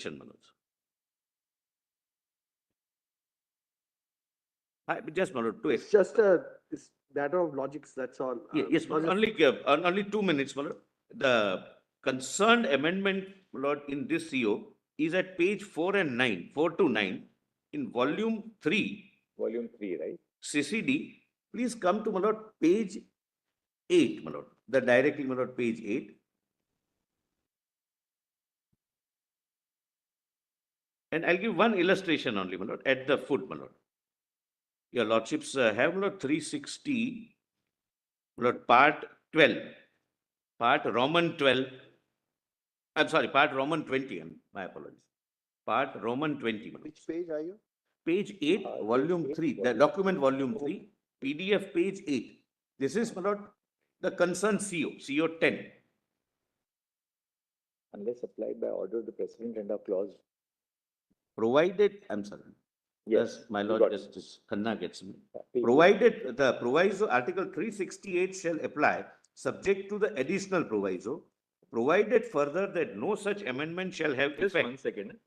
Manoj. Just Manoj, to It's just a matter of logics, that's all. yes, only 2 minutes, Manoj. The concerned amendment, Lord, in this CO is at page 4 and 9, 4 to 9, in volume 3. Volume 3, right? CCD, please come to, Manoj, page 8, Manoj. The directly, Manoj, page 8. And I'll give one illustration only, Manoj, at the foot, Manoj. Your Lordships have, Manoj, 360, Manoj, part 12, part Roman 12. I'm sorry, part Roman 20. My apologies. Part Roman 20. Manoj. Which page are you? Page 8, volume 3, the document volume 3, PDF page 8. This is, Manoj, the concerned CO 10. Unless applied by order of the President and a clause. Provided, I'm sorry. Yes, my you Lord got it. Justice Khanna gets me. Yeah, Provided the proviso Article 368 shall apply, subject to the additional proviso, provided further that no such amendment shall have Just effect. 1 second.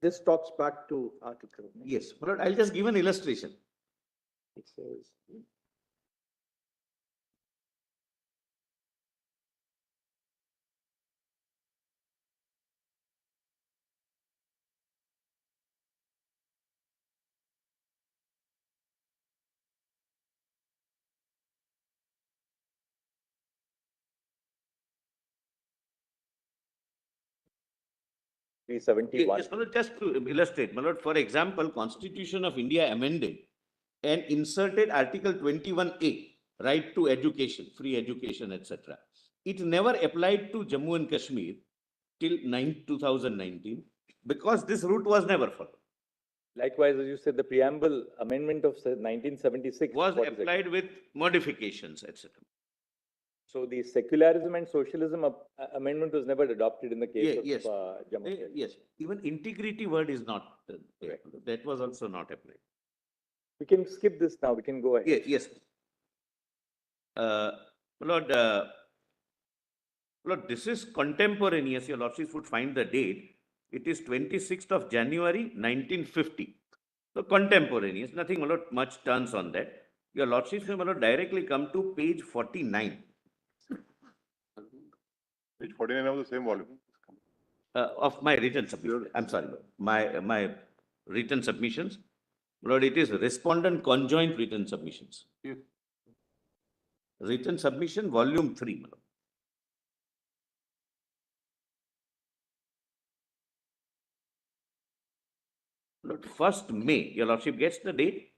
This talks back to article. Yes, but I'll just give an illustration. It says. Yes, 371. Manoj, just to illustrate, Manoj, for example, Constitution of India amended and inserted Article 21A, right to education, free education, etc. It never applied to Jammu and Kashmir till 2019 because this route was never followed. Likewise, as you said, the preamble amendment of 1976 Was applied with modifications, etc. So the secularism and socialism amendment was never adopted in the case of Yes. Jammu. Yes, even integrity word is not there. Right. That was also not applied. We can skip this now. We can go ahead. Yes. Lord, this is contemporaneous. Your Lordship would find the date. It is 26th of January, 1950. So contemporaneous, nothing, my Lord, much turns on that. Your Lordship may, my Lord, directly come to page 49. Page 49 of the same volume. Of my written submission. I'm sorry, my written submissions. Lord, it is respondent conjoint written submissions. Yes. Written submission, volume 3. My Lord. Lord, 1st May, your Lordship gets the date.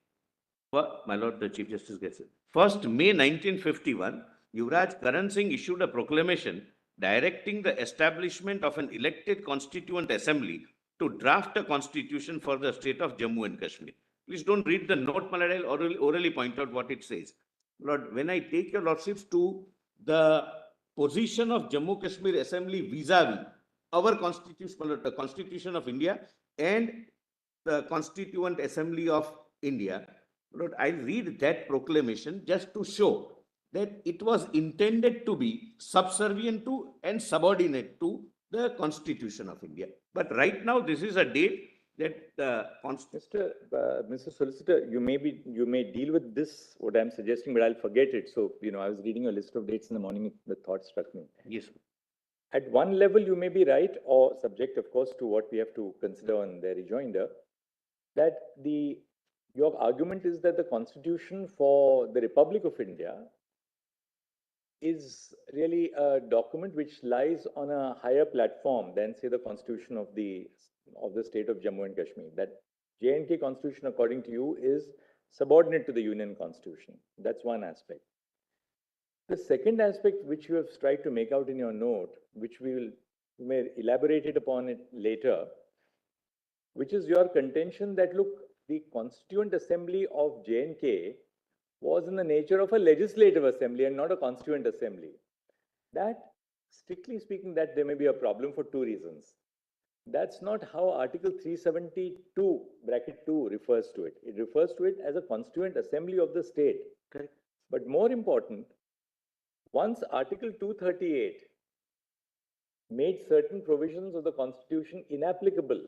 My Lord, the Chief Justice gets it. 1st May 1951, Yuvraj Karan Singh issued a proclamation directing the establishment of an elected constituent assembly to draft a constitution for the state of Jammu and Kashmir. Please don't read the note, my Lord. I'll orally point out what it says. Lord, when I take your Lordships to the position of Jammu Kashmir Assembly vis-a-vis our constitution, my Lord, the Constitution of India and the Constituent Assembly of India, Lord, I read that proclamation just to show that it was intended to be subservient to and subordinate to the Constitution of India. But right now, this is a date that the Mr. Solicitor, you may deal with this, what I'm suggesting, but I'll forget it. So, I was reading a list of dates in the morning, the thought struck me. Yes. At one level, you may be right, or subject, of course, to what we have to consider on their rejoinder, that your argument is that the Constitution for the Republic of India is really a document which lies on a higher platform than, say, the Constitution of the state of Jammu and Kashmir. That J&K Constitution, according to you, is subordinate to the Union Constitution. That's one aspect. The second aspect, which you have tried to make out in your note, which we may elaborate it upon it later, which is your contention that, look, the Constituent Assembly of J&K was in the nature of a legislative assembly and not a constituent assembly. That, strictly speaking, that there may be a problem for two reasons. That's not how Article 372 bracket 2 refers to it. It refers to it as a constituent assembly of the state. Correct. But more important, once Article 238 made certain provisions of the Constitution inapplicable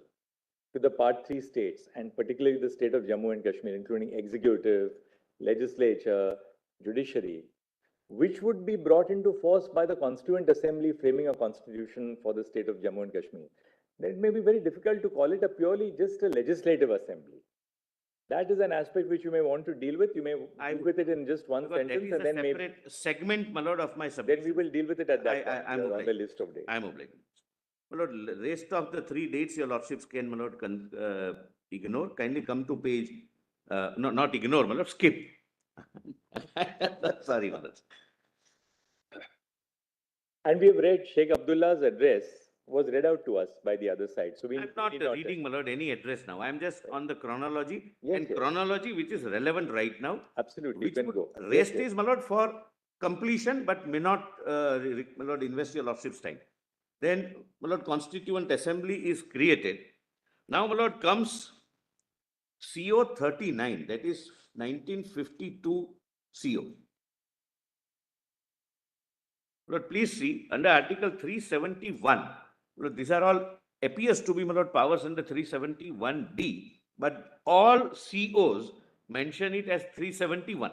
to the Part 3 states, and particularly the state of Jammu and Kashmir, including executive, legislature, judiciary, which would be brought into force by the Constituent Assembly framing a constitution for the state of Jammu and Kashmir, then it may be very difficult to call it a purely just a legislative assembly. That is an aspect which you may want to deal with. You may deal with it in just one Because that sentence, is and a then maybe separate segment, my lord, of my then subject. we will deal with it at that point. I'm on the obliged. list of dates. I'm obliged. My lord, rest of the 3 dates your lordships can, my lord, ignore. Kindly come to page, no, not ignore, my lord, skip. Sorry, my lord. And we have read Sheikh Abdullah's address was read out to us by the other side. So we I'm not need not reading, my lord, any address now. I'm just on the chronology, Yes, and yes. chronology which is relevant right now. Absolutely, you Which can would, go. rest Yes, is, my lord, for completion, but may not, my lord, invest your lordship's time. Then, my lord, Constituent Assembly is created. Now, my lord, comes CO 39, that is 1952 CO. Lord, please see, under Article 371, Lord, these are all appears to be, my lord, powers under 371D, but all COs mention it as 371.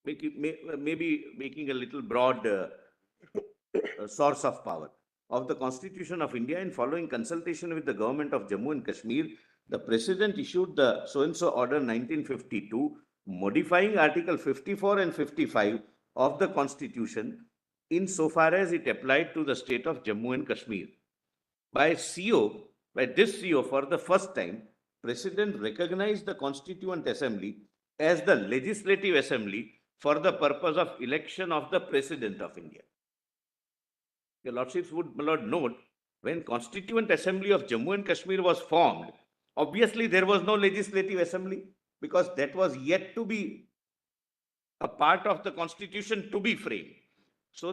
Maybe making a little broad source of power of the Constitution of India. In following consultation with the government of Jammu and Kashmir, the President issued the so-and-so order 1952, modifying Article 54 and 55 of the Constitution insofar as it applied to the state of Jammu and Kashmir. By this CO, for the first time, President recognized the Constituent Assembly as the legislative assembly for the purpose of election of the President of India. Your lordships would, my lord, note, when Constituent Assembly of Jammu and Kashmir was formed, obviously there was no legislative assembly because that was yet to be a part of the constitution to be framed. So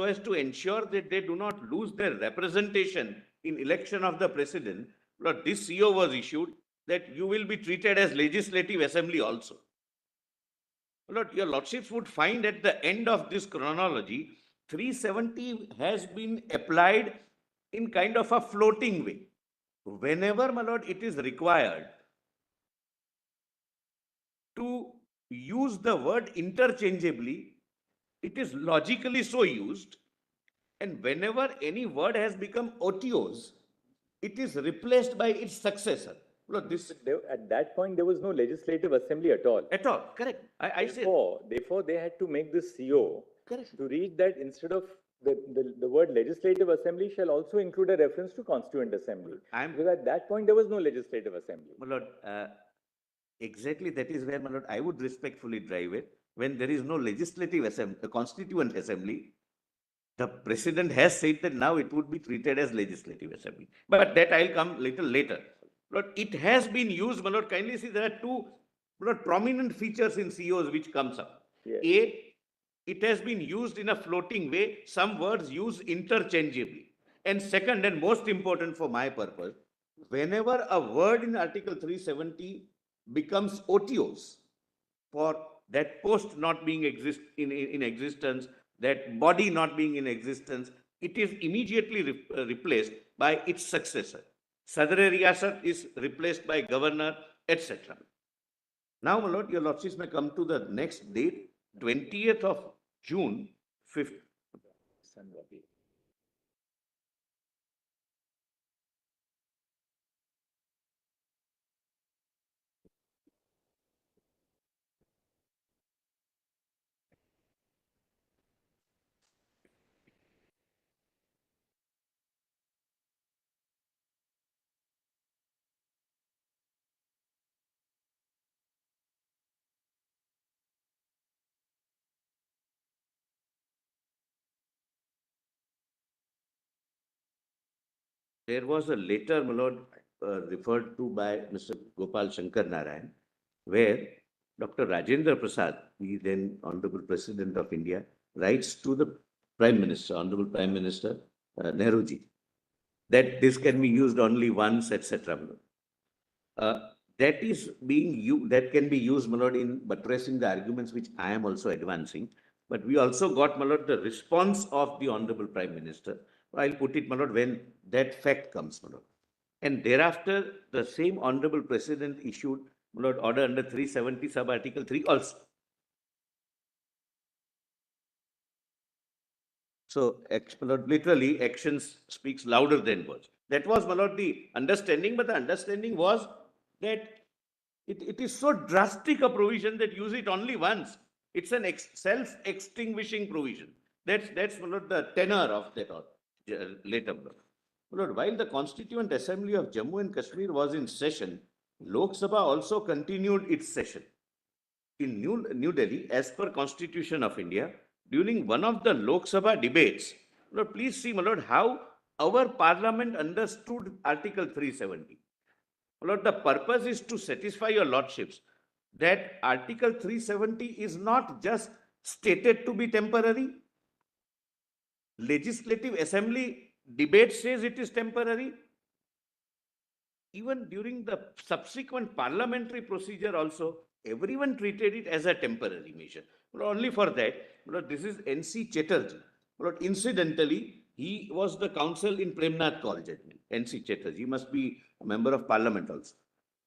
as to ensure that they do not lose their representation in election of the president, Lord, this CO was issued that you will be treated as legislative assembly also. Lord, your lordships would find at the end of this chronology, 370 has been applied in kind of a floating way. Whenever, my lord, it is required to use the word interchangeably, it is logically so used. And whenever any word has become otiose, it is replaced by its successor. Look, this At that point, there was no legislative assembly at all. at all, correct. I say Therefore, they had to make this CO correct. to read that instead of the word legislative assembly shall also include a reference to constituent assembly. Because at that point, there was no legislative assembly. My lord, exactly that is where, my lord, I would respectfully drive it. When there is no legislative assembly, the constituent assembly, the president has said that now it would be treated as legislative assembly. But that I'll come little later. But it has been used, my lord, kindly see there are two, my lord, prominent features in COs which comes up. Yes. A, it has been used in a floating way, some words used interchangeably. And second, and most important for my purpose, whenever a word in Article 370 becomes otiose for that post not being in existence, that body not being in existence, it is immediately replaced by its successor. Sadr Riyasat is replaced by governor, etc. Now, my lord, your lordships may come to the next date, 20th of June, 5th. There was a letter, my lord, referred to by Mr. Gopal Shankar Narayan, where Dr. Rajendra Prasad, the then Honorable President of India, writes to the Prime Minister, Honorable Prime Minister Nehruji, that this can be used only once, etc. That is being used, that can be used, my lord, in buttressing the arguments which I am also advancing. But we also got, my lord, the response of the Honorable Prime Minister. I'll put it, my lord, when that fact comes, my lord. And thereafter, the same Honorable President issued, my lord, order under 370 sub article 3 also. So, my lord, literally, actions speaks louder than words. That was, my lord, the understanding, but the understanding was that it is so drastic a provision that use it only once. It's an self-extinguishing provision. That's, my lord, the tenor of that later. My lord, while the Constituent Assembly of Jammu and Kashmir was in session, Lok Sabha also continued its session. In New Delhi, as per Constitution of India, during one of the Lok Sabha debates, Lord, please see, my lord, how our parliament understood Article 370. My lord, the purpose is to satisfy your lordships that Article 370 is not just stated to be temporary. Legislative Assembly debate says it is temporary. Even during the subsequent parliamentary procedure also, everyone treated it as a temporary measure. But only for that, this is N.C. Chatterjee. But incidentally, he was the counsel in Premnath Kaur judgment. N.C. Chatterjee must be a member of parliament also.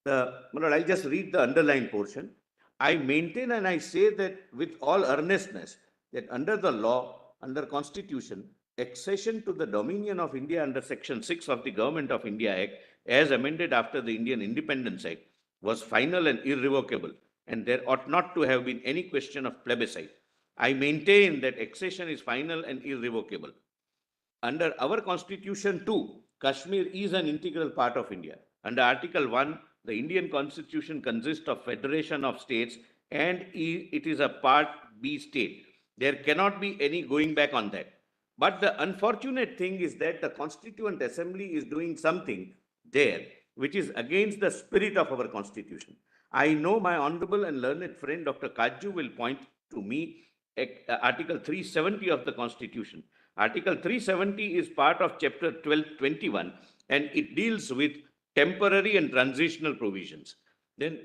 I'll just read the underlined portion. I maintain and I say that with all earnestness that under the law, under Constitution, accession to the dominion of India under Section 6 of the Government of India Act, as amended after the Indian Independence Act, was final and irrevocable, and there ought not to have been any question of plebiscite. I maintain that accession is final and irrevocable. Under our Constitution too, Kashmir is an integral part of India. Under Article 1, the Indian Constitution consists of Federation of States and it is a Part B state. There cannot be any going back on that. But the unfortunate thing is that the Constituent Assembly is doing something there which is against the spirit of our Constitution. I know my honorable and learned friend Dr. Kaju will point to me Article 370 of the Constitution. Article 370 is part of Chapter 1221 and it deals with temporary and transitional provisions. Then,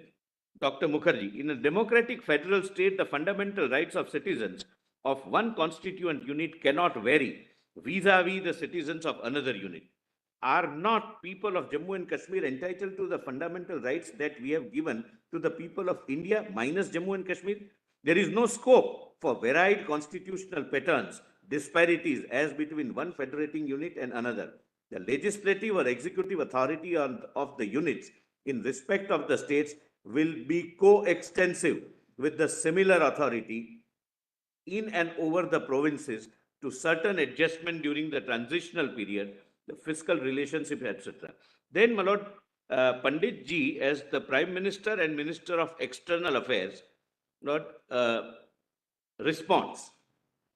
Dr. Mukherjee, in a democratic federal state, the fundamental rights of citizens of one constituent unit cannot vary vis-a-vis the citizens of another unit. Are not people of Jammu and Kashmir entitled to the fundamental rights that we have given to the people of India minus Jammu and Kashmir? There is no scope for varied constitutional patterns, disparities as between one federating unit and another. The legislative or executive authority of the units in respect of the states will be coextensive with the similar authority in and over the provinces to certain adjustment during the transitional period, the fiscal relationship, etc. Then, my lord, Pandit Ji, as the Prime Minister and Minister of External Affairs, Lord, responds.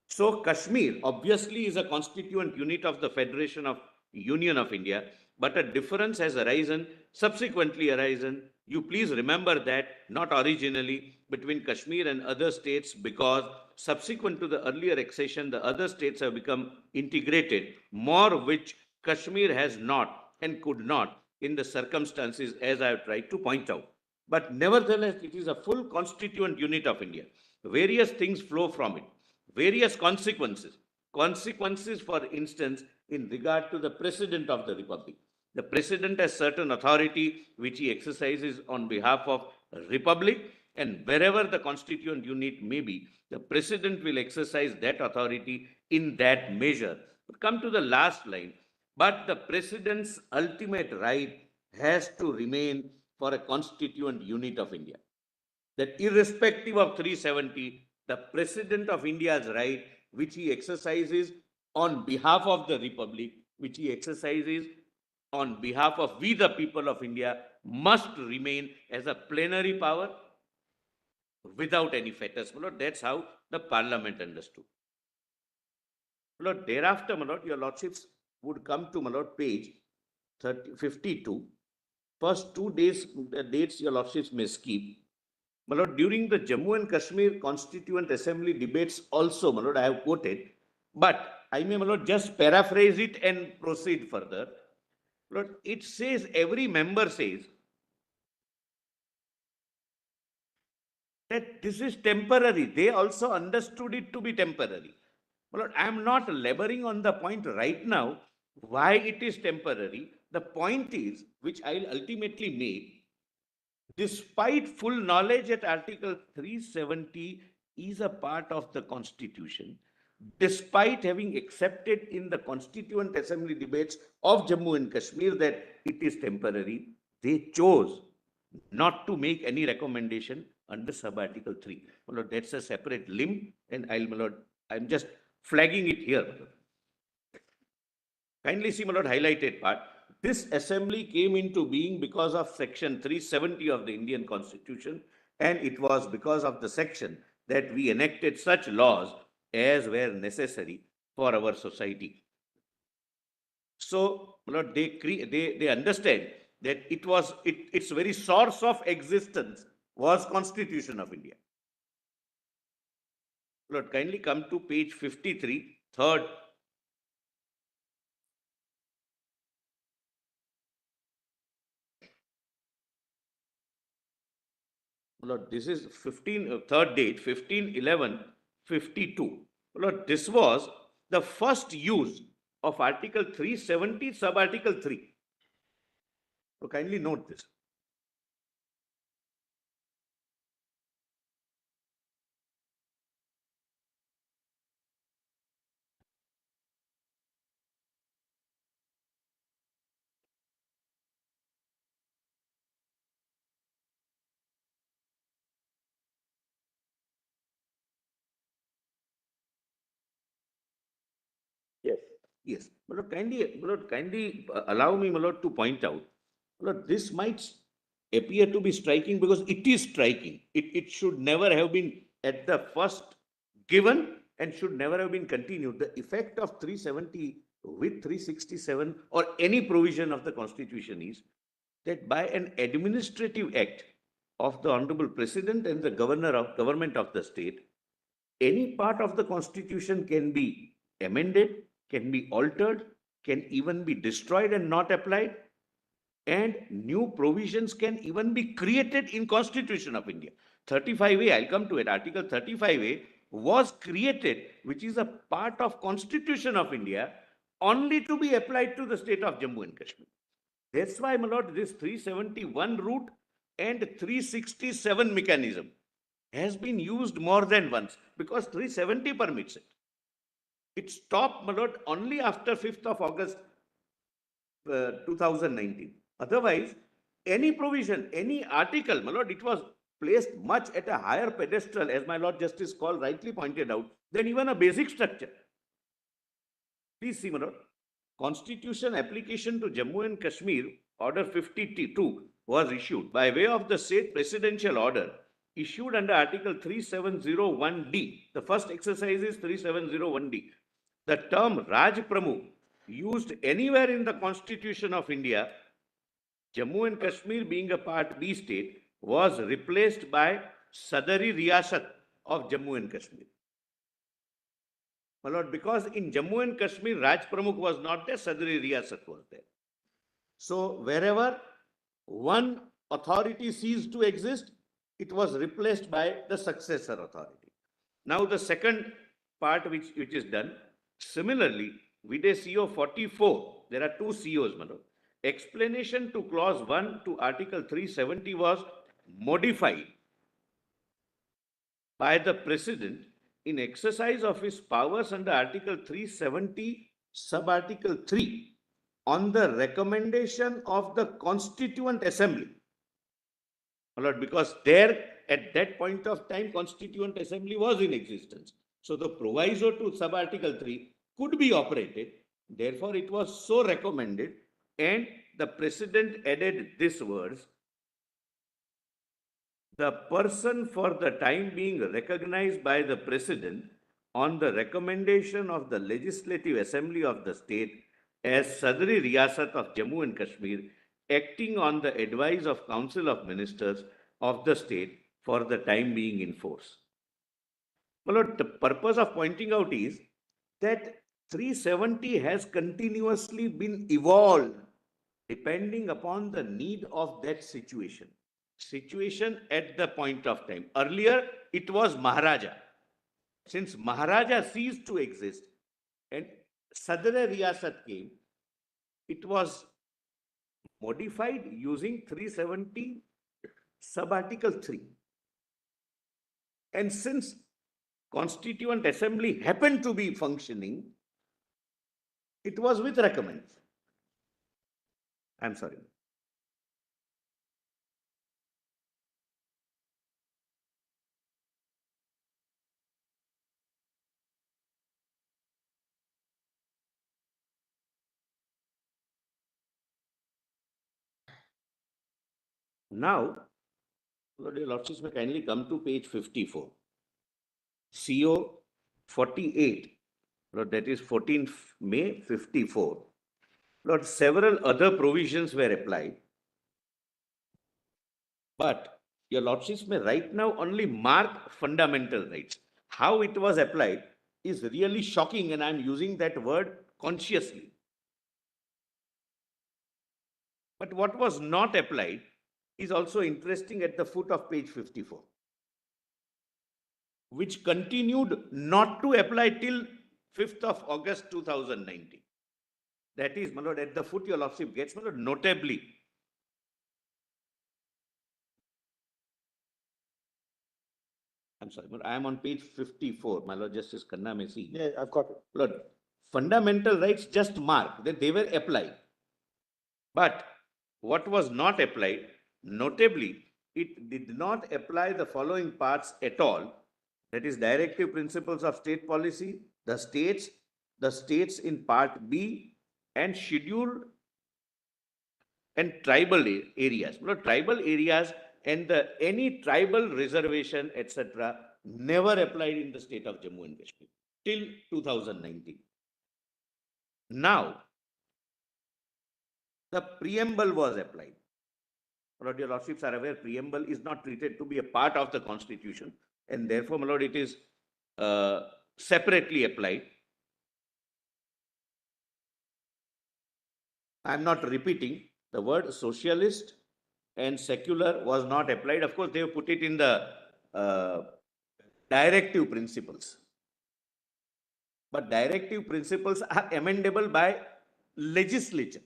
So, Kashmir obviously is a constituent unit of the Federation of Union of India, but a difference has arisen, subsequently arisen. You please remember that, not originally, between Kashmir and other states, because subsequent to the earlier accession, the other states have become integrated, more which Kashmir has not and could not in the circumstances as I have tried to point out. But nevertheless, it is a full constituent unit of India. Various things flow from it. Various consequences. Consequences, for instance, in regard to the President of the Republic. The President has certain authority which he exercises on behalf of Republic, and wherever the constituent unit may be, the President will exercise that authority in that measure. But come to the last line. But the President's ultimate right has to remain for a constituent unit of India. That irrespective of 370, the President of India's right, which he exercises on behalf of the Republic, which he exercises on behalf of we the people of India, must remain as a plenary power without any fetters. My lord, that's how the Parliament understood. My lord, thereafter, my lord, your lordships would come to, my lord, page 52. First 2 days, the dates your lordships may skip. My lord, during the Jammu and Kashmir Constituent Assembly debates also, my lord, I have quoted, but I may, my lord, just paraphrase it and proceed further. Lord, it says, every member says that this is temporary. They also understood it to be temporary. Lord, I am not laboring on the point right now why it is temporary. The point is, which I will ultimately make, despite full knowledge that Article 370 is a part of the Constitution, despite having accepted in the Constituent Assembly debates of Jammu and Kashmir that it is temporary, they chose not to make any recommendation under sub-article 3. My lord, that's a separate limb, and my lord, I'm just flagging it here. Kindly see, my lord, highlighted part. This assembly came into being because of section 370 of the Indian Constitution, and it was because of the section that we enacted such laws as were necessary for our society. So, my lord, they understand that its very source of existence was Constitution of India. Lord, kindly come to page 53, third. Lord, this is third date, 15/11/52. Lord, this was the first use of Article 370, sub-article 3. So kindly note this. Yes. Yes, my lord, kindly allow me, my lord, to point out, my lord, this might appear to be striking because it is striking. It should never have been at the first given and should never have been continued. The effect of 370 with 367 or any provision of the Constitution is that by an administrative act of the Honorable President and the Government of the state, any part of the Constitution can be amended, can be altered, can even be destroyed and not applied, and new provisions can even be created in Constitution of India. 35A, I'll come to it, Article 35A was created, which is a part of Constitution of India, only to be applied to the state of Jammu and Kashmir. That's why, my lord, this 371 route and 367 mechanism has been used more than once because 370 permits it. It stopped, my lord, only after 5th of August 2019. Otherwise, any provision, any article, my lord, it was placed much at a higher pedestal, as my Lord Justice Call rightly pointed out, than even a basic structure. Please see, my lord. Constitution application to Jammu and Kashmir, Order 52, was issued by way of the state presidential order issued under Article 3701D. The first exercise is 3701D. The term Raj Pramukh used anywhere in the Constitution of India, Jammu and Kashmir being a Part B state, was replaced by Sadari Riyasat of Jammu and Kashmir. My lord, because in Jammu and Kashmir, Raj Pramukh was not there, Sadri Riyasat was there. So wherever one authority ceased to exist, it was replaced by the successor authority. Now the second part which is done, similarly, with a CO 44, there are two COs, my lord. Explanation to clause 1 to Article 370 was modified by the President in exercise of his powers under Article 370, sub-article 3, on the recommendation of the Constituent Assembly. My lord, because there, at that point of time, Constituent Assembly was in existence. So the proviso to sub-article 3 could be operated. Therefore, it was so recommended, and the President added these words: the person for the time being recognized by the President on the recommendation of the Legislative Assembly of the state as Sadri Riyasat of Jammu and Kashmir, acting on the advice of Council of Ministers of the state for the time being in force. Well, the purpose of pointing out is that 370 has continuously been evolved depending upon the need of that situation at the point of time. Earlier, it was Maharaja. Since Maharaja ceased to exist and Sadr Riyasat came, it was modified using 370 sub-article 3. And since Constituent Assembly happened to be functioning, it was with recommends. I'm sorry. Now, your lordships may kindly come to page 54. CO 48, Lord, that is 14th May 54. Lord, several other provisions were applied. But your lordships may right now only mark fundamental rights. How it was applied is really shocking, and I'm using that word consciously. But what was not applied is also interesting at the foot of page 54, which continued not to apply till 5th of August 2019. That is, my lord, at the foot your lordship gets, my lord, notably. I'm sorry, but I am on page 54, my lord Justice Khanna may see. Yeah, I've got it. Lord, fundamental rights just mark that they were applied. But what was not applied, notably, it did not apply the following parts at all. That is, directive principles of state policy, the states in part B, and scheduled and tribal areas. Lord, tribal areas and any tribal reservation, etc., never applied in the state of Jammu and Kashmir till 2019. Now, the preamble was applied. Lord, your lordships are aware, preamble is not treated to be a part of the constitution, and therefore, my lord, it is separately applied. I am not repeating. The word socialist and secular was not applied. Of course, they have put it in the directive principles. But directive principles are amendable by legislature.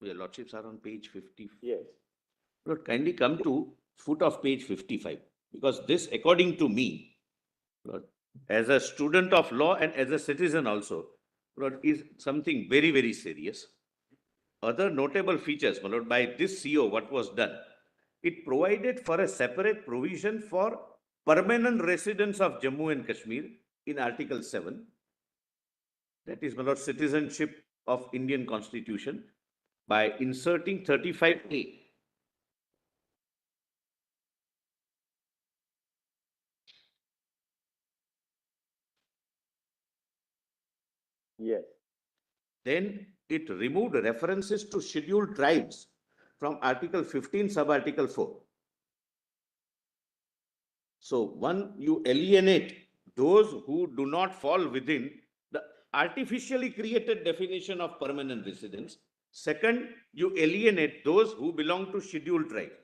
Your lordships are on page 50. Yes. Lord, kindly come to foot of page 55, because this, according to me, Lord, as a student of law and as a citizen also, Lord, is something very, very serious. Other notable features, my lord, by this CO, what was done? It provided for a separate provision for permanent residents of Jammu and Kashmir in Article 7. That is, my lord, citizenship of Indian Constitution, by inserting 35A. Yes. Then it removed references to scheduled tribes from Article 15, sub-article 4. So, one, you alienate those who do not fall within the artificially created definition of permanent residence. Second, you alienate those who belong to scheduled tribes.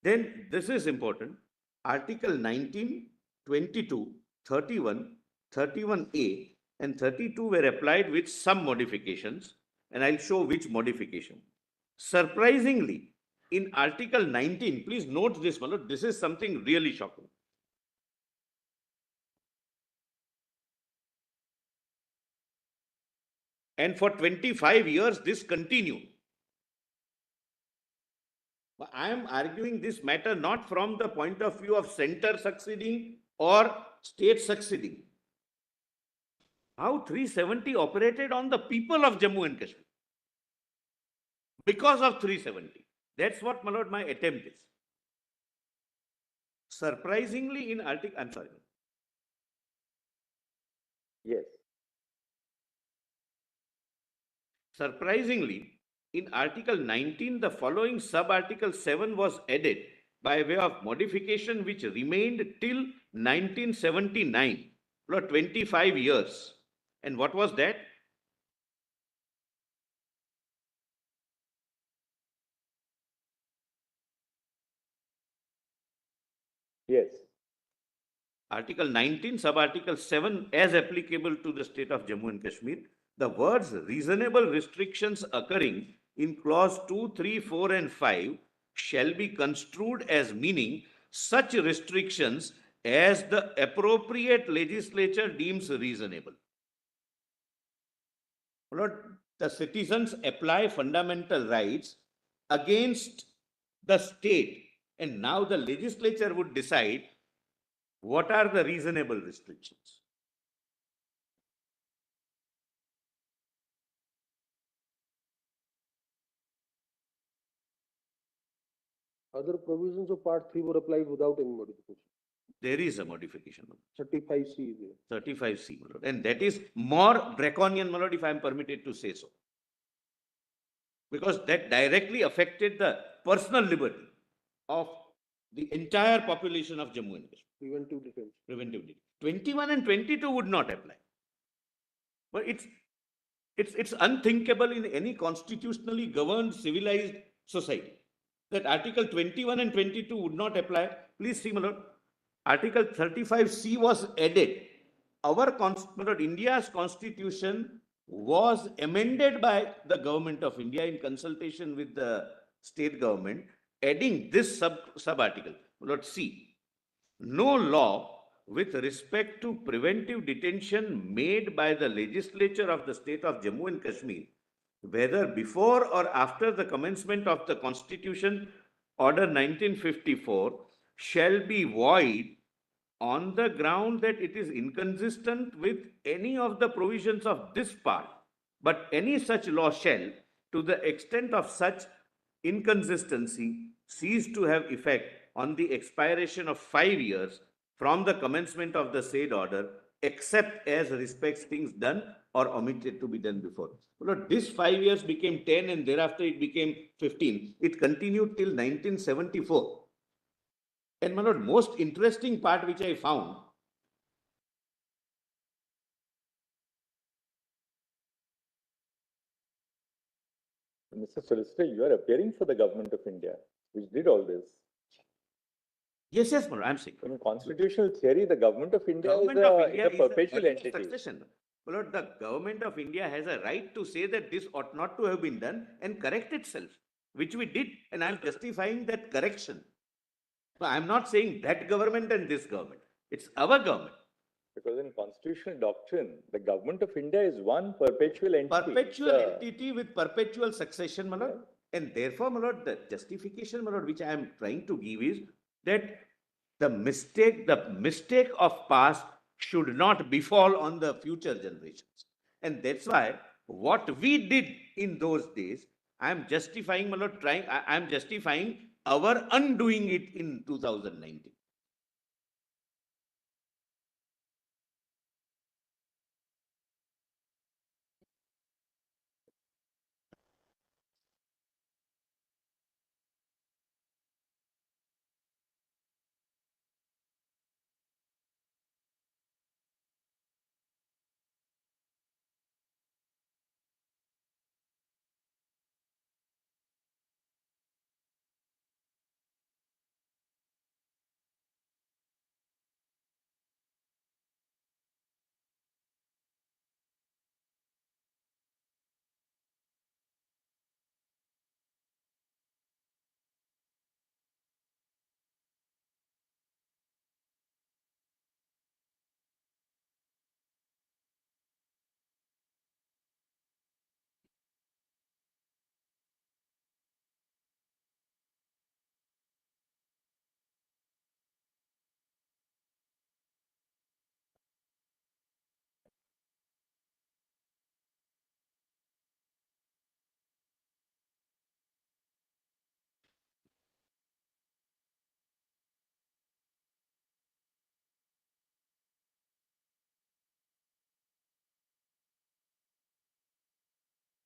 Then, this is important, Article 19, 22, 31, 31A and 32 were applied with some modifications. and I'll show which modification. Surprisingly, in Article 19, please note this, my lord, this is something really shocking. And for 25 years, this continued. I am arguing this matter not from the point of view of center succeeding or state succeeding. How 370 operated on the people of Jammu and Kashmir. Because of 370. That's what, my lord, my attempt is. Surprisingly, in Article, I'm sorry. Yes. Surprisingly, in Article 19, the following sub-article 7 was added by way of modification which remained till 1979, for 25 years. And what was that? Yes. Article 19, sub-article 7, as applicable to the state of Jammu and Kashmir, the words reasonable restrictions occurring in clause 2, 3, 4, and 5 shall be construed as meaning such restrictions as the appropriate legislature deems reasonable. Lord, the citizens apply fundamental rights against the state, and now the legislature would decide what are the reasonable restrictions. Other provisions of part 3 were applied without any modification. There is a modification, 35C is there. 35C, my lord, and that is more draconian, my lord, if I am permitted to say so. Because that directly affected the personal liberty of the entire population of Jammu and Kashmir. Preventive detention. Preventively. 21 and 22 would not apply. But it's unthinkable in any constitutionally governed civilized society that Article 21 and 22 would not apply. Please see, my lord, Article 35C was added. Our India's constitution was amended by the government of India in consultation with the state government, adding this sub-article. Lord, see, no law with respect to preventive detention made by the legislature of the state of Jammu and Kashmir, whether before or after the commencement of the Constitution Order 1954, shall be void on the ground that it is inconsistent with any of the provisions of this part, but any such law shall, to the extent of such inconsistency, cease to have effect on the expiration of 5 years from the commencement of the said order, except as respects things done or omitted to be done before. Well, this 5 years became 10 and thereafter it became 15. It continued till 1974. And my lord, most interesting part which I found, Mr. Solicitor, you are appearing for the government of India, which did all this. yes, my lord, I'm saying. In constitutional theory, the government of India Government of India is a perpetual body of entity. succession. My lord, the government of India has a right to say that this ought not to have been done and correct itself, which we did, and I'm justifying that correction. So I'm not saying that government and this government. It's our government. Because in constitutional doctrine, the government of India is one perpetual entity. Perpetual entity with perpetual succession, my lord. And therefore, my lord, the justification, my lord, which I am trying to give is that the mistake of past should not befall on the future generations. And that's why what we did in those days, I am justifying, my lord, I am justifying our undoing it in 2019.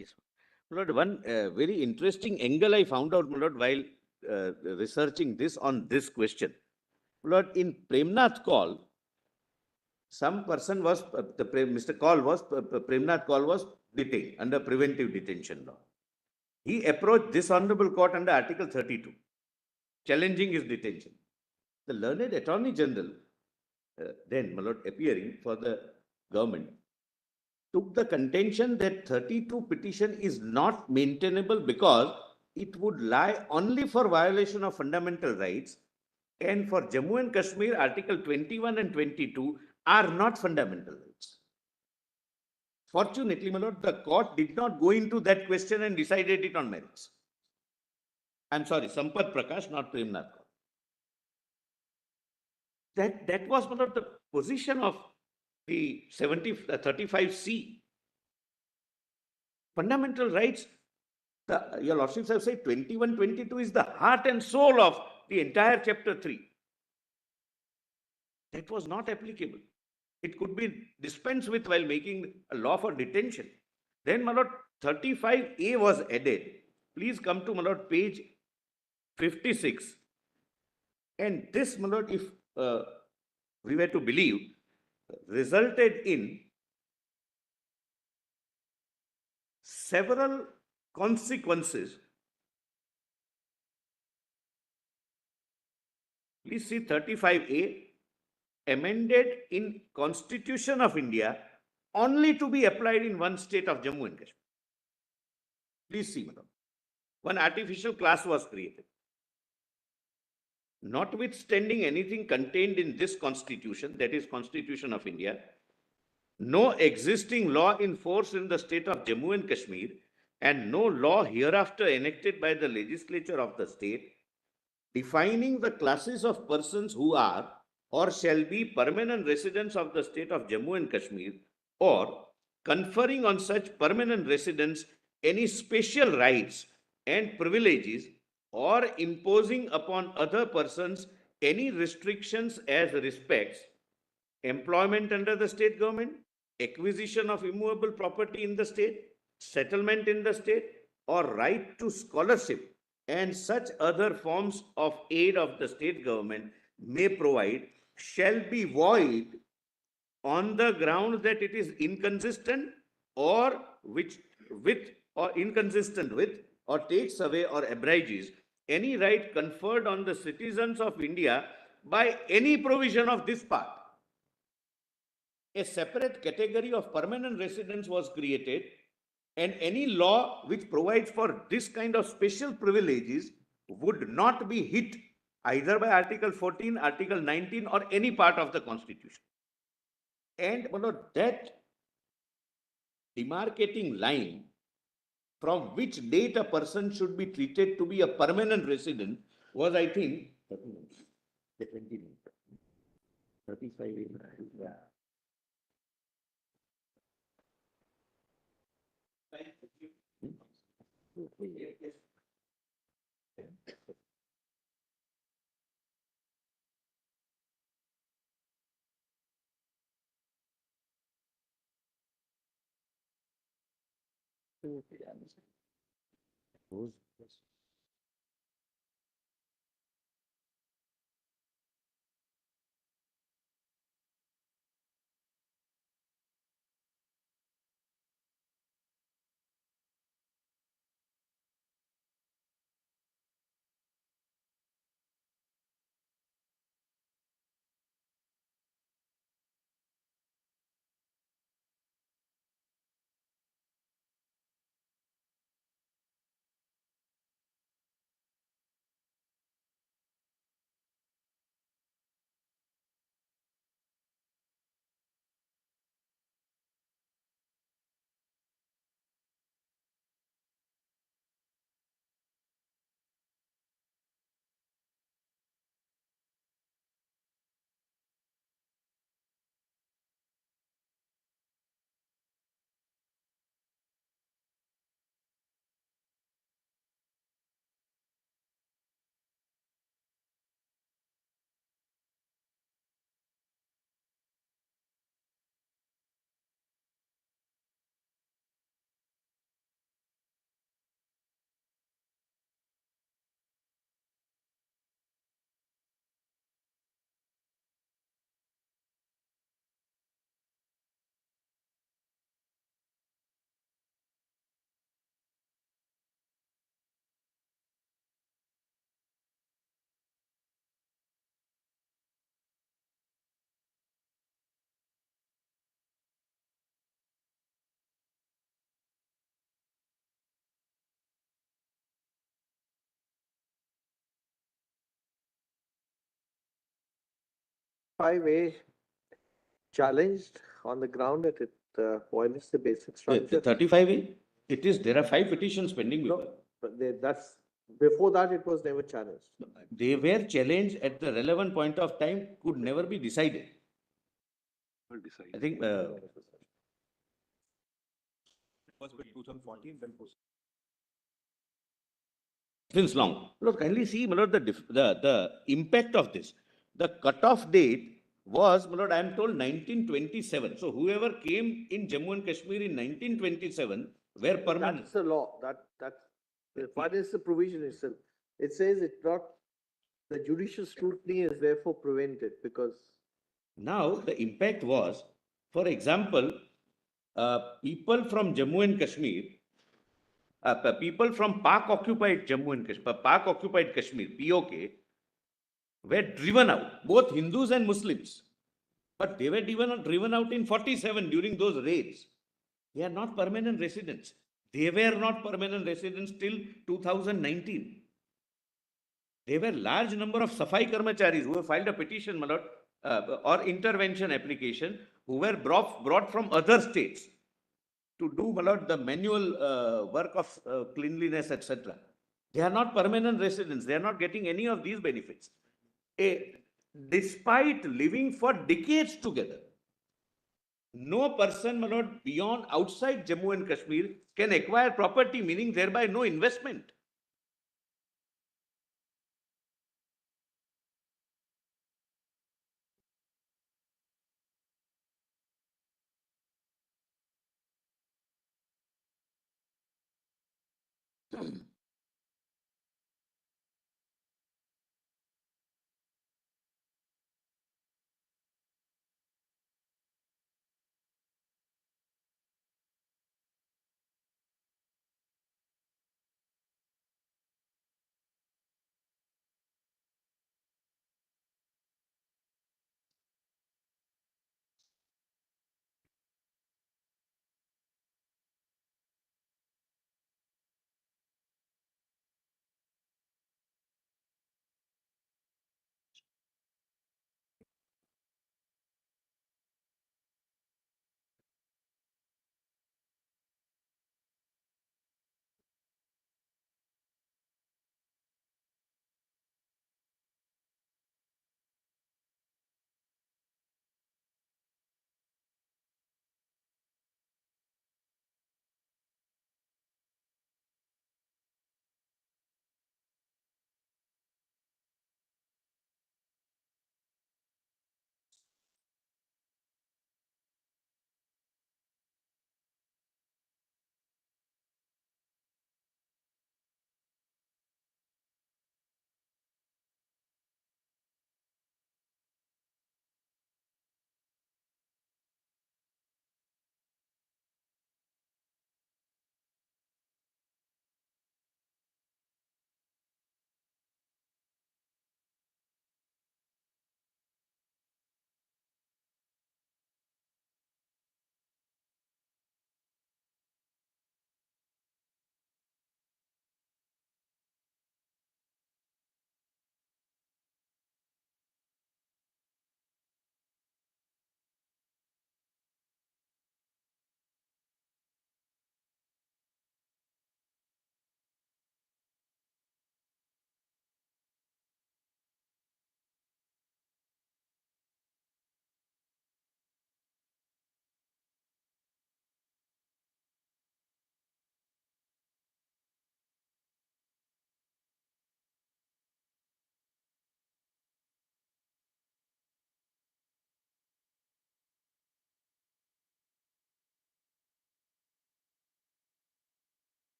Yes. My lord, one very interesting angle I found out, my lord, while researching this on this question. My lord, in Premnath call, some person was, Mr. Kaul was, Premnath Kaul was detained under preventive detention law. He approached this honorable court under Article 32, challenging his detention. The learned Attorney General, then, my lord, appearing for the government, took the contention that 32 petition is not maintainable because it would lie only for violation of fundamental rights, and for Jammu and Kashmir, Article 21 and 22 are not fundamental rights. Fortunately, my lord, the court did not go into that question and decided it on merits. I'm sorry, Sampath Prakash, not Premnath. That was, my lord, the position of the 35C. Fundamental rights, your lordships have said 21, 22 is the heart and soul of the entire chapter 3. That was not applicable. It could be dispensed with while making a law for detention. Then, my lord, 35A was added. Please come to, my lord, page 56. And this, my lord, if we were to believe, resulted in several consequences. Please see 35A, amended in Constitution of India only to be applied in one state of Jammu and Kashmir. Please see, madam. One artificial class was created. Notwithstanding anything contained in this constitution, that is Constitution of India, no existing law in force in the state of Jammu and Kashmir, and no law hereafter enacted by the legislature of the state defining the classes of persons who are or shall be permanent residents of the state of Jammu and Kashmir, or conferring on such permanent residents any special rights and privileges, or imposing upon other persons any restrictions as respects employment under the state government, acquisition of immovable property in the state, settlement in the state, or right to scholarship and such other forms of aid of the state government may provide shall be void on the ground that it is inconsistent or with or inconsistent with or takes away or abridges any right conferred on the citizens of India by any provision of this part. A separate category of permanent residents was created, and any law which provides for this kind of special privileges would not be hit either by Article 14, Article 19, or any part of the Constitution. And that demarcating line from which date a person should be treated to be a permanent resident was, I think, 35. Yeah. Who's 35A challenged on the ground that it violates the basic The structure? 35A, it is, there are 5 petitions pending. No, but that's, before that, it was never challenged. They were challenged at the relevant point of time, could never be decided. I think, since long. Lord, kindly see, my lord, the impact of this. The cutoff date was, my lord, I am told 1927. So whoever came in Jammu and Kashmir in 1927 were permanent. That's the law, what is the provision itself? It says it's not, the judicial scrutiny is therefore prevented because Now, the impact was, for example, people from Jammu and Kashmir, people from Pak-occupied Jammu and Kashmir, Pak-occupied Kashmir, POK, were driven out, both Hindus and Muslims. But they were driven out in 47 during those raids. They are not permanent residents. They were not permanent residents till 2019. There were large number of Safai Karmacharis who have filed a petition, my lord, or intervention application, who were brought from other states to do, my lord, the manual work of cleanliness, etc. They are not permanent residents. They are not getting any of these benefits. Despite living for decades together, no person, my lord, beyond outside Jammu and Kashmir can acquire property, meaning thereby no investment.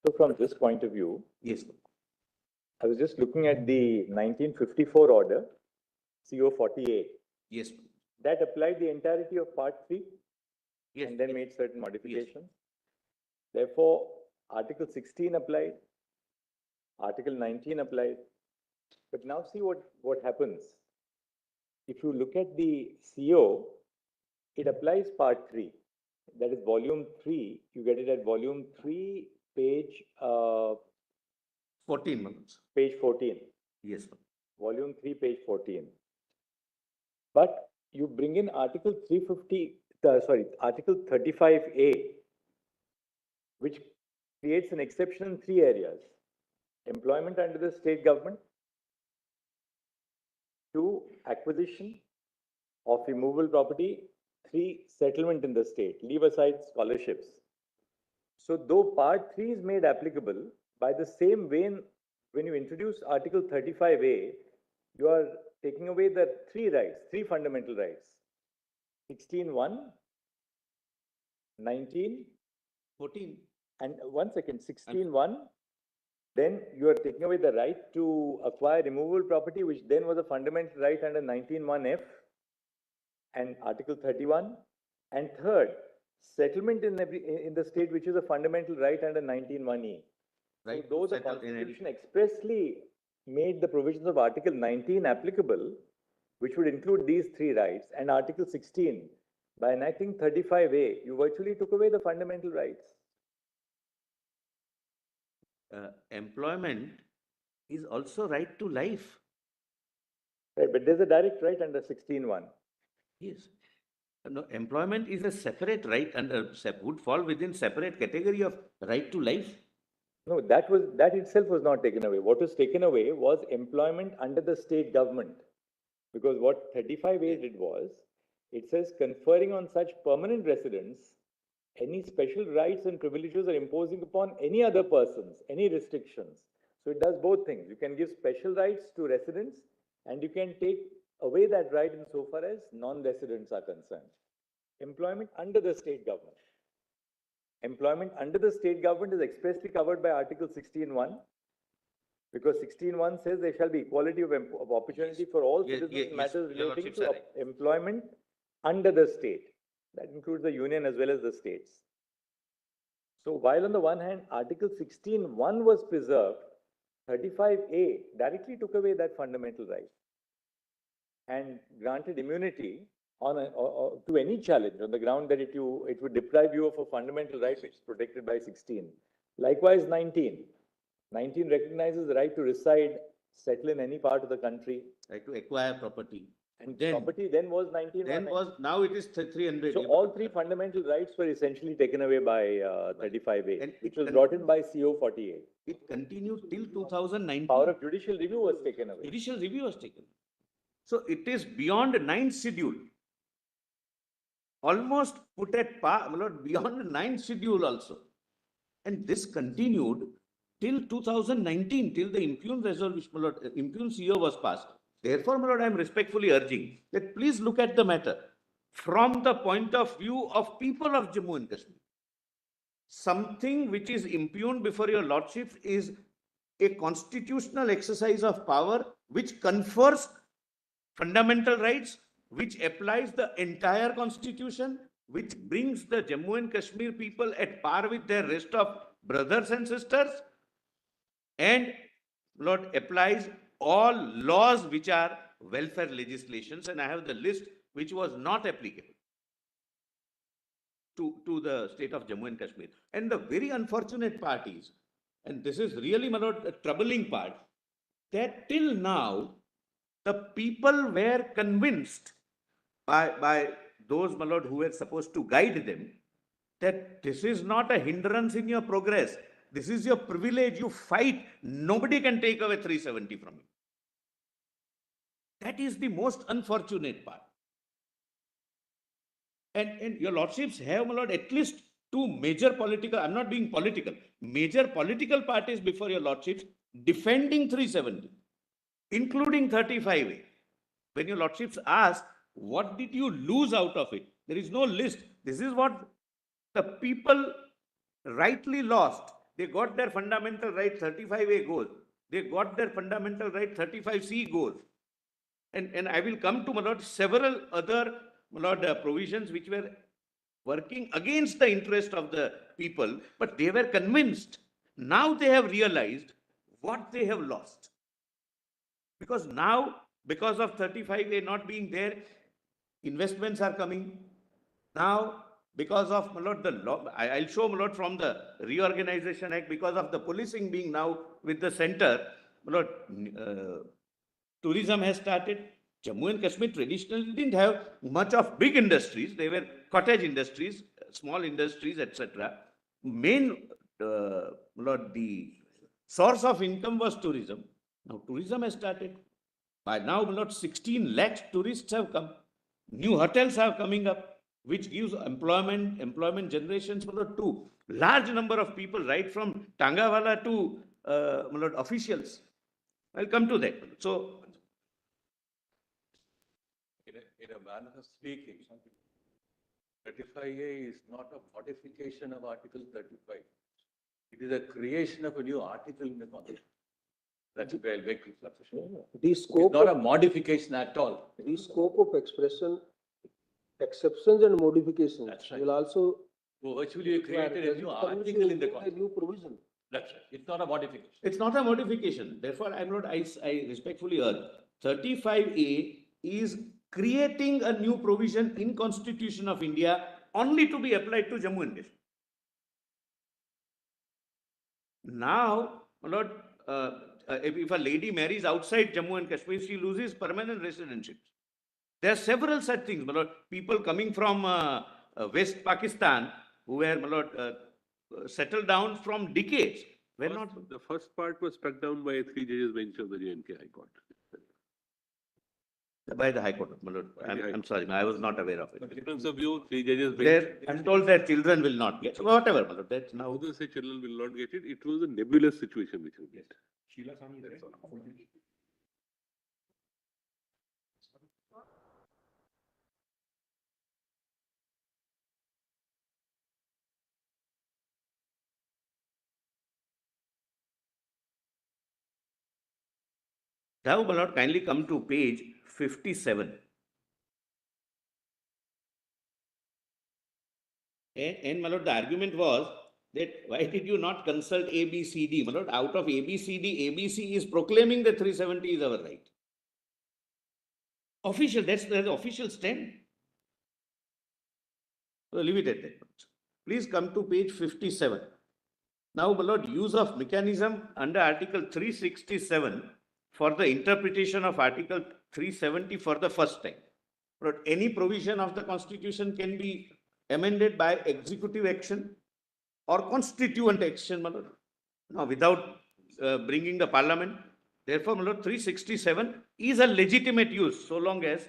So from this point of view, Yes, I was just looking at the 1954 order, CO 48, yes, that applied the entirety of Part 3 yes. and then made certain modifications. Therefore, Article 16 applied, Article 19 applied. But now see what happens. If you look at the CO, it applies Part 3. That is Volume 3. You get it at Volume 3, page 14 months. page 14. Yes, Volume 3, page 14. But you bring in Article 350, Article 35A, which creates an exception in 3 areas. Employment under the state government, 2, acquisition of immovable property, 3, settlement in the state, leave aside scholarships. So though Part 3 is made applicable, by the same vein, when you introduce Article 35A, you are taking away the 3 rights, 3 fundamental rights. 16(1), 19, 14. and 16(1), then you are taking away the right to acquire immovable property, which then was a fundamental right under 19(1)(f) and Article 31. And third, settlement in the state, which is a fundamental right under 19(1)(e). Right So to though the settle in any- Constitution expressly made the provisions of Article 19 applicable, which would include these 3 rights, and Article 16, by enacting 35A, you virtually took away the fundamental rights. Employment is also right to life. Right, but there's a direct right under 16(1). Yes. No, employment is a separate right and would fall within separate category of right to life. No, that itself was not taken away. What was taken away was employment under the state government. Because what 35A did was, it says conferring on such permanent residents any special rights and privileges or imposing upon any other persons, any restrictions. So it does both things. You can give special rights to residents and you can take away that right insofar as non-residents are concerned. Employment under the state government. Employment under the state government is expressly covered by Article 16(1), because 16(1) says there shall be equality of opportunity for all Yes, citizens yes, in matters yes, Your relating Lordships to are right. employment under the state. That includes the union as well as the states. So while on the one hand, Article 16(1) was preserved, 35A directly took away that fundamental right and granted immunity on to any challenge on the ground that it would deprive you of a fundamental right which is protected by 16. Likewise, 19. 19 recognizes the right to reside, settle in any part of the country. Right to acquire property. And Then- property then was 19. Then now it is 300. So all 3 fundamental rights were essentially taken away by 35A, And which it was brought in by CO 48. It continued till 2019. Power of judicial review was taken away. Judicial review was taken. So it is beyond 9th schedule. Almost put at par, beyond 9th schedule also. And this continued till 2019, till the impugned resolution, impugned CO was passed. Therefore, my lord, I am respectfully urging that please look at the matter from the point of view of people of Jammu and Kashmir. Something which is impugned before your lordships is a constitutional exercise of power which confers fundamental rights, which applies the entire constitution, which brings the Jammu and Kashmir people at par with their rest of brothers and sisters, and Lord applies all laws which are welfare legislations, and I have the list which was not applicable to the state of Jammu and Kashmir. And the very unfortunate part is, and this is really, my lord, a troubling part, that till now, the people were convinced by those, my lord, who were supposed to guide them, that this is not a hindrance in your progress. This is your privilege. You fight. Nobody can take away 370 from you. That is the most unfortunate part. And your lordships have, my lord, at least 2 major political, I'm not being political, major political parties before your lordships defending 370, including 35A. When your lordships ask, what did you lose out of it? There is no list. This is what the people rightly lost. They got their fundamental right 35A goes. They got their fundamental right 35C goes. And I will come to, my lord, several other, my lord, provisions which were working against the interest of the people, but they were convinced. Now they have realized what they have lost. Because now, because of 35A not being there, investments are coming. Now, because of, my lord, the law, I'll show, my lord, from the Reorganization Act, because of the policing being now with the center, my lord, tourism has started. Jammu and Kashmir traditionally didn't have much of big industries. They were cottage industries, small industries, etc. Main, Lord, the source of income was tourism. Now tourism has started. By now, Lord, 16 lakhs tourists have come. New hotels are coming up, which gives employment generations for the two large number of people, right from Tangawala to Lord, officials. I'll come to that. So In a manner of speaking, 35A is not a modification of Article 35. It is a creation of a new article in the Constitution. That's where I'll make this assertion. The It's scope, not a of- modification at all. the scope of expression, exceptions and modifications That's right. will also. So virtually you created a new article in the A Constitution. new provision. That's right. It's not a modification. it's not a modification. Therefore, I respectfully urge 35A is creating a new provision in Constitution of India only to be applied to Jammu and Kashmir. Now, my lord, if a lady marries outside Jammu and Kashmir, she loses permanent residency. There are several such things, my lord. People coming from West Pakistan who were, my lord, settled down from decades were not. The first part was struck down by a 3 judges bench of the J&K High Court. By the High Court, my lord. By the High I'm sorry, I was not aware of The it. difference of view, 3 judges bench. There, I'm told that children will not get, whatever, my lord, that's now. Who say children will not get it? It was a nebulous situation which was get. That's all. Now, my lord, kindly come to page 57. And my lord, the argument was that why did you not consult ABCD? My lord, out of ABCD, ABC is proclaiming that 370 is our right. Official, that's the official stand. So leave it at that. Please come to page 57. Now, my lord, use of mechanism under Article 367 for the interpretation of Article 370 for the first time. But any provision of the Constitution can be amended by executive action or constituent action, my lord. No, without bringing the parliament. Therefore, my lord, 367 is a legitimate use so long as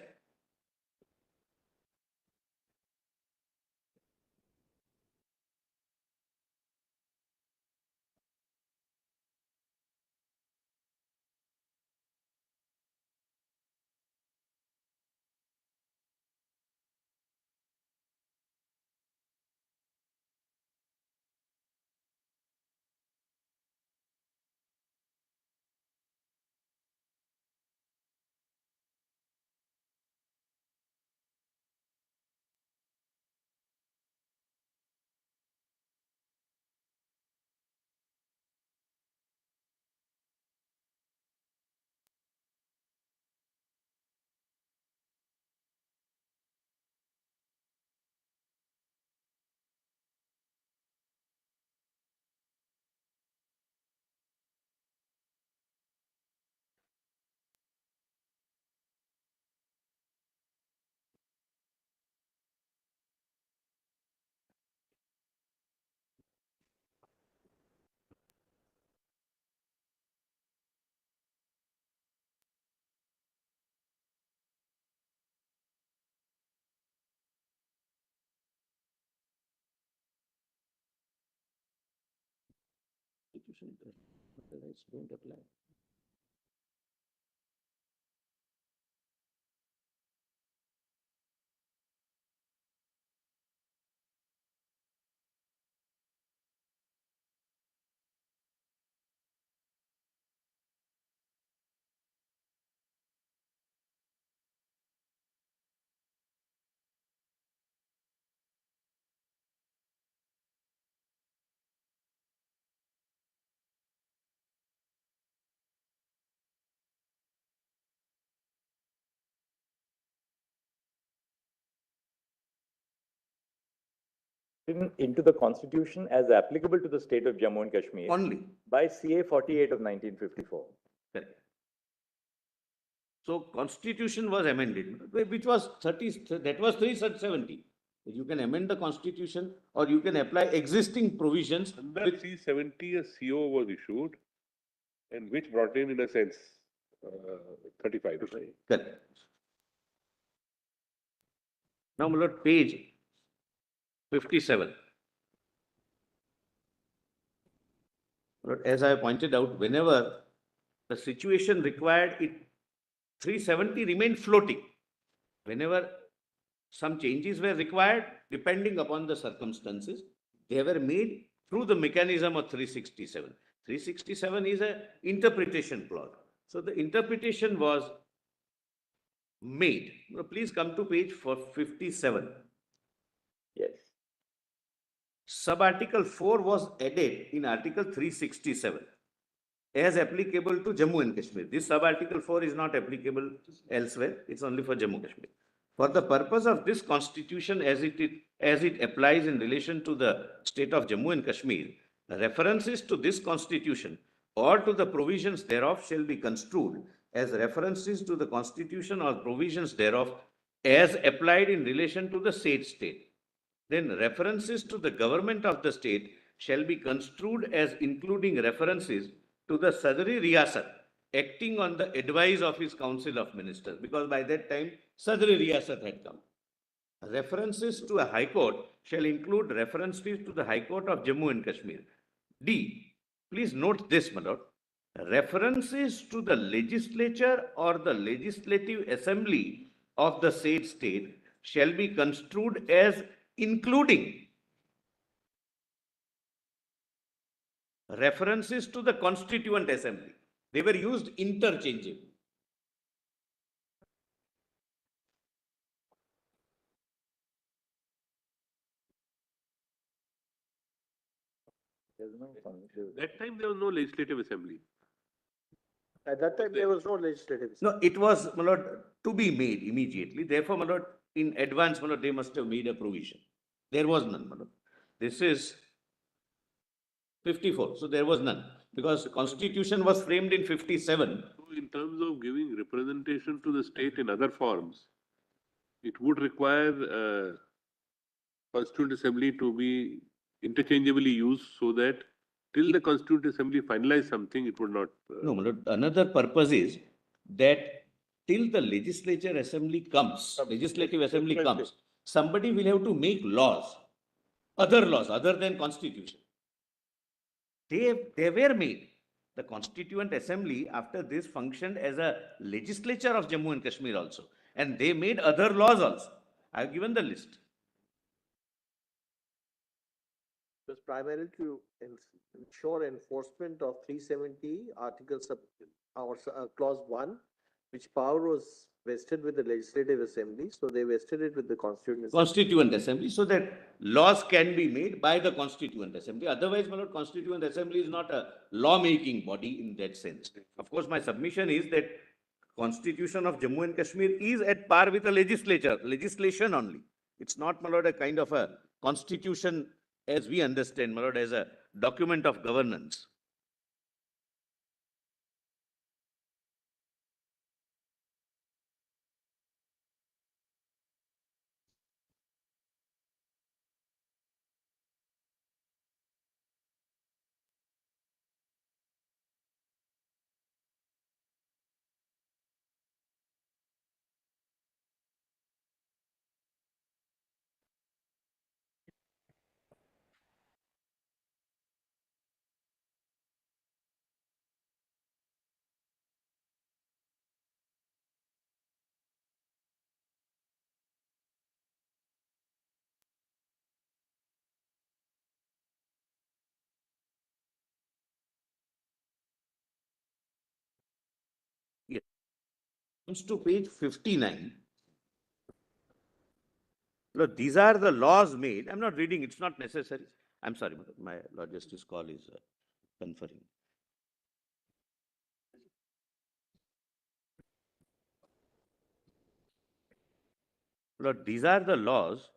Constitution, the rights don't apply. into the constitution as applicable to the state of Jammu and Kashmir only. by CA 48 of 1954. Correct. So constitution was amended, which was 30, that was 370. You can amend the constitution or you can apply existing provisions. Under with- 370, a CO was issued, and which brought in a sense, 35. Correct. Now, my lord, page 57. Lord, as I pointed out, whenever the situation required it, 370 remained floating. Whenever some changes were required, depending upon the circumstances, they were made through the mechanism of 367. 367 is an interpretation clause. So the interpretation was made. Now, please come to page 57. Yes. Sub-article 4 was added in article 367 as applicable to Jammu and Kashmir. This sub-article 4 is not applicable elsewhere. It's only for Jammu and Kashmir. For the purpose of this constitution as it applies in relation to the state of Jammu and Kashmir, references to this constitution or to the provisions thereof shall be construed as references to the constitution or provisions thereof as applied in relation to the said state. Then references to the government of the state shall be construed as including references to the Sadri Riyasat acting on the advice of his council of ministers, because by that time Sadri Riyasat had come. References to a high court shall include references to the High Court of Jammu and Kashmir. D. Please note this, my lord. References to the legislature or the legislative assembly of the said state shall be construed as including references to the constituent assembly. They were used interchangeably. There's no That time there was no legislative assembly. At that time, there was no legislative. No, it was, my lord, to be made immediately. Therefore, my lord, in advance, my lord, they must have made a provision. There was none, my lord. This is 54, so there was none. Because the constitution was framed in 57. So in terms of giving representation to the state in other forms, it would require Constituent Assembly to be interchangeably used so that till the Constituent Assembly finalize something, it would not. No, my lord, another purpose is that till the legislative assembly comes, somebody will have to make laws other than constitution. They were made. The Constituent Assembly after this functioned as a legislature of Jammu and Kashmir also. And they made other laws also. I have given the list. It was primarily to ensure enforcement of 370 articles of, or clause 1, which power was vested with the legislative assembly, so they vested it with the constituent assembly. Constituent Assembly, so that laws can be made by the Constituent Assembly. Otherwise, my lord, Constituent Assembly is not a law-making body in that sense. Of course, my submission is that Constitution of Jammu and Kashmir is at par with the legislation only. It's not, my lord, a kind of a constitution as we understand, my lord, as a document of governance. Comes to page 59. Look, these are the laws made. I'm not reading, it's not necessary. I'm sorry, my Lord Justice call is conferring. Lord, these are the laws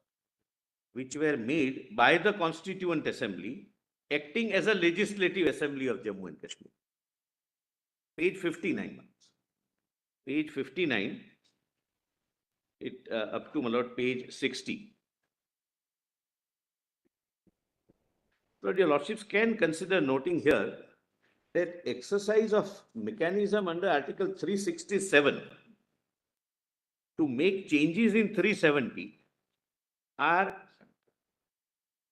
which were made by the Constituent Assembly, acting as a legislative assembly of Jammu and Kashmir. Page 59. Page 59, up to, my lord, page 60. Lord, your lordships can consider noting here that exercise of mechanism under Article 367 to make changes in 370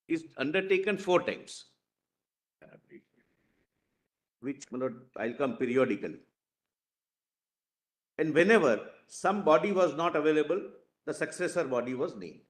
is undertaken 4 times, which, my lord, I'll come periodically. And whenever some body was not available, the successor body was named.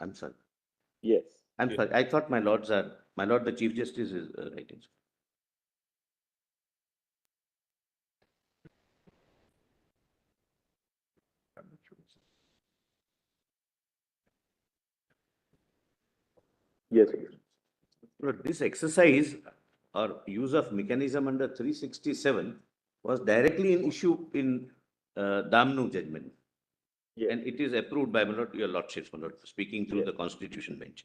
I'm sorry. Yes. I'm sorry. I thought my lord, the Chief Justice is writing. Yes. Lord, this exercise or use of mechanism under 367 was directly in issue in Damnu judgment. Yes. And it is approved by, my lord, your lordships, my lord, speaking through Yes. the Constitution bench.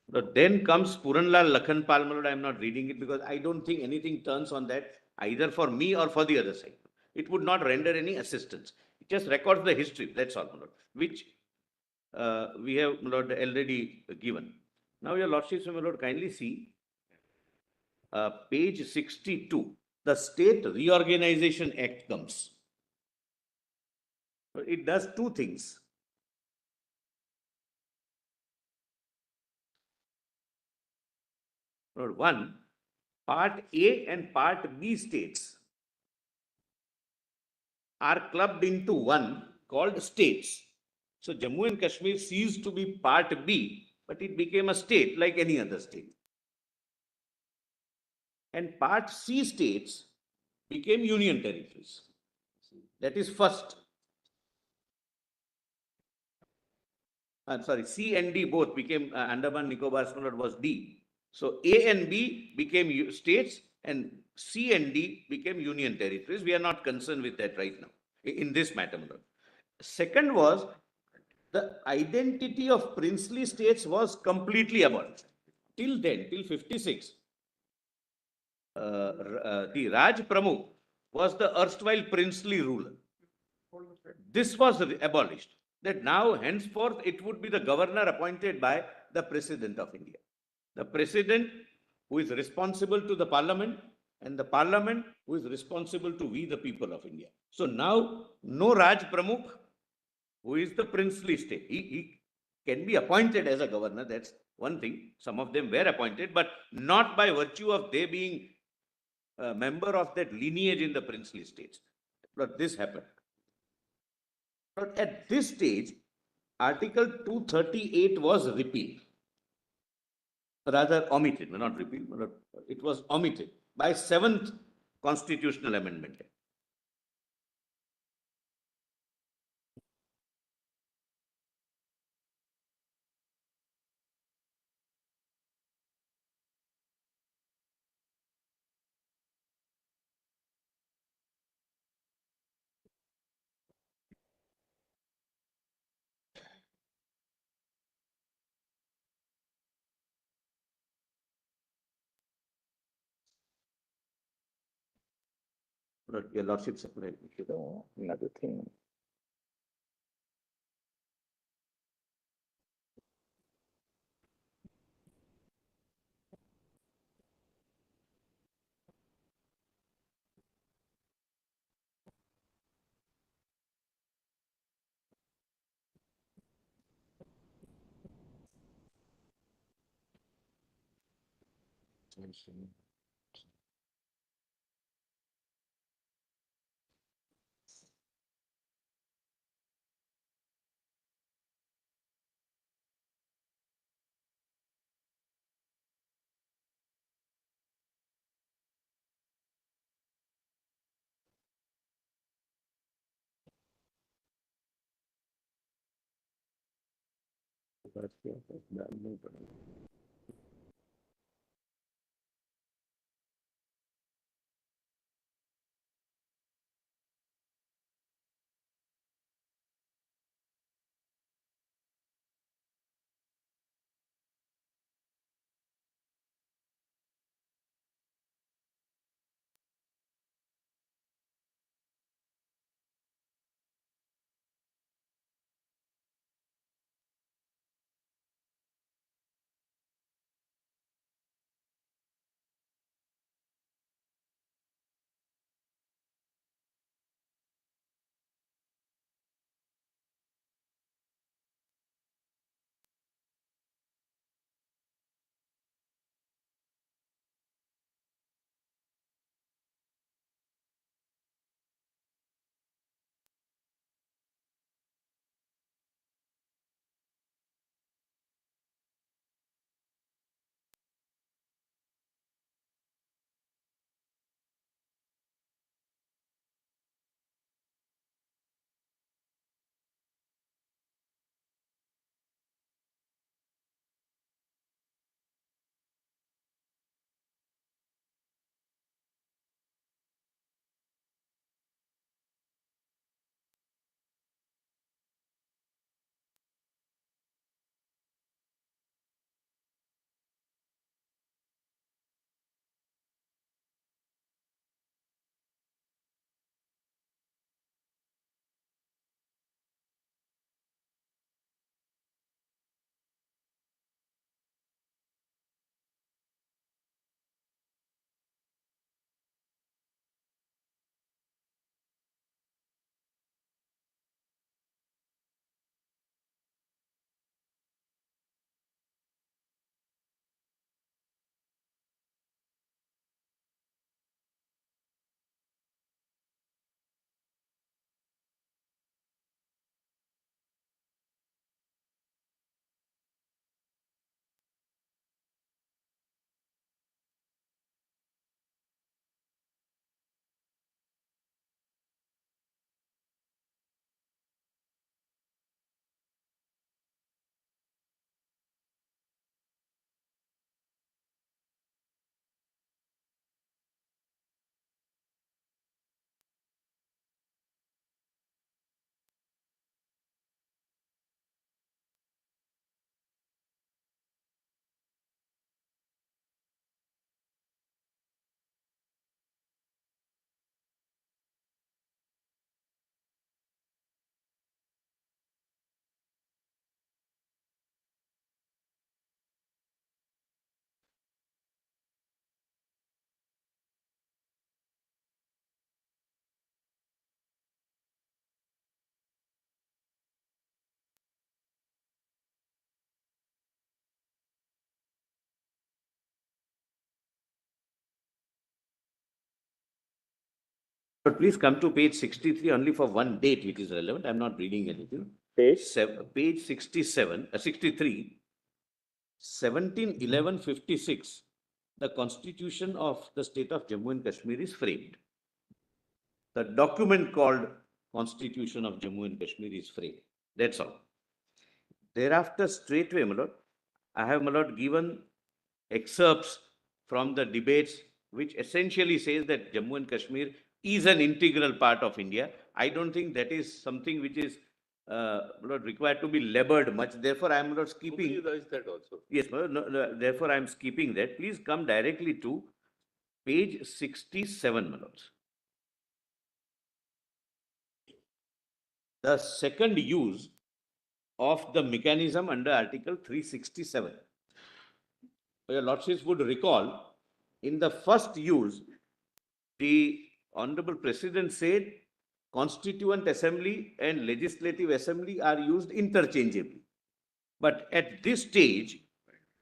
But then comes Puranlal Lakhanpal, my lord, I am not reading it because I don't think anything turns on that either for me or for the other side. It would not render any assistance. It just records the history, that's all, my lord, which we have, my lord, already given. Now, your lordships, my lord, kindly see page 62, the State Reorganization Act comes. It does 2 things. Lord, 1, Part A and Part B states are clubbed into one called states. So Jammu and Kashmir ceased to be Part B, but it became a state like any other state. And Part C states became union territories. That is first. I'm sorry, C and D both became Andaman Nicobar was D. So A and B became states and C and D became union territories. We are not concerned with that right now in this matter. Second was the identity of princely states was completely abolished. Till then, till 56, the Raj Pramukh was the erstwhile princely ruler. This was abolished. That now, henceforth, it would be the governor appointed by the President of India. The President who is responsible to the Parliament and the Parliament who is responsible to we the people of India. So now, no Raj Pramukh, who is the princely state. He can be appointed as a governor, that's one thing. Some of them were appointed, but not by virtue of they being a member of that lineage in the princely states. But this happened. But at this stage, Article 238 was repealed. Rather omitted, not repealed, but it was omitted by 7th Constitutional Amendment. But your lordship, So, another thing. But please come to page 63 only for one date which is relevant. I'm not reading anything. Page? Page 67, 63, 17/11/56, the constitution of the state of Jammu and Kashmir is framed. The document called Constitution of Jammu and Kashmir is framed. That's all. Thereafter, straightway, my lord, I have, my lord, given excerpts from the debates which essentially says that Jammu and Kashmir is an integral part of India. I don't think that is something which is not required to be labored much. Therefore, I am not skipping. Nobody does that also. Yes, no, therefore, I am skipping that. Please come directly to page 67, my lords. The second use of the mechanism under Article 367. Your lordships would recall, in the first use, the Honorable President said Constituent Assembly and Legislative Assembly are used interchangeably. But at this stage,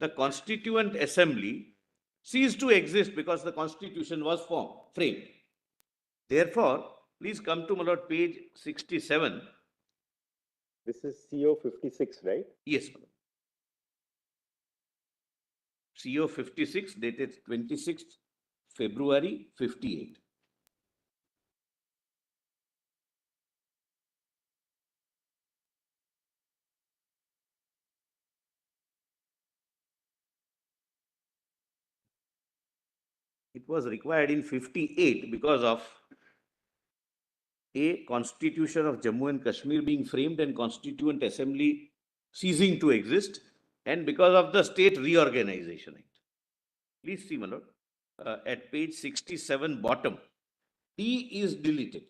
the Constituent Assembly ceased to exist because the constitution was framed. Therefore, please come to, my lord, page 67. This is CO 56, right? Yes, my lord. CO 56 dated 26th February 58. It was required in 58 because of a constitution of Jammu and Kashmir being framed and constituent assembly ceasing to exist, and because of the State Reorganization Act. Please see, my lord, at page 67 bottom, T is deleted.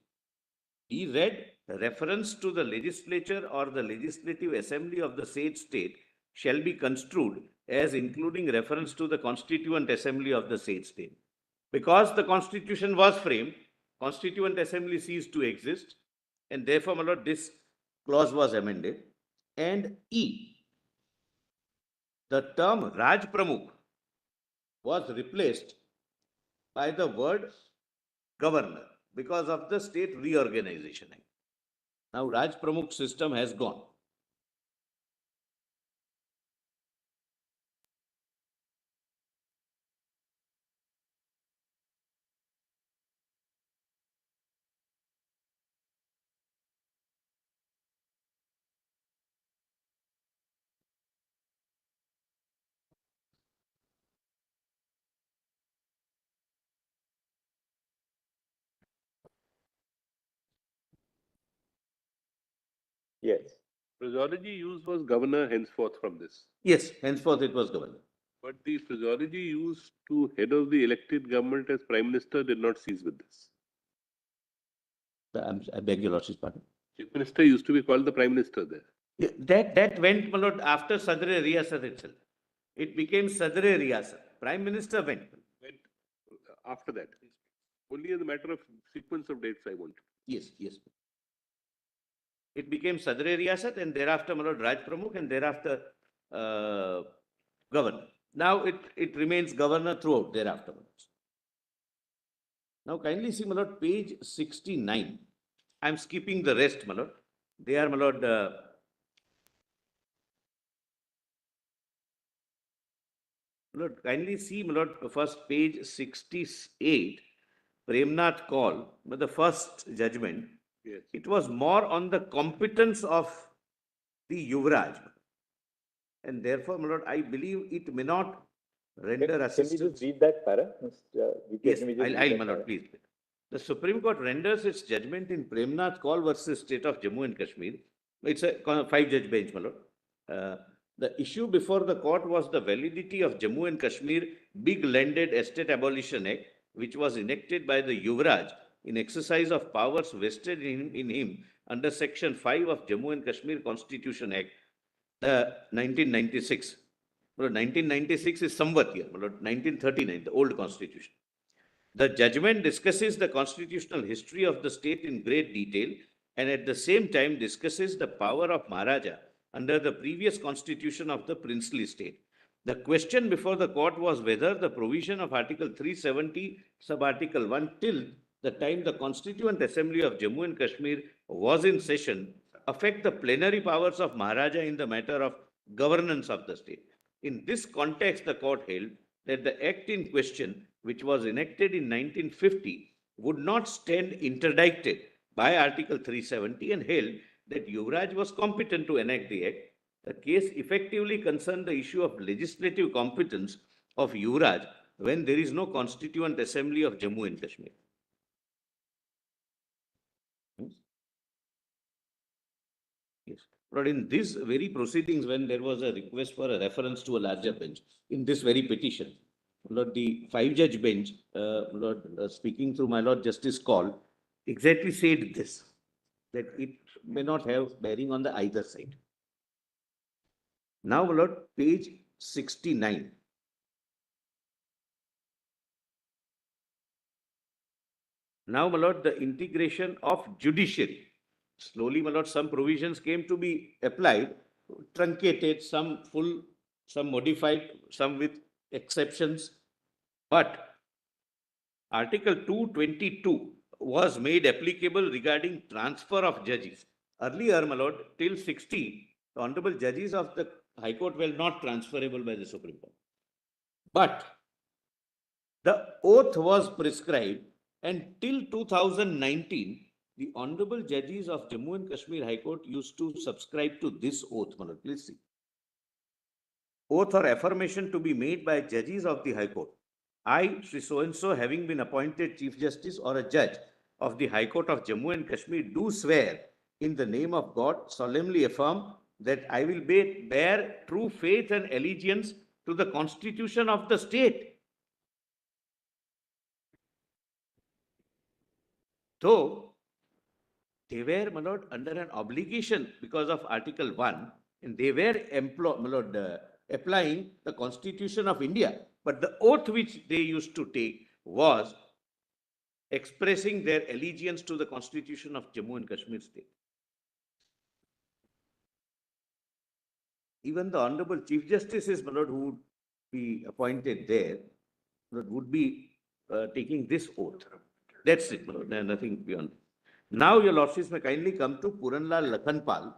He read reference to the legislature or the legislative assembly of the said state shall be construed as including reference to the constituent assembly of the said state. Because the constitution was framed, constituent assembly ceased to exist, and therefore, my lord, this clause was amended. And E, the term Raj Pramukh was replaced by the word governor because of the State Reorganization Act. Now, Raj Pramukh system has gone. Yes. Phraseology used was governor henceforth from this. Yes, henceforth it was governor. But the phraseology used to head of the elected government as prime minister did not cease with this. I beg your lordship's pardon. Chief minister used to be called the prime minister there. Yeah, that went, my lord, after Sadr-e Riyasat itself. It became Sadr-e Riyasat. Prime Minister went. Went after that. Only as a matter of sequence of dates I want. Yes, yes. It became Sadr-e Riyasat, and thereafter, my lord, Raj Pramukh, and thereafter governor. Now it remains governor throughout thereafter. Now kindly see, my lord, page 69. I am skipping the rest, my lord. They are, my lord, Lord, kindly see, my lord, first page 68, Premnath call, but the first judgment, Yes. it was more on the competence of the Yuvraj. And therefore, my lord, I believe it may not render Can we assistance. just read that para? VP, Yes, can we just read I'll, that my lord, para? please. The Supreme Court renders its judgment in Premnath Call versus State of Jammu and Kashmir. It's a 5-judge bench, my lord. The issue before the court was the validity of Jammu and Kashmir Big Landed Estate Abolition Act, which was enacted by the Yuvraj in exercise of powers vested in him under Section 5 of Jammu and Kashmir Constitution Act, 1996. Well, 1996 is somewhat year, 1939, the old constitution. The judgment discusses the constitutional history of the state in great detail and at the same time discusses the power of Maharaja under the previous constitution of the princely state. The question before the court was whether the provision of Article 370, sub-Article 1 till the time the Constituent Assembly of Jammu and Kashmir was in session affect the plenary powers of Maharaja in the matter of governance of the state. In this context, the court held that the act in question, which was enacted in 1950, would not stand interdicted by Article 370 and held that Yuvraj was competent to enact the act. The case effectively concerned the issue of legislative competence of Yuvraj when there is no constituent assembly of Jammu and Kashmir. Yes. But in this very proceedings, when there was a request for a reference to a larger bench, in this very petition, Lord, the 5-judge bench, Lord, speaking through my Lord Justice Call, exactly said this, that it may not have bearing on the either side. Now, my Lord, page 69. Now, my Lord, the integration of judiciary. Slowly, my Lord, some provisions came to be applied, truncated, some full, some modified, some with exceptions. But Article 222 was made applicable regarding transfer of judges. Earlier, my lord, till 60, the honorable judges of the High Court were not transferable by the Supreme Court. But the oath was prescribed, and till 2019, the honorable judges of Jammu and Kashmir High Court used to subscribe to this oath. My lord, please see. Oath or affirmation to be made by judges of the High Court. I, Sri So-and-so, having been appointed Chief Justice or a judge of the High Court of Jammu and Kashmir, do swear in the name of God, solemnly affirm that I will bear true faith and allegiance to the Constitution of the state. Though they were, my lord, under an obligation because of Article 1, and they were applying the Constitution of India. But the oath which they used to take was expressing their allegiance to the Constitution of Jammu and Kashmir state. Even the Honorable Chief Justices, my lord, who would be appointed there, my lord, would be taking this oath. That's it, my lord. There's nothing beyond. Now, your lordships may kindly come to Puranlal Lakhanpal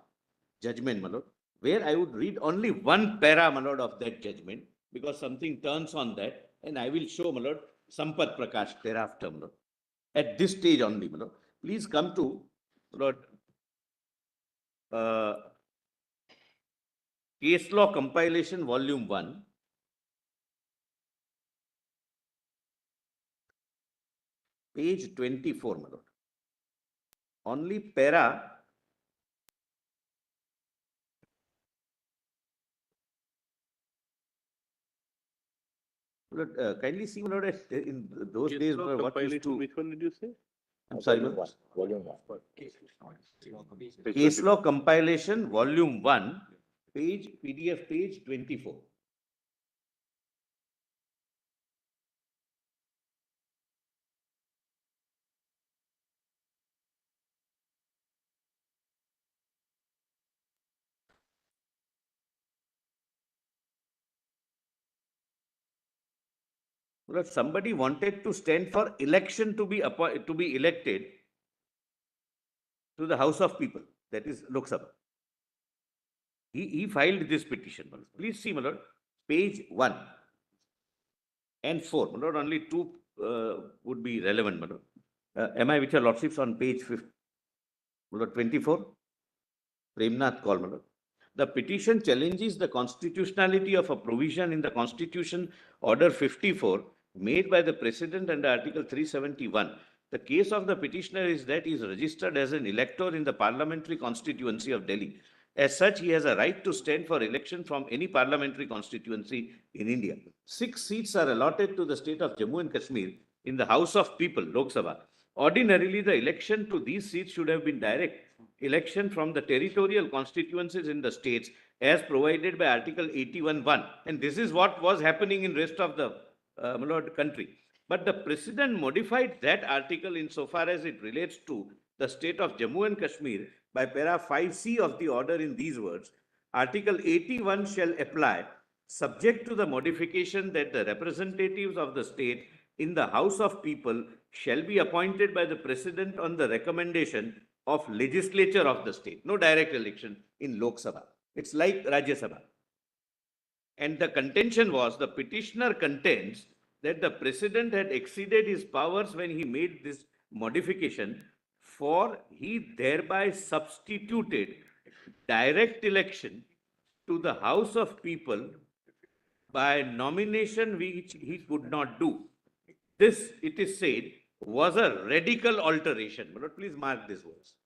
judgment, my lord, where I would read only one para, my lord, of that judgment, because something turns on that, and I will show, my lord, Sampath Prakash thereafter, my lord. At this stage only, my lord. Please come to, my lord, Case Law Compilation, Volume 1. Page 24, my lord. Only para kindly see, my lord, in those Case days, law my lord, what used compilation, to. which one did you say? I'm sorry, Volume my one, volume one. Case Law Compilation, Volume 1, page, PDF page 24. Well, somebody wanted to stand for election to be elected to the House of People, that is Lok Sabha. He filed this petition. my lord. Please see, my lord, page 1 and 4. My lord, only two would be relevant, my lord. Am I with your lordships on page 5? My lord, 24? Premnath call, my lord. The petition challenges the constitutionality of a provision in the Constitution Order 54 made by the President under Article 371. The case of the petitioner is that he is registered as an elector in the parliamentary constituency of Delhi. As such, he has a right to stand for election from any parliamentary constituency in India. 6 seats are allotted to the state of Jammu and Kashmir in the House of People, Lok Sabha. Ordinarily, the election to these seats should have been direct election from the territorial constituencies in the states as provided by Article 81(1). And this is what was happening in rest of the my lord, country. But the President modified that article insofar as it relates to the state of Jammu and Kashmir by para 5C of the order in these words. Article 81 shall apply subject to the modification that the representatives of the state in the House of People shall be appointed by the President on the recommendation of legislature of the state. No direct election in Lok Sabha. It's like Rajya Sabha. And the contention was, the petitioner contends that the President had exceeded his powers when he made this modification, for he thereby substituted direct election to the House of People by nomination which he could not do. This, it is said, was a radical alteration. But please mark these words.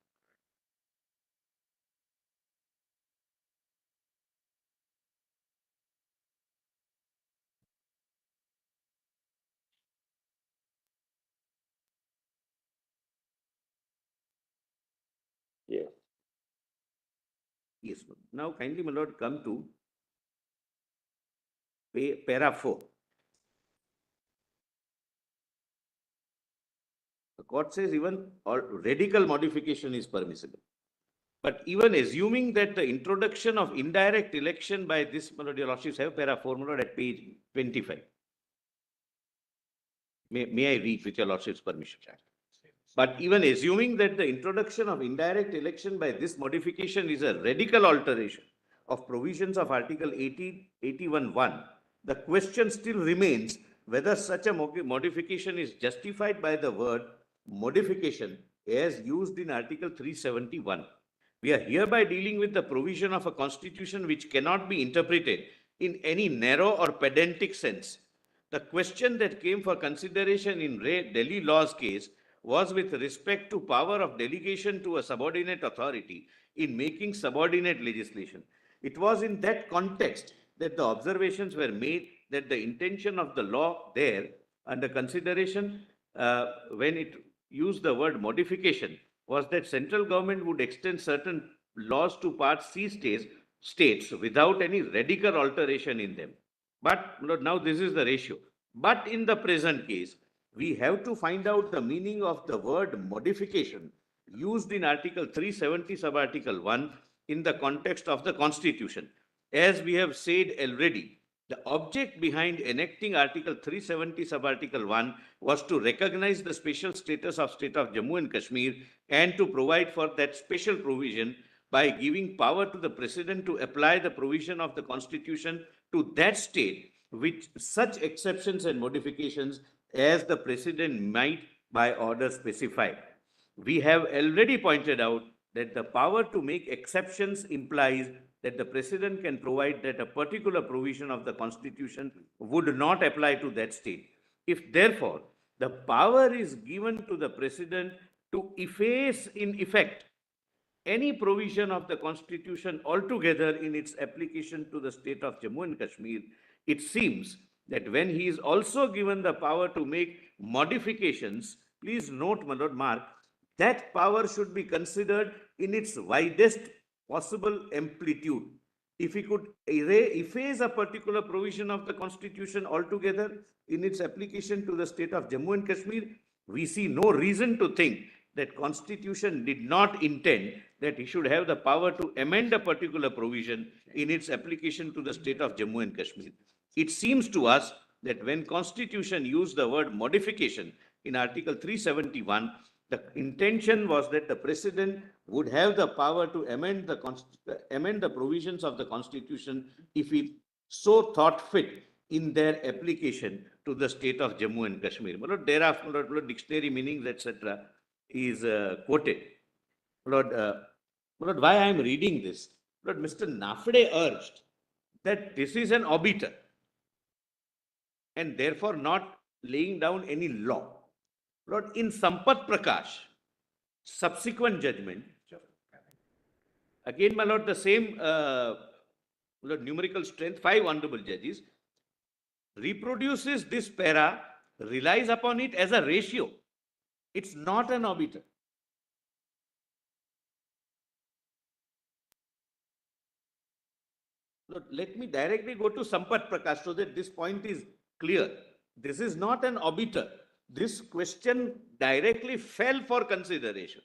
Yes. Yes, now kindly, my lord, come to para 4. The court says even radical modification is permissible. But even assuming that the introduction of indirect election by this, my lord, your lordships have para 4, my lord, at page 25. May I read with your lordship's permission? But even assuming that the introduction of indirect election by this modification is a radical alteration of provisions of Article 81(1), the question still remains whether such a modification is justified by the word modification as used in Article 371. We are hereby dealing with the provision of a constitution which cannot be interpreted in any narrow or pedantic sense. The question that came for consideration in Delhi Law's case was with respect to power of delegation to a subordinate authority in making subordinate legislation. It was in that context that the observations were made that the intention of the law there under consideration when it used the word modification was that central government would extend certain laws to Part C states without any radical alteration in them. But now this is the ratio. But in the present case, we have to find out the meaning of the word modification used in Article 370 subarticle 1 in the context of the Constitution. As we have said already, the object behind enacting Article 370 subarticle 1 was to recognize the special status of state of Jammu and Kashmir and to provide for that special provision by giving power to the president to apply the provision of the Constitution to that state with such exceptions and modifications as the president might by order specify. We have already pointed out that the power to make exceptions implies that the president can provide that a particular provision of the Constitution would not apply to that state. If therefore the power is given to the president to efface in effect any provision of the Constitution altogether in its application to the state of Jammu and Kashmir, it seems that when he is also given the power to make modifications, please note, my lord, mark, that power should be considered in its widest possible amplitude. If he could efface a particular provision of the Constitution altogether in its application to the state of Jammu and Kashmir, we see no reason to think that Constitution did not intend that he should have the power to amend a particular provision in its application to the state of Jammu and Kashmir. It seems to us that when Constitution used the word modification in Article 371, the intention was that the president would have the power to amend the provisions of the Constitution if he so thought fit in their application to the state of Jammu and Kashmir. But thereafter, dictionary meanings, etc., is quoted. Lord, why I am reading this? Lord, Mr. Nafde urged that this is an obiter and therefore not laying down any law. Lord, in Sampat Prakash, subsequent judgment, again, my lord, the same Lord, numerical strength, 5 honorable judges, reproduces this para, relies upon it as a ratio. It's not an obiter. Lord, let me directly go to Sampat Prakash so that this point is clear. This is not an obiter. This question directly fell for consideration.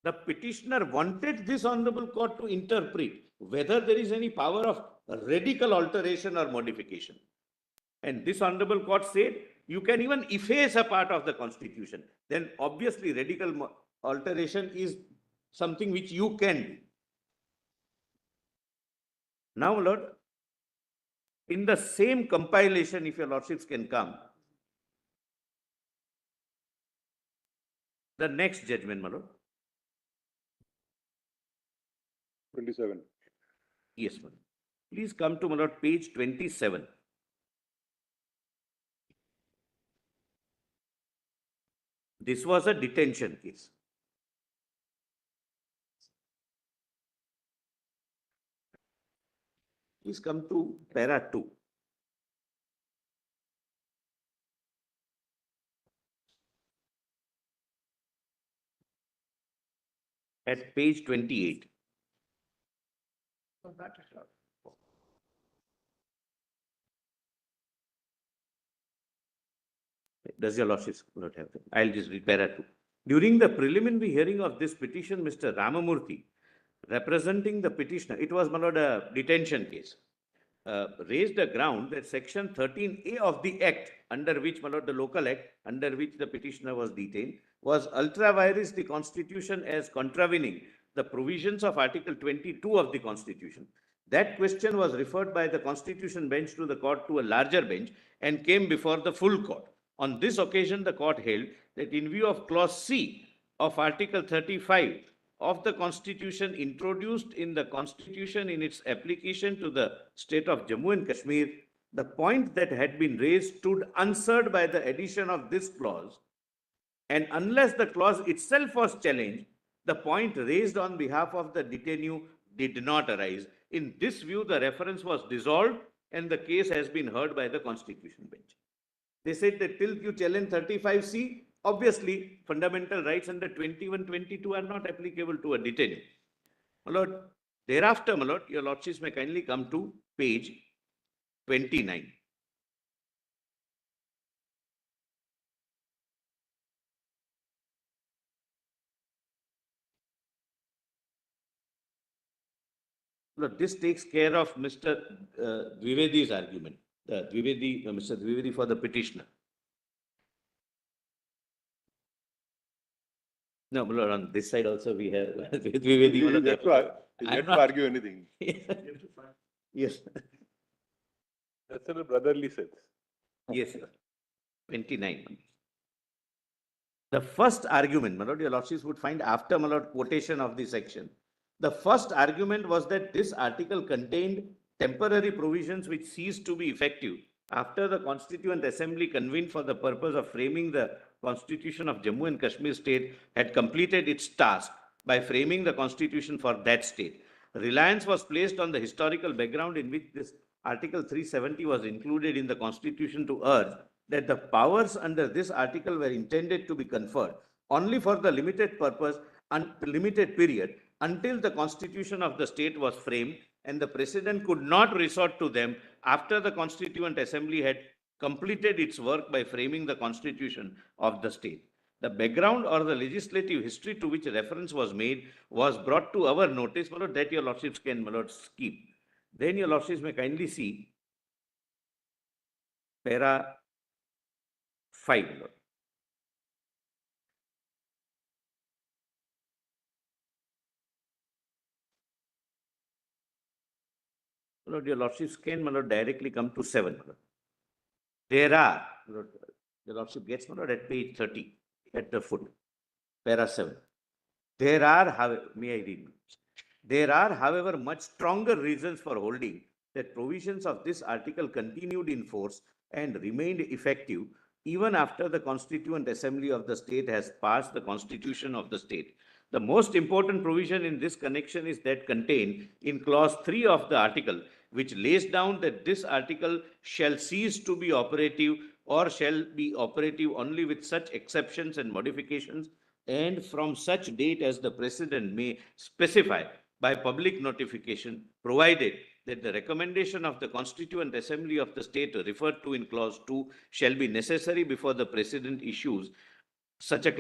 The petitioner wanted this honorable court to interpret whether there is any power of radical alteration or modification. And this honorable court said, you can even efface a part of the Constitution. Then obviously radical alteration is something which you can do. Now, Lord, in the same compilation, if your lordships can come, the next judgment, my lord. 27. Yes, my lord. Please come to, my lord, page 27. This was a detention case. Please come to para 2. At page 28. Does your lordship not have them? I'll just read para 2. During the preliminary hearing of this petition, Mr. Ramamurthy, representing the petitioner, it was, my lord, a detention case. raised a ground that section 13A of the act, under which, my lord, the local act, under which the petitioner was detained, was ultra vires the constitution as contravening the provisions of article 22 of the constitution. That question was referred by the constitution bench to the court to a larger bench and came before the full court. On this occasion, the court held that in view of clause C of article 35 of the constitution introduced in the constitution in its application to the state of Jammu and Kashmir, the point that had been raised stood answered by the addition of this clause, and unless the clause itself was challenged, the point raised on behalf of the detainee did not arise. In this view, the reference was dissolved and the case has been heard by the constitution bench. They said that till you challenge 35C, obviously fundamental rights under 21, 22 are not applicable to a detainee. My lord, thereafter, my lord, your lordships may kindly come to page 29. Look, this takes care of Mr. Dwivedi's argument, Mr. Dwivedi for the petitioner. No, my lord, on this side also we have Dwivedi. He is yet to I'm to not- argue anything. Yes, That's what a brotherly sense. yes, sir. 29. The first argument, my lord, your lordships would find after, my lord, quotation of the section. The first argument was that this article contained temporary provisions which ceased to be effective after the Constituent Assembly convened for the purpose of framing the Constitution of Jammu and Kashmir state had completed its task by framing the Constitution for that state. Reliance was placed on the historical background in which this Article 370 was included in the Constitution to urge that the powers under this article were intended to be conferred only for the limited purpose and limited period until the Constitution of the state was framed, and the President could not resort to them after the Constituent Assembly had completed its work by framing the Constitution of the state. The background or the legislative history to which reference was made was brought to our notice, my lord, that your lordships can, my lord, skip. Then your lordships may kindly see para 5, my lord. My lord, your lordships can, my lord, directly come to 7, my lord. There are, my lord, your lordship gets, my lord, at page 30, at the foot, para 7. There are, may I read? There are, however, much stronger reasons for holding that provisions of this article continued in force and remained effective even after the Constituent Assembly of the state has passed the Constitution of the state. The most important provision in this connection is that contained in clause 3 of the article, which lays down that this article shall cease to be operative or shall be operative only with such exceptions and modifications and from such date as the President may specify by public notification, provided that the recommendation of the Constituent Assembly of the state referred to in clause 2 shall be necessary before the President issues such a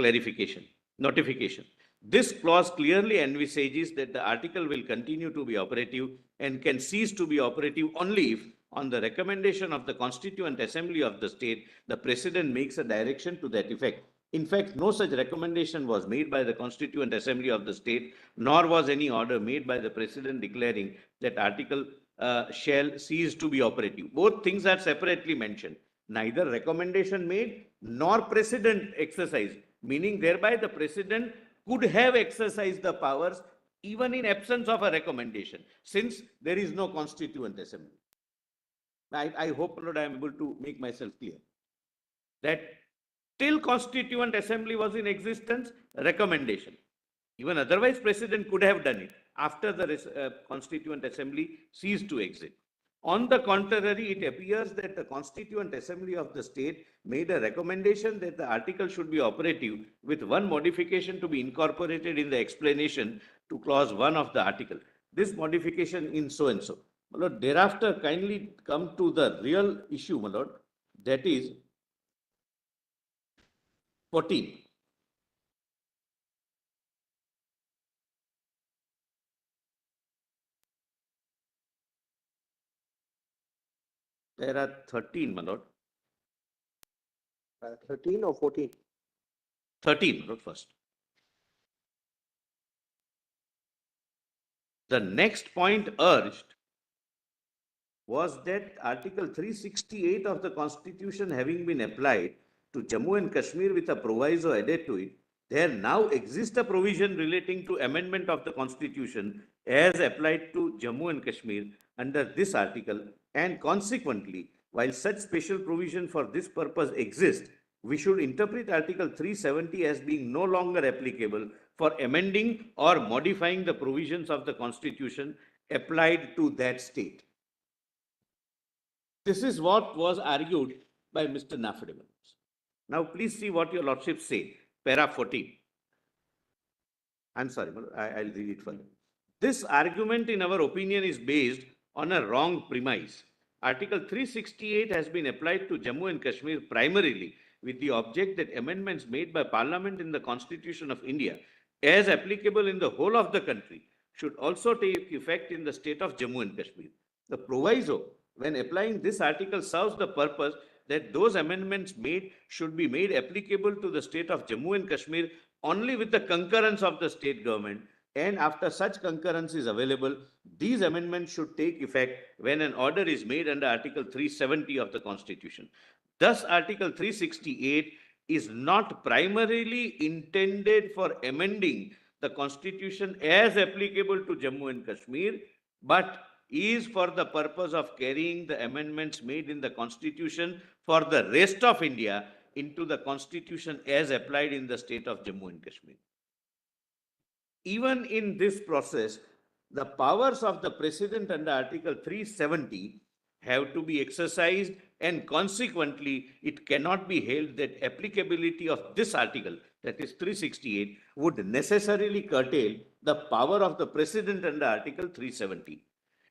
notification. This clause clearly envisages that the article will continue to be operative and can cease to be operative only if, on the recommendation of the Constituent Assembly of the state, the President makes a direction to that effect. In fact, no such recommendation was made by the Constituent Assembly of the state, nor was any order made by the President declaring that article shall cease to be operative. Both things are separately mentioned. Neither recommendation made nor President exercised, meaning thereby the President could have exercised the powers even in absence of a recommendation, since there is no Constituent Assembly. I hope, Lord, I am able to make myself clear that till Constituent Assembly was in existence, recommendation. Even otherwise, President could have done it after the Constituent Assembly ceased to exist. On the contrary, it appears that the Constituent Assembly of the state made a recommendation that the article should be operative with one modification to be incorporated in the explanation to clause 1 of the article. This modification in so and so. My lord, thereafter, kindly come to the real issue, my lord, that is 14. Para 13, my lord. 13 or 14? 13, my lord, first. The next point urged was that Article 368 of the Constitution having been applied to Jammu and Kashmir with a proviso added to it, there now exists a provision relating to amendment of the Constitution as applied to Jammu and Kashmir under this article, and consequently, while such special provision for this purpose exists, we should interpret Article 370 as being no longer applicable for amending or modifying the provisions of the Constitution applied to that state. This is what was argued by Mr. Nafde. Now, please see what your lordship say, para 14. I'm sorry, I'll read it for you. This argument, in our opinion, is based on a wrong premise. Article 368 has been applied to Jammu and Kashmir primarily with the object that amendments made by Parliament in the Constitution of India, as applicable in the whole of the country, should also take effect in the state of Jammu and Kashmir. The proviso, when applying this article, serves the purpose that those amendments made should be made applicable to the state of Jammu and Kashmir only with the concurrence of the state government, and after such concurrence is available, these amendments should take effect when an order is made under Article 370 of the Constitution. Thus, Article 368 is not primarily intended for amending the Constitution as applicable to Jammu and Kashmir, but is for the purpose of carrying the amendments made in the Constitution for the rest of India into the Constitution as applied in the state of Jammu and Kashmir. Even in this process, the powers of the President under Article 370 have to be exercised, and consequently, it cannot be held that applicability of this article, that is 368, would necessarily curtail the power of the President under Article 370.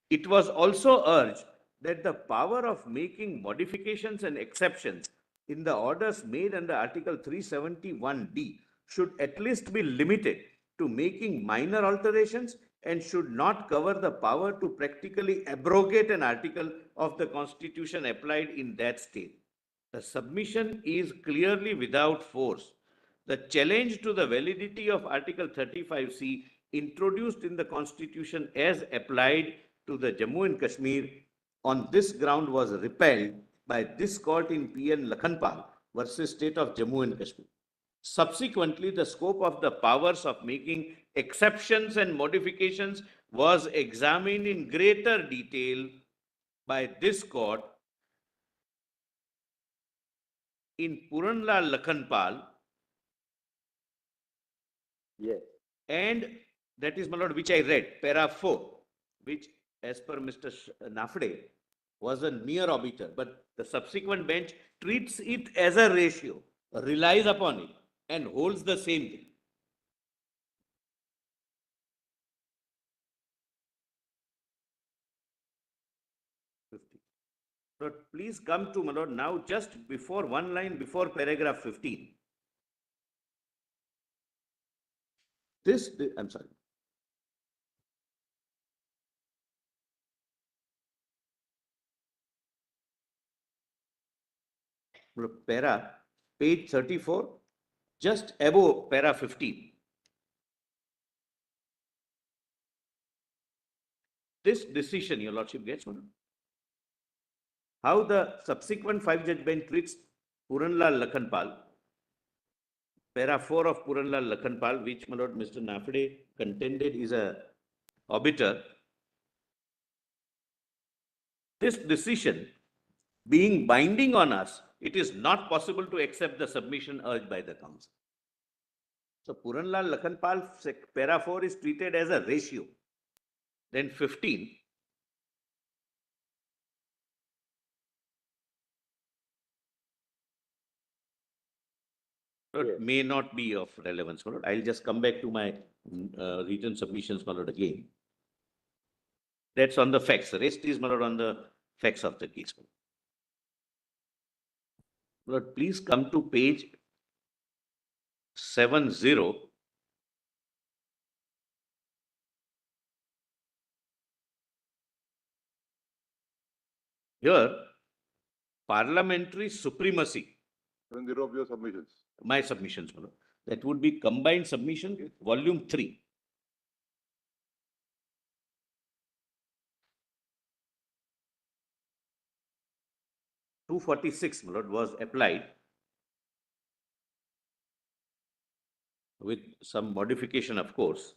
It was also urged that the power of making modifications and exceptions in the orders made under Article 371D should at least be limited to making minor alterations and should not cover the power to practically abrogate an article of the Constitution applied in that state. The submission is clearly without force. The challenge to the validity of Article 35C introduced in the Constitution as applied to the Jammu and Kashmir on this ground was repelled by this court in PN Lakhanpal versus State of Jammu and Kashmir. Subsequently, the scope of the powers of making exceptions and modifications was examined in greater detail by this court in Puranlal Lakhanpal, Yes. and that is, my lord, which I read, para 4, which as per Mr. Nafde was a mere obiter, but the subsequent bench treats it as a ratio, relies upon it, and holds the same thing. But please come to, my lord, now just before one line before paragraph 15. I'm sorry. Para, page 34, just above para 15. This decision, your lordship gets one. How the subsequent 5-judge bench treats Puranlal Lakhanpal, para 4 of Puranlal Lakhanpal, which, my lord, Mr. Nafde contended is a obiter. This decision being binding on us, it is not possible to accept the submission urged by the council. So Puranlal Lakhanpal, para 4 is treated as a ratio. Then 15. It may not be of relevance, my lord. I'll just come back to my written submissions, my lord, again. That's on the facts. The rest is, my lord, on the facts of the case. Lord, please come to page 70. Here, parliamentary supremacy. Then zero of your submissions. My submissions, my lord. That would be combined submission, volume 3. (246), my lord, was applied with some modification, of course.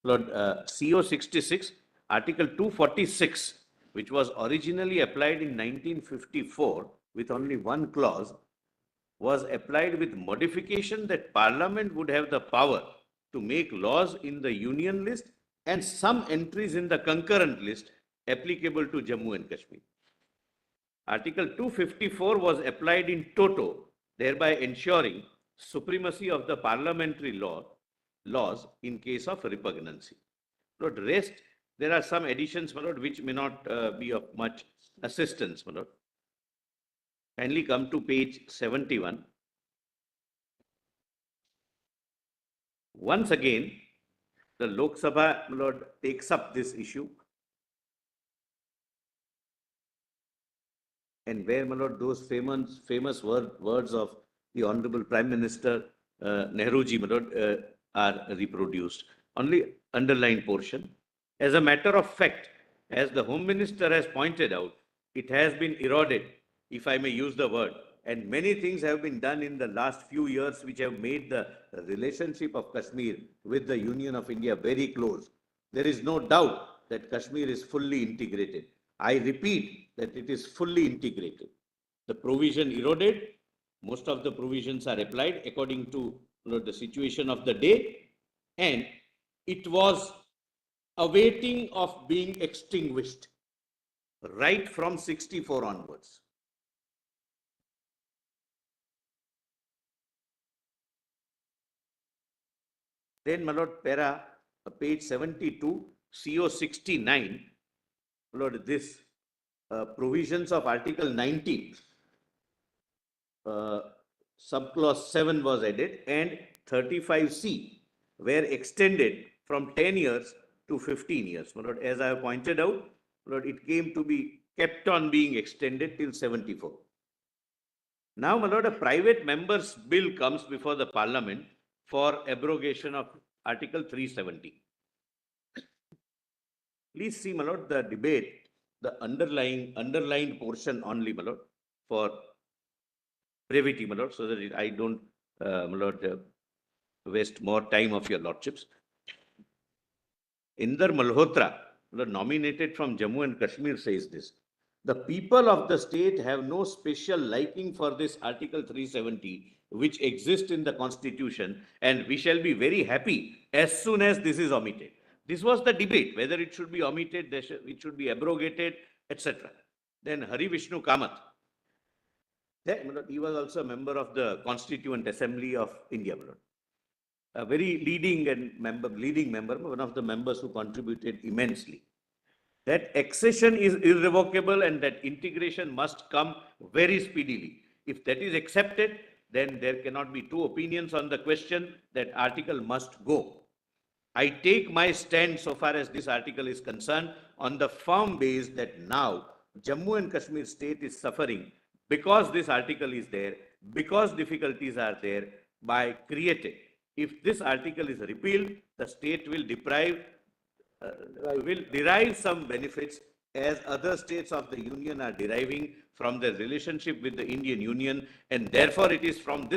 Lord, CO 66, Article 246, which was originally applied in 1954 with only one clause, was applied with modification that Parliament would have the power to make laws in the Union list and some entries in the concurrent list applicable to Jammu and Kashmir. Article 254 was applied in toto, thereby ensuring supremacy of the parliamentary laws in case of repugnancy. Lord, rest, there are some additions, my lord, which may not be of much assistance, my lord. Kindly come to page 71. Once again, the Lok Sabha, my lord, takes up this issue. And where, my lord, those famous words of the Honorable Prime Minister Nehruji, my lord, are reproduced. Only underlined portion. As a matter of fact, as the Home Minister has pointed out, it has been eroded, if I may use the word, and many things have been done in the last few years which have made the relationship of Kashmir with the Union of India very close. There is no doubt that Kashmir is fully integrated. I repeat that it is fully integrated. The provision eroded, most of the provisions are applied according to the situation of the day, and it was awaiting of being extinguished right from 64 onwards. Then, my lord, page 72, CO 69, my lord, this provisions of Article 19, subclause 7 was added, and 35C were extended from 10 years to 15 years. My lord, as I have pointed out, my lord, it came to be kept on being extended till 74. Now, my lord, a private member's bill comes before the Parliament for abrogation of Article 370. Please see, my lord, the debate, the underlined portion only, my lord, for brevity, my lord, so that I don't, my lord, waste more time of your lordships. Inder Malhotra, nominated from Jammu and Kashmir, says this: the people of the state have no special liking for this Article 370, which exists in the Constitution, and we shall be very happy as soon as this is omitted. This was the debate, whether it should be omitted, it should be abrogated, etc. Then Hari Vishnu Kamath, he was also a member of the Constituent Assembly of India. A very leading member, one of the members who contributed immensely. That accession is irrevocable and that integration must come very speedily. If that is accepted, then there cannot be two opinions on the question. That article must go. I take my stand so far as this article is concerned on the firm base that now Jammu and Kashmir state is suffering because this article is there, because difficulties are there by created. If this article is repealed, the state will derive some benefits as other states of the Union are deriving from their relationship with the Indian Union, and therefore it is from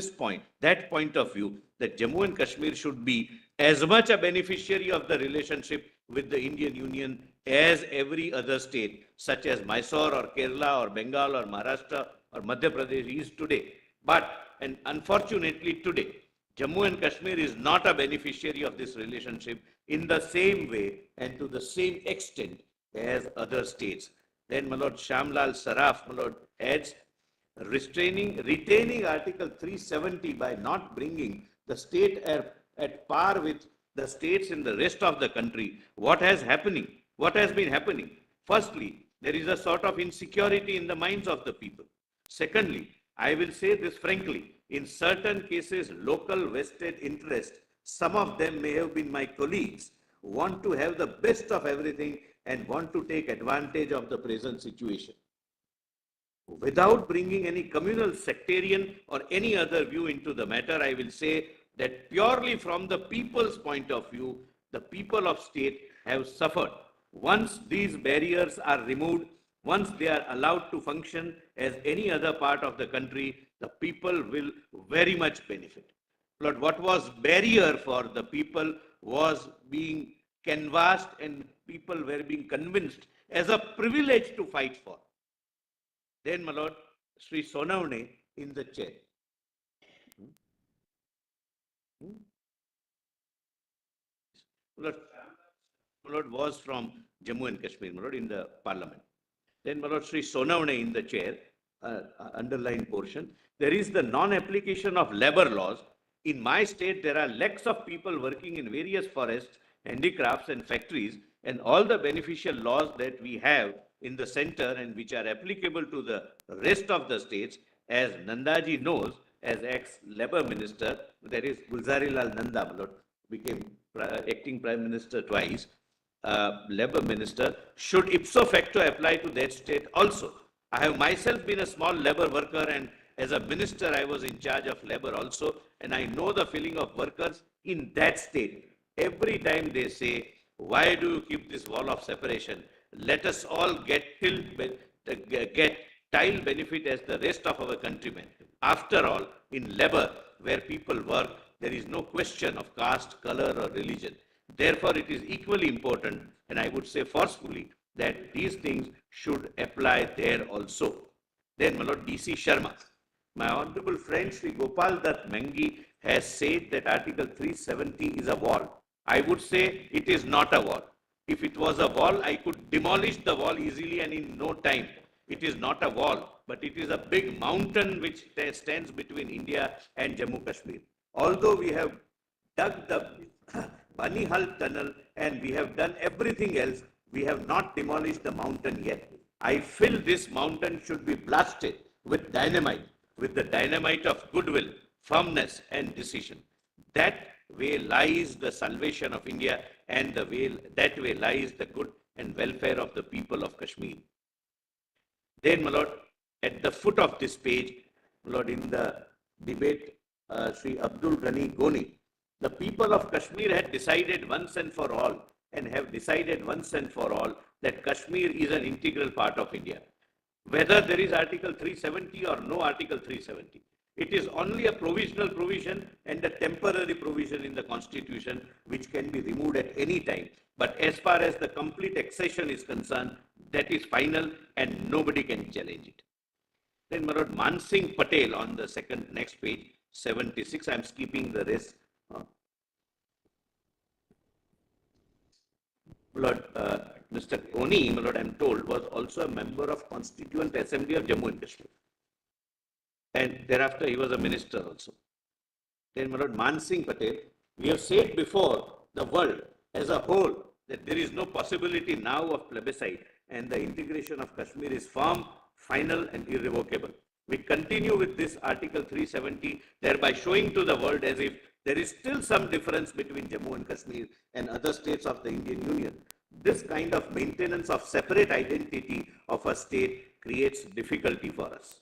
that point of view, that Jammu and Kashmir should be as much a beneficiary of the relationship with the Indian Union as every other state, such as Mysore or Kerala or Bengal or Maharashtra or Madhya Pradesh is today. But, and unfortunately today, Jammu and Kashmir is not a beneficiary of this relationship in the same way and to the same extent as other states. Then my lord Shamlal Saraf, my lord, adds retaining Article 370 by not bringing the state at par with the states in the rest of the country. What has been happening? Firstly, there is a sort of insecurity in the minds of the people. Secondly, I will say this frankly, in certain cases, local vested interest, some of them may have been my colleagues, want to have the best of everything and want to take advantage of the present situation. Without bringing any communal, sectarian, or any other view into the matter, I will say that purely from the people's point of view, the people of state have suffered. Once these barriers are removed, once they are allowed to function as any other part of the country, the people will very much benefit. But what was barrier for the people was being canvassed and people were being convinced as a privilege to fight for. Then, my lord, Sri Sonavane in the chair. My lord was from Jammu and Kashmir, my lord, in the parliament. Then, my lord, Sri Sonavane in the chair, underlined portion. There is the non-application of labor laws. In my state, there are lakhs of people working in various forests, handicrafts and factories, and all the beneficial laws that we have in the center and which are applicable to the rest of the states, as Nandaji knows, as ex-labor minister, that is Gulzarilal Nanda, my lord, became acting prime minister twice, labor minister, should ipso facto apply to that state also. I have myself been a small labor worker, and as a minister, I was in charge of labor also, and I know the feeling of workers in that state. Every time they say, why do you keep this wall of separation? Let us all get tile benefit as the rest of our countrymen. After all, in labor, where people work, there is no question of caste, color, or religion. Therefore, it is equally important, and I would say forcefully, that these things should apply there also. Then, my lord D.C. Sharma, my honorable friend Sri Gopal Dutt Mangi has said that Article 370 is a wall. I would say it is not a wall. If it was a wall, I could demolish the wall easily and in no time. It is not a wall, but it is a big mountain which stands between India and Jammu Kashmir. Although we have dug the Bani Hal tunnel and we have done everything else, we have not demolished the mountain yet. I feel this mountain should be blasted with dynamite, with the dynamite of goodwill, firmness, and decision. That way lies the salvation of India, and that way lies the good and welfare of the people of Kashmir. Then, my lord, at the foot of this page, my lord, in the debate, Sri Abdul Ghani Goni, the people of Kashmir had decided once and for all, and have decided once and for all, that Kashmir is an integral part of India. Whether there is Article 370 or no Article 370, it is only a provisional provision and a temporary provision in the Constitution which can be removed at any time. But as far as the complete accession is concerned, that is final and nobody can challenge it. Then, my lord, Mansingh Patel on the next page, 76. I am skipping the rest. Lord, Mr. Koni, my lord, I am told, was also a member of Constituent Assembly of Jammu and Kashmir. And thereafter, he was a minister also. Then, my lord, Mansingh Patel, we have said before the world as a whole that there is no possibility now of plebiscite, and the integration of Kashmir is firm, final, and irrevocable. We continue with this Article 370, thereby showing to the world as if there is still some difference between Jammu and Kashmir and other states of the Indian Union. This kind of maintenance of separate identity of a state creates difficulty for us.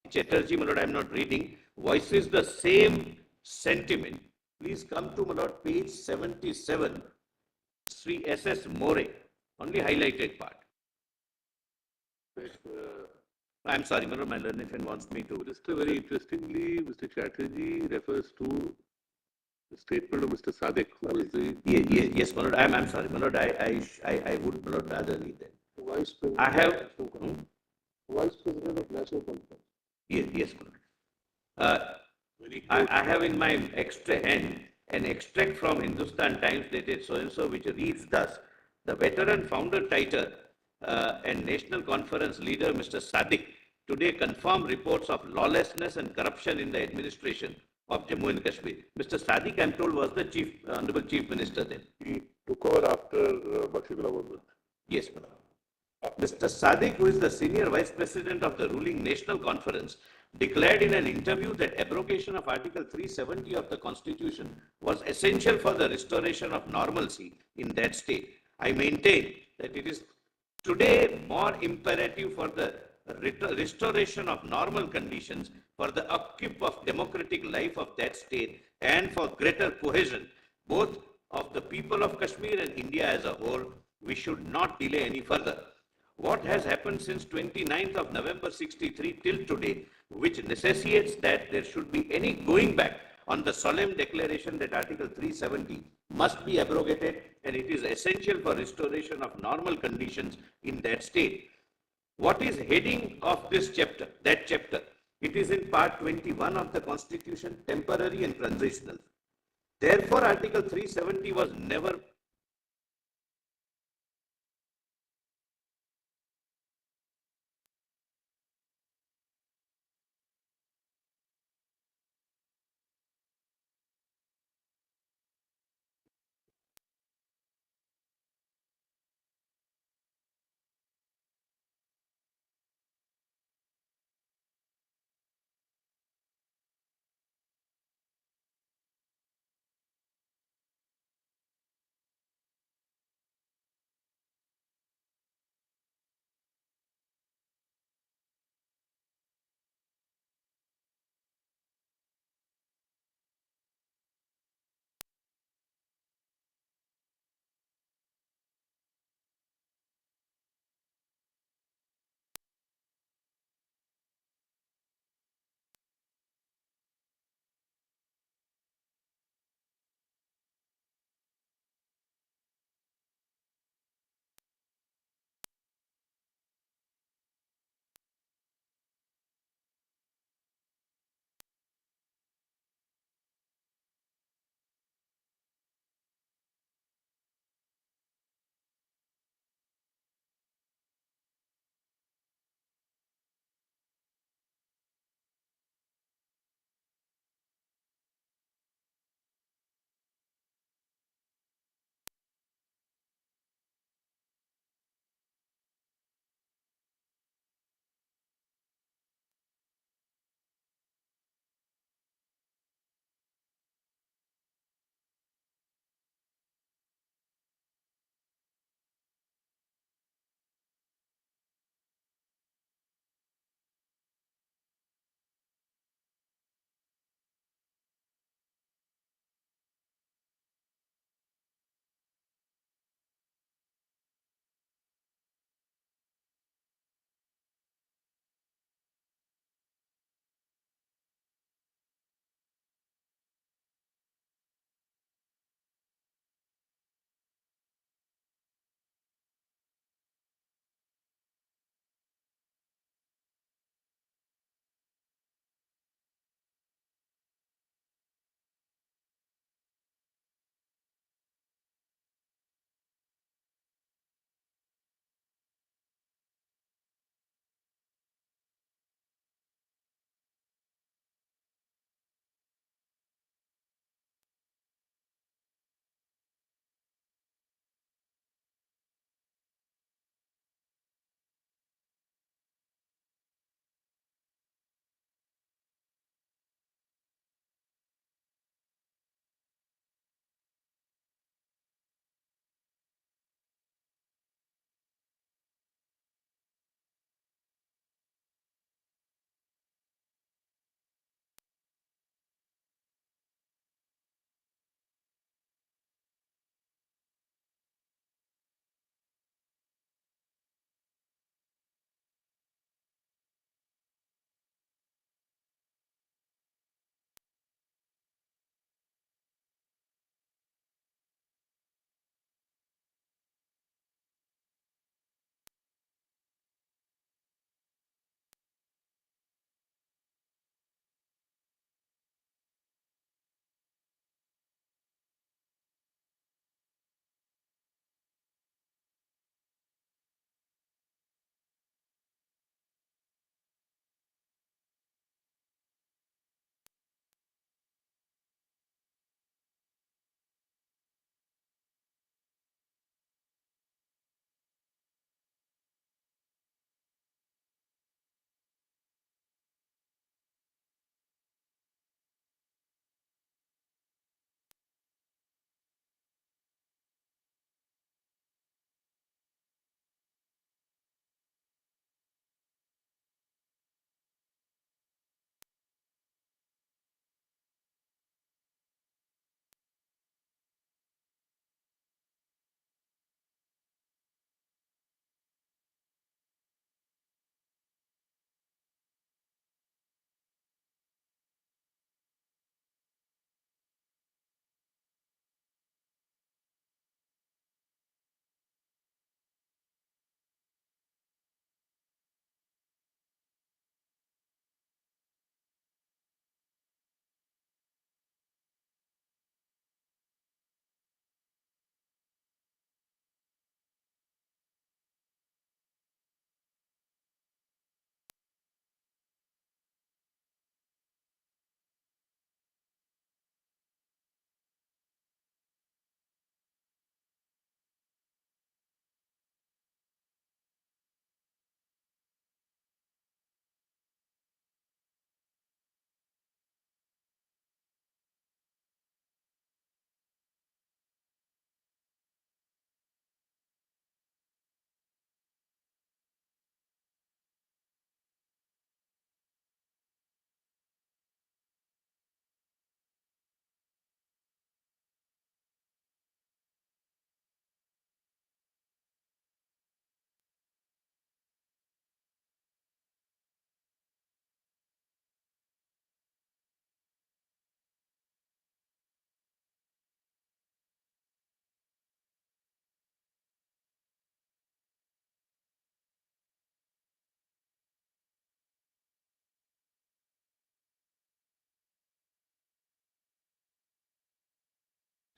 Chatterjee, my lord, I am not reading, voices the same sentiment. Please come to, my lord, page 77, Sri S.S. More, only highlighted part. I am sorry, my lord, my learned friend wants me to. Mr. Very interestingly, Mr. Chatterjee refers to the statement of Mr. Sadek, who was the. Yes, my lord, I am sorry, my lord, I would, my lord, rather read that. Vice President. I have, of National Conference. Vice President of National Conference. yes, my lord. I have in my extra hand an extract from Hindustan Times dated so-and-so, which reads thus: the veteran founder title and National Conference leader, Mr. Sadiq, today confirmed reports of lawlessness and corruption in the administration of Jammu and Kashmir. Mr. Sadiq, I am told, was the Honorable Chief Minister then. He took over after Bakshidullah government. Yes, madam. Mr. Sadiq, who is the senior vice president of the ruling National Conference, declared in an interview that abrogation of Article 370 of the Constitution was essential for the restoration of normalcy in that state. I maintain that it is today more imperative for the restoration of normal conditions, for the upkeep of democratic life of that state, and for greater cohesion, both of the people of Kashmir and India as a whole. We should not delay any further. What has happened since 29th of November 63 till today, which necessitates that there should be any going back on the solemn declaration that Article 370 must be abrogated and it is essential for restoration of normal conditions in that state. What is heading of this chapter, that chapter? It is in part 21 of the Constitution, temporary and transitional. Therefore, Article 370 was never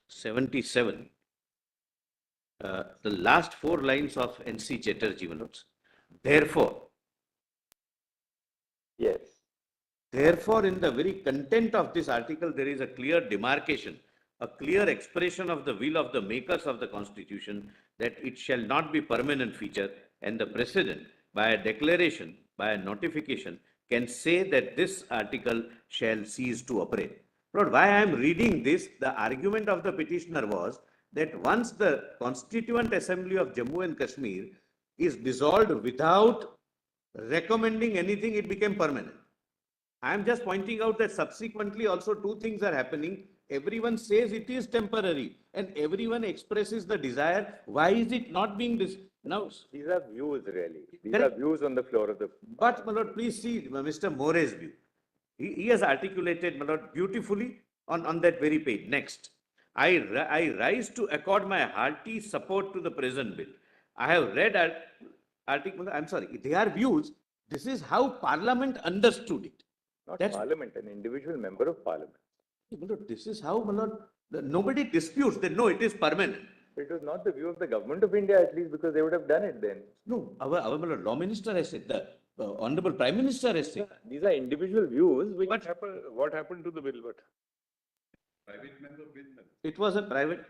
77. The last four lines of NC Chatterjee, my lords. Yes. Therefore, in the very content of this article, there is a clear demarcation, a clear expression of the will of the makers of the Constitution that it shall not be permanent feature, and the President, by a declaration, by a notification, can say that this article shall cease to operate. Lord, why I am reading this, the argument of the petitioner was that once the Constituent Assembly of Jammu and Kashmir is dissolved without recommending anything, it became permanent. I am just pointing out that subsequently also two things are happening. Everyone says it is temporary and everyone expresses the desire. Why is it not being now? These are views really. These Correct. are views on the floor of the. But, my lord, please see Mr. More's view. He has articulated, my lord, beautifully on that very page. Next, I rise to accord my hearty support to the present bill. I have read article, I'm sorry, they are views. This is how Parliament understood it. Not That's- Parliament, an individual member of Parliament. My lord, this is how, my lord, nobody disputes that, no, it is permanent. It was not the view of the government of India, at least, because they would have done it then. No, our my lord, law minister has said, the honorable prime minister has said. These are individual views which. What happened to the bill, but? Private member bill, madam. It was a private,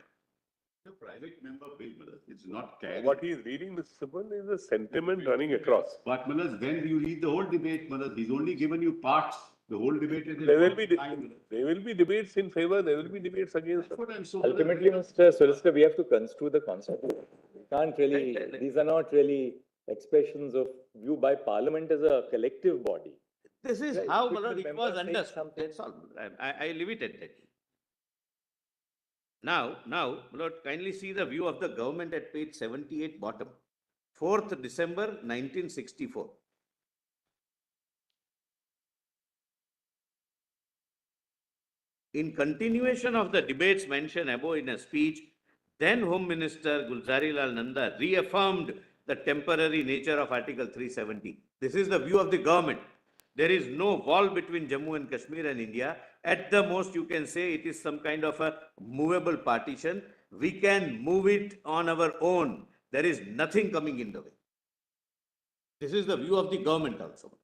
The private member bill, madam. It's not carried. What he is reading, Mr. Subban, is the sentiment running across. But, madam, when you read the whole debate, madam, he's only given you parts. The whole debate is. There will be, line, madam. there will be debates in favor, there will be debates against. That's what I'm so. Ultimately, Mr. Solicitor, we have to construe the Constitution. We can't really, Right. these are not really expressions of view by Parliament as a collective body. this is Right, how, my people lord, it members was say understood. something. That's all. I leave it at that. Now, my lord, kindly see the view of the government at page 78 bottom. 4th December 1964. In continuation of the debates mentioned above in a speech, then Home Minister Gulzarilal Nanda reaffirmed the temporary nature of Article 370. This is the view of the government. There is no wall between Jammu and Kashmir and India. At the most, you can say it is some kind of a movable partition. We can move it on our own. There is nothing coming in the way. This is the view of the government also.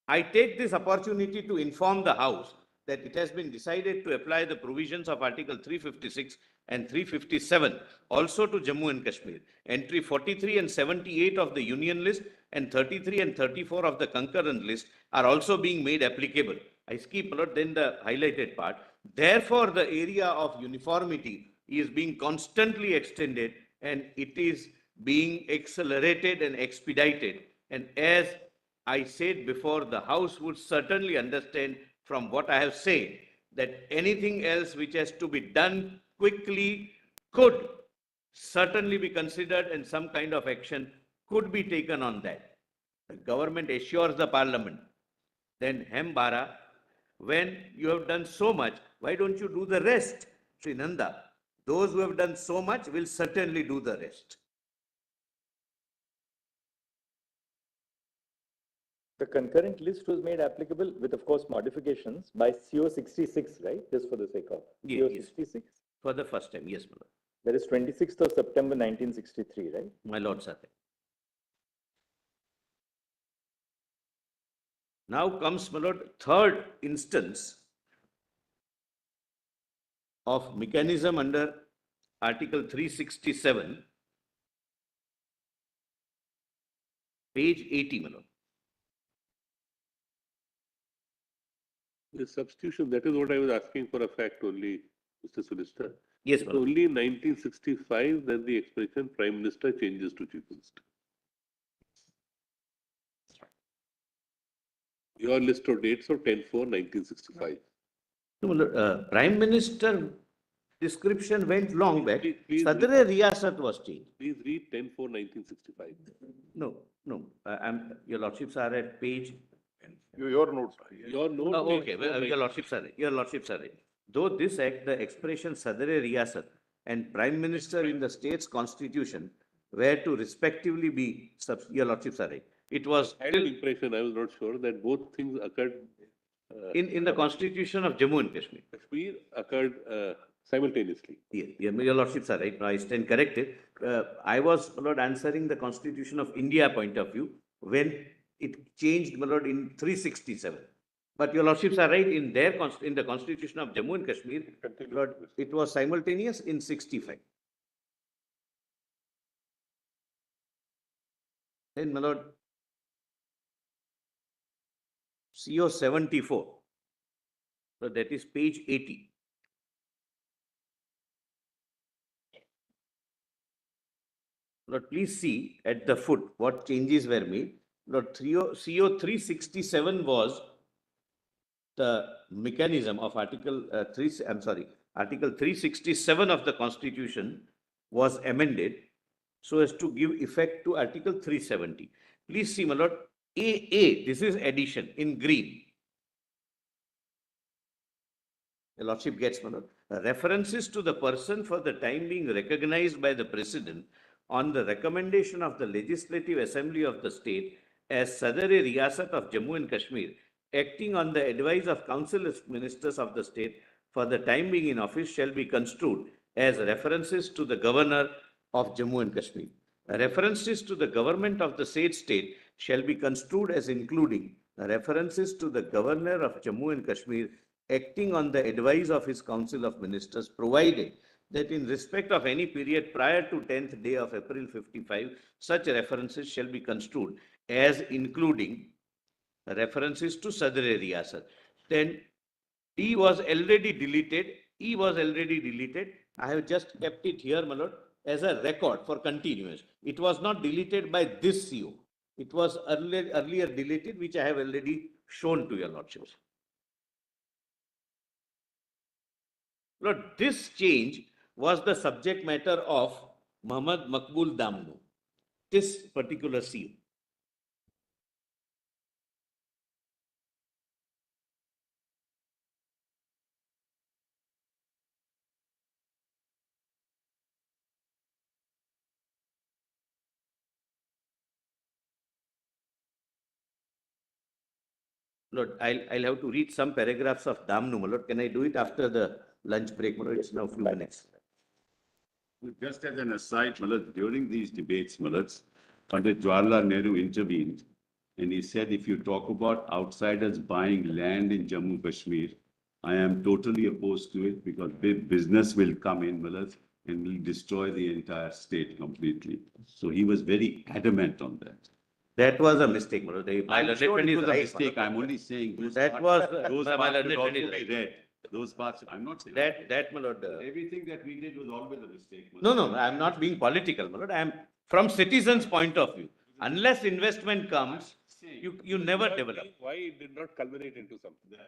I take this opportunity to inform the House that it has been decided to apply the provisions of Article 356 and 357 also to Jammu and Kashmir. Entry 43 and 78 of the Union list and 33 and 34 of the concurrent list are also being made applicable. I skip a lot, then the highlighted part. Therefore, the area of uniformity is being constantly extended and it is being accelerated and expedited. And as I said before, the House would certainly understand from what I have said that anything else which has to be done quickly could certainly be considered and some kind of action could be taken on that. The government assures the Parliament. Then Hembara, when you have done so much, why don't you do the rest? Sri Nanda, those who have done so much will certainly do the rest. The concurrent list was made applicable with, of course, modifications by CO 66, right? Just for the sake of. Yes, CO yes. 66? For the first time, yes, my lord. That is 26th of September 1963, right? My lords are there. Now comes, my lord, third instance of mechanism under Article 367, page 80, my lord. The substitution, that is what I was asking for a fact only, Mr. Solicitor. Yes, my lord. Only in 1965 that the expression Prime Minister changes to Chief Minister. Your list of dates of 10/4/1965. No, my lord, Prime Minister description went long back. Please Sadr Riyasat was changed. Please read 10/4/1965. No, your lordships are at page. Your notes. Your note. Oh, reads okay, well, your lordships are right. Your lordships are right. Though this act, the expression Sadr Riyasat and Prime Minister in the state's constitution were to respectively be, your lordships are right. It was I had an impression, I was not sure, that both things occurred. in the constitution of Jammu and Kashmir. Kashmir occurred simultaneously. Yes, your lordships are right. No, I stand corrected. I was, my lord, answering the Constitution of India point of view when it changed, my lord, in 367. But your lordships are right, in their, in the Constitution of Jammu and Kashmir, my lord, it was simultaneous in 65. Then, my lord, CO 74. So that is page 80. Lord, please see at the foot what changes were made. Lord, CO 367 was the mechanism of Article Article 367 of the Constitution was amended so as to give effect to Article 370. Please see, my lord, AA, this is addition in green. The lordship gets, my lord. References to the person for the time being recognized by the president on the recommendation of the Legislative Assembly of the state as Sadr-e-Riyasat of Jammu and Kashmir, acting on the advice of Council of Ministers of the state for the time being in office, shall be construed as references to the Governor of Jammu and Kashmir. References to the government of the said state shall be construed as including references to the Governor of Jammu and Kashmir acting on the advice of his Council of Ministers, provided that in respect of any period prior to 10th day of April 55, such references shall be construed as including references to Sadr-e-Riyasat. Then E was already deleted. E was already deleted. I have just kept it here, my lord, as a record for continuous. It was not deleted by this CO. It was earlier deleted, which I have already shown to your lordships. Lord, this change was the subject matter of Muhammad Maqbul Damno, this particular CO. Lord, I'll have to read some paragraphs of Damno, my lord. Can I do it after the lunch break, my lord? It's now a few minutes. Just as an aside, Malad, during these debates, Malad, Pandit Jawaharlal Nehru intervened and he said, if you talk about outsiders buying land in Jammu Kashmir, I am totally opposed to it because big business will come in, Malad, and will destroy the entire state completely. So he was very adamant on that. That was a mistake, my lord. My I'm learned sure friend it is was a right, mistake. my lord. I'm only saying those That parts, was, those my parts learned should also friend is be right. read. Those parts, I'm not saying. That, my lord. Everything that we did was always a mistake. No, no, I'm not being political, my lord. I'm from citizens' point of view. Unless investment comes, you never develop. Why it did not culminate into something?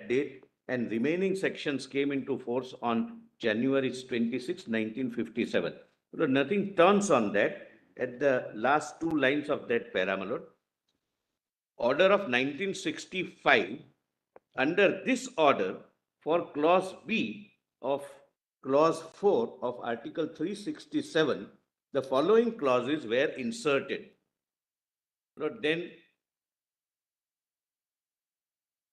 that date and remaining sections came into force on January 26, 1957. So nothing turns on that at the last two lines of that para, my lord. Order of 1965, under this order, for clause B of clause 4 of Article 367, the following clauses were inserted. Then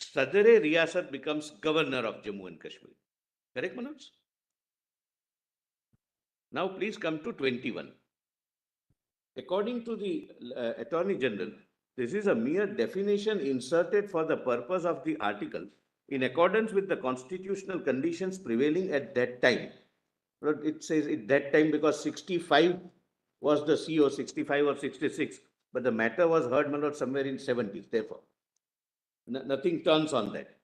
Sadr-e Riyasat becomes governor of Jammu and Kashmir. Correct, Manoj? Now please come to 21. According to the Attorney General, this is a mere definition inserted for the purpose of the article in accordance with the constitutional conditions prevailing at that time. It says at that time because 65 was the CO, 65 or 66, but the matter was heard, my lord, somewhere in 70s, therefore. Nothing turns on that.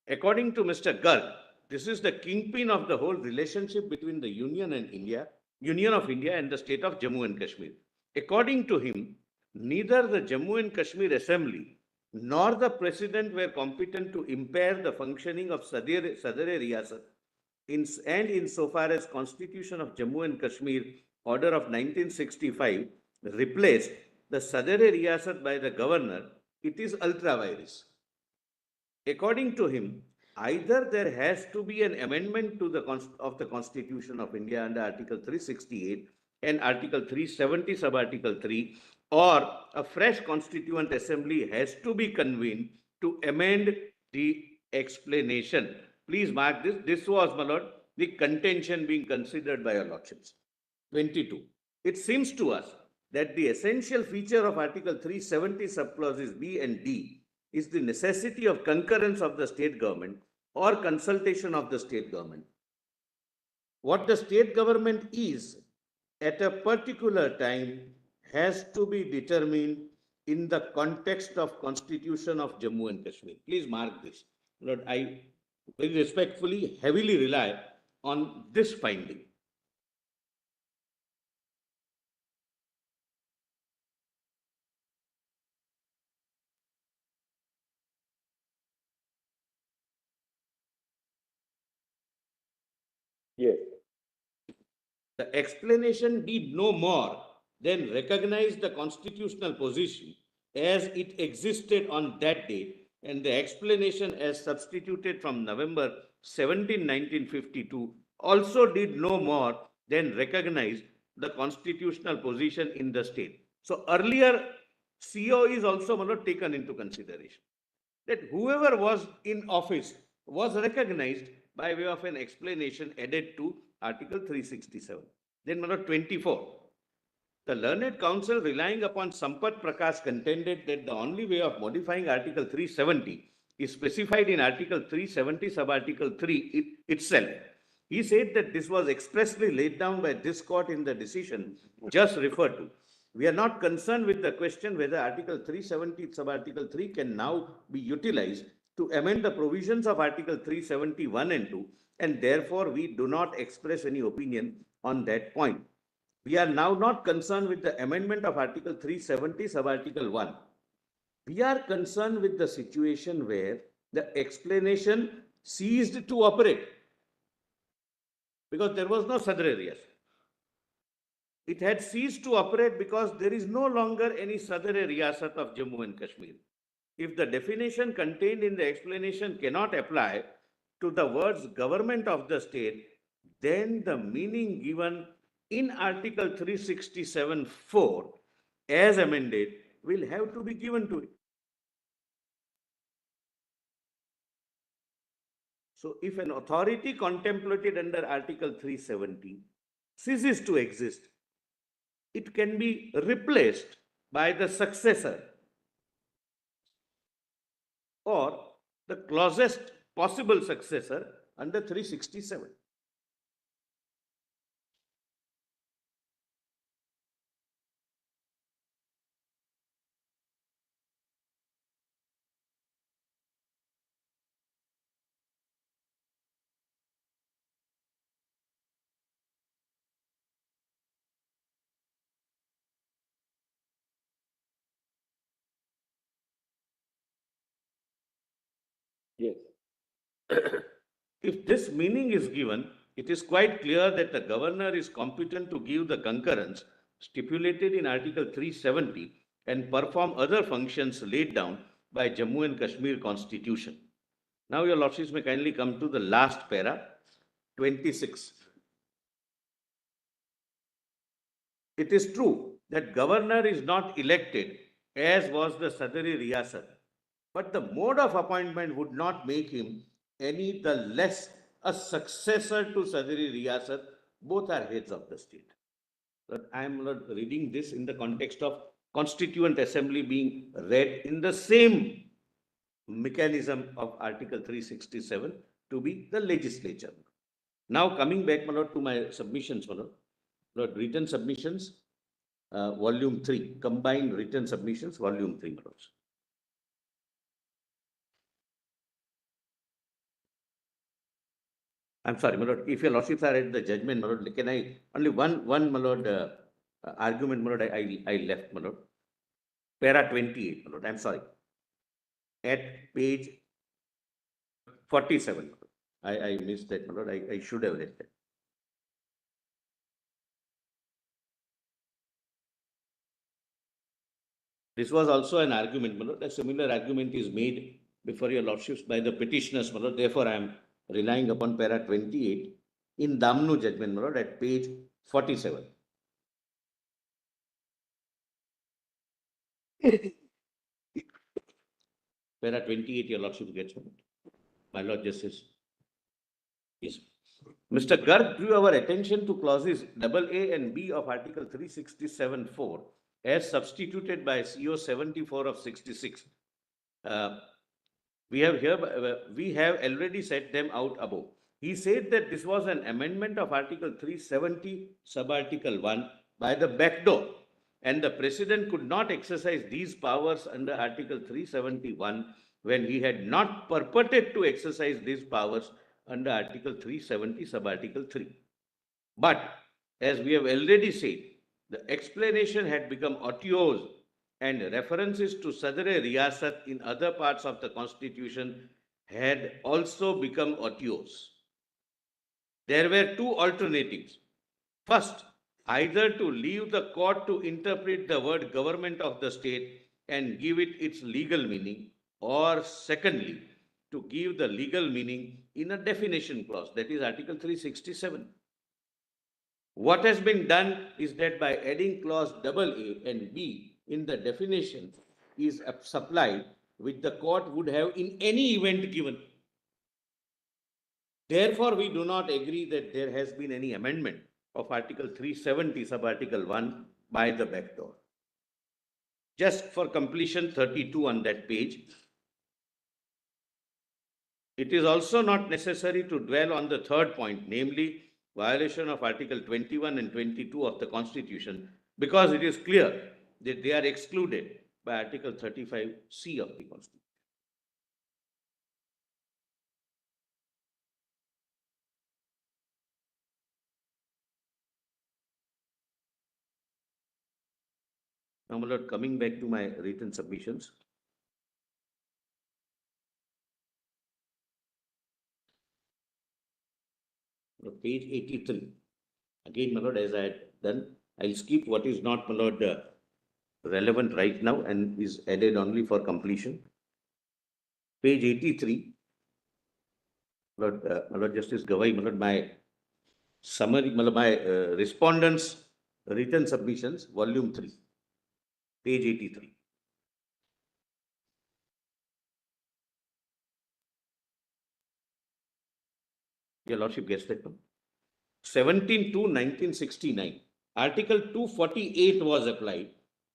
According to Mr. Garg, this is the kingpin of the whole relationship between the Union of India and the state of Jammu and Kashmir. According to him, neither the Jammu and Kashmir Assembly nor the President were competent to impair the functioning of Sadr-e Riyasat and insofar as Constitution of Jammu and Kashmir Order of 1965 replaced the Sadr-e Riyasat by the governor, it is ultra vires. According to him, either there has to be an amendment to the Constitution of India under Article 368 and Article 370 sub-Article 3, or a fresh constituent assembly has to be convened to amend the explanation. Please mark this. This was, my lord, the contention being considered by your lordships. 22. It seems to us that the essential feature of Article 370 subclauses B and D is the necessity of concurrence of the state government or consultation of the state government. What the state government is at a particular time has to be determined in the context of Constitution of Jammu and Kashmir. Please mark this. Lord, I very respectfully, heavily rely on this finding. Yes. The explanation did no more than recognize the constitutional position as it existed on that date, and the explanation as substituted from November 17, 1952 also did no more than recognize the constitutional position in the state. So earlier CO is also not taken into consideration. That whoever was in office was recognized by way of an explanation added to Article 367. Then number 24. The learned counsel, relying upon Sampat Prakash, contended that the only way of modifying Article 370 is specified in Article 370 sub-Article 3 itself. He said that this was expressly laid down by this court in the decision just referred to. We are not concerned with the question whether Article 370 sub-Article 3 can now be utilized to amend the provisions of Article 371 and 2, and therefore we do not express any opinion on that point. We are now not concerned with the amendment of Article 370 sub-Article 1. We are concerned with the situation where the explanation ceased to operate because there was no Sadr areas. It had ceased to operate because there is no longer any Sadr Riyasat of Jammu and Kashmir. If the definition contained in the explanation cannot apply to the words government of the state, then the meaning given in Article 367(4) as amended will have to be given to it. So if an authority contemplated under Article 370 ceases to exist, it can be replaced by the successor or the closest possible successor under 367. Yes. if this meaning is given, it is quite clear that the governor is competent to give the concurrence stipulated in Article 370 and perform other functions laid down by Jammu and Kashmir Constitution. Now, your lordships may kindly come to the last para, 26. It is true that governor is not elected, as was the Sadri Riyasat, but the mode of appointment would not make him any the less a successor to Sadri Riyasat. Both are heads of the state. But I am not reading this in the context of Constituent Assembly being read in the same mechanism of Article 367 to be the legislature. Now coming back, my lord, to my submissions, my lord, written submissions, volume 3, combined written submissions, volume 3, my lords. I'm sorry, my lord, if your lordships are at the judgment, my lord, can I, only one, my lord, argument, my lord, I left, my lord. Para 28, my lord, I'm sorry. At page 47, my lord. I missed that, my lord, I should have read that. This was also an argument, my lord. A similar argument is made before your lordships by the petitioners, my lord. Therefore, I am relying upon para 28 in Damnu judgment, my lord, at page 47. Para 28, your lordship gets, my lord justice. Yes. Mr. Garg drew our attention to clauses AA and B of Article 367(4) as substituted by CO 74 of 66. We have already set them out above. He said that this was an amendment of Article 370, subarticle 1 by the back door, and the President could not exercise these powers under Article 371 when he had not purported to exercise these powers under Article 370, subarticle 3. But, as we have already said, the explanation had become otiose and references to Sadre Riyasat in other parts of the Constitution had also become otiose. There were two alternatives. First, either to leave the court to interpret the word government of the state and give it its legal meaning, or secondly, to give the legal meaning in a definition clause, that is Article 367. What has been done is that by adding clause AA and B in the definition is supplied, which the court would have in any event given. Therefore, we do not agree that there has been any amendment of Article 370, subarticle 1 by the back door. Just for completion, 32 on that page. It is also not necessary to dwell on the third point, namely violation of Article 21 and 22 of the Constitution, because it is clear that they are excluded by Article 35C of the Constitution. Now, my lord, coming back to my written submissions. Page 83. Again, my lord, as I had done, I'll skip what is not, my lord, relevant right now and is added only for completion. Page 83. My lord Justice Gawai, my lord, my summary, my respondents' written submissions, volume 3, page 83. Your lordship gets that one. 17/2/1969, Article 248 was applied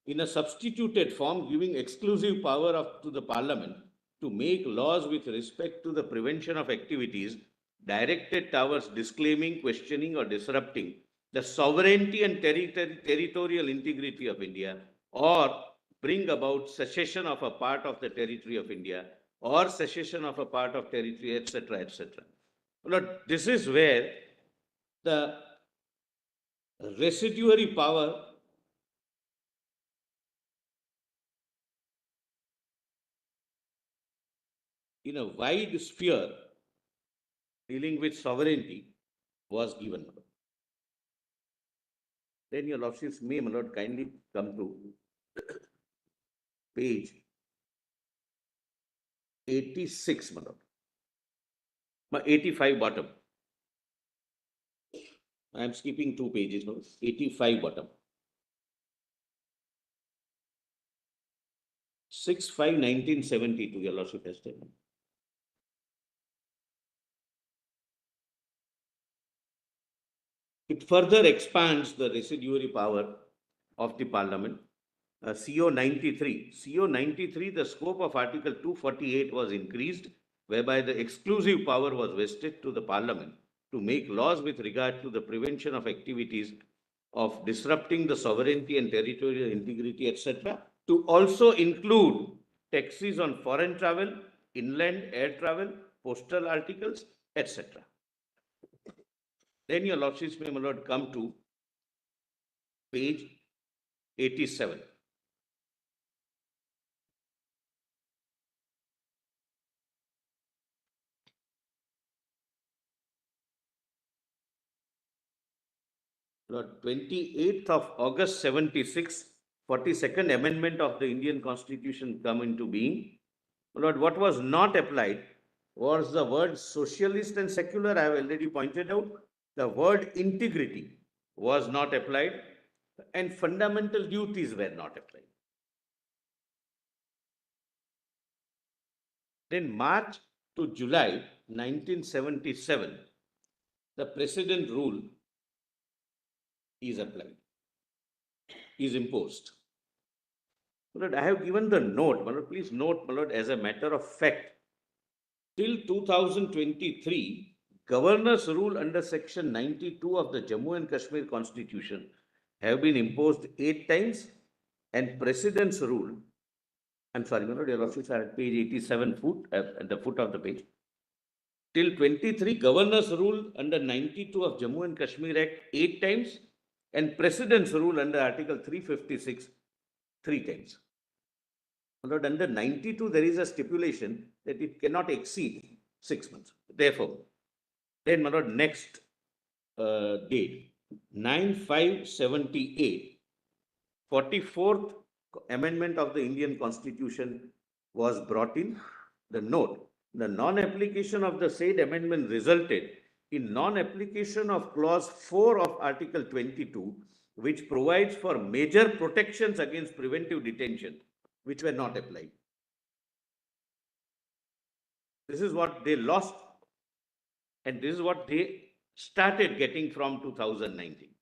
in a substituted form, giving exclusive power to the Parliament to make laws with respect to the prevention of activities directed towards disclaiming, questioning, or disrupting the sovereignty and territorial integrity of India, or bring about secession of a part of the territory of India, or secession of a part of territory, etc., etc. Lord, this is where the residuary power in a wide sphere dealing with sovereignty was given, my lord. Then your lordships may, my lord, kindly come to page 86, my lord. 85 bottom. I am skipping 2 pages, my lord. 85 bottom. 6/5/1972, your lordship has taken. It further expands the residuary power of the parliament. CO 93. CO 93, the scope of Article 248 was increased, whereby the exclusive power was vested to the parliament to make laws with regard to the prevention of activities of disrupting the sovereignty and territorial integrity, etc., to also include taxes on foreign travel, inland air travel, postal articles, etc. Then your lordships may, my lord, come to page 87. Lord, 28th of August 76, 42nd Amendment of the Indian Constitution come into being. Lord, what was not applied was the word socialist and secular. I have already pointed out. The word integrity was not applied, and fundamental duties were not applied. Then March to July 1977, the President rule is applied, is imposed. My lord, I have given the note. My lord, please note, my lord, as a matter of fact, till 2023, governor's rule under section 92 of the Jammu and Kashmir Constitution have been imposed 8 times, and president's rule, I'm sorry, my lord, your lordships are at page 87 at the foot of the page. Till 23, governor's rule under 92 of Jammu and Kashmir Act 8 times, and president's rule under Article 356 3 times. My lord, under 92, there is a stipulation that it cannot exceed 6 months. Therefore, then, my lord, next date, 9/5/78, 44th Amendment of the Indian Constitution was brought in. The note, the non-application of the said amendment resulted in non-application of clause 4 of Article 22, which provides for major protections against preventive detention, which were not applied. This is what they lost, and this is what they started getting from 2019.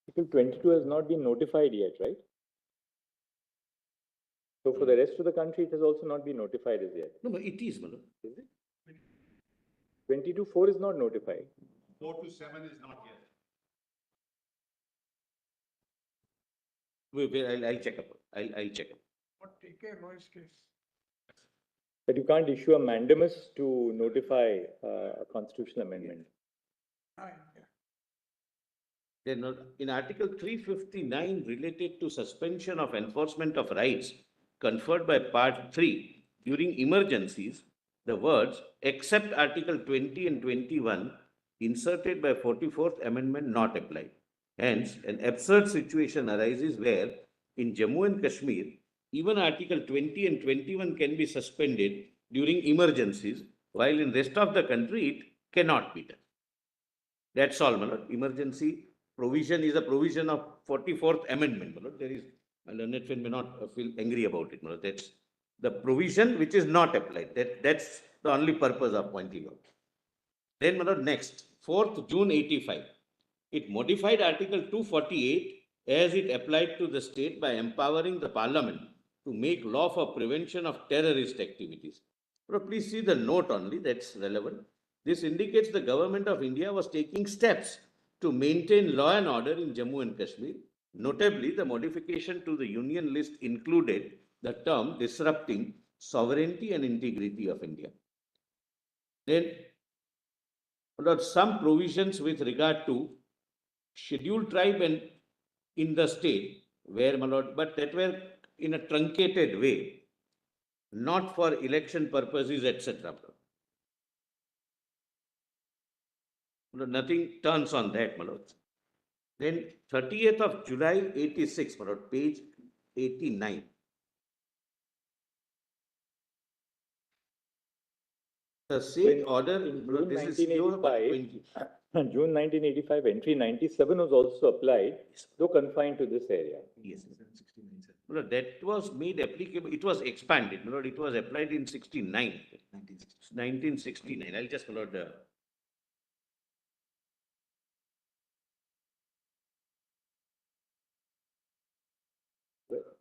Article 22 has not been notified yet, right? So for the rest of the country, it has also not been notified as yet. No, but it is, Manu. Is it? 22-4 is not notified. 4 to 7 is not yet. Wait, I'll check up. I'll check up. What take a noise case? But you can't issue a mandamus to notify a constitutional amendment. Nine, yeah. Then in Article 359 related to suspension of enforcement of rights conferred by Part 3 during emergencies, the words except Article 20 and 21 inserted by 44th Amendment not applied. Hence, an absurd situation arises where in Jammu and Kashmir, even Article 20 and 21 can be suspended during emergencies, while in rest of the country it cannot be done. That's all, my lord. Emergency provision is a provision of 44th Amendment, my lord. There is, my learned friend may not feel angry about it, my lord. That's the provision which is not applied. That's the only purpose of pointing out. Then, my lord, next, 4th June 85. It modified Article 248 as it applied to the state by empowering the parliament to make law for prevention of terrorist activities. But please see the note only, that's relevant. This indicates the government of India was taking steps to maintain law and order in Jammu and Kashmir Notably, the modification to the union list included the term disrupting sovereignty and integrity of India. Then, about some provisions with regard to scheduled tribe and in the state, where, my lord, but that were in a truncated way, not for election purposes, etc. Nothing turns on that, my lord. Then 30th of July 86, my lord, page 89. The said order, In my lord, June this is your 1985, June 1985, entry 97 was also applied, though confined to this area. Yes. My lord, that was made applicable, it was expanded, my lord, it was applied in 69. 1969. I'll just, my lord,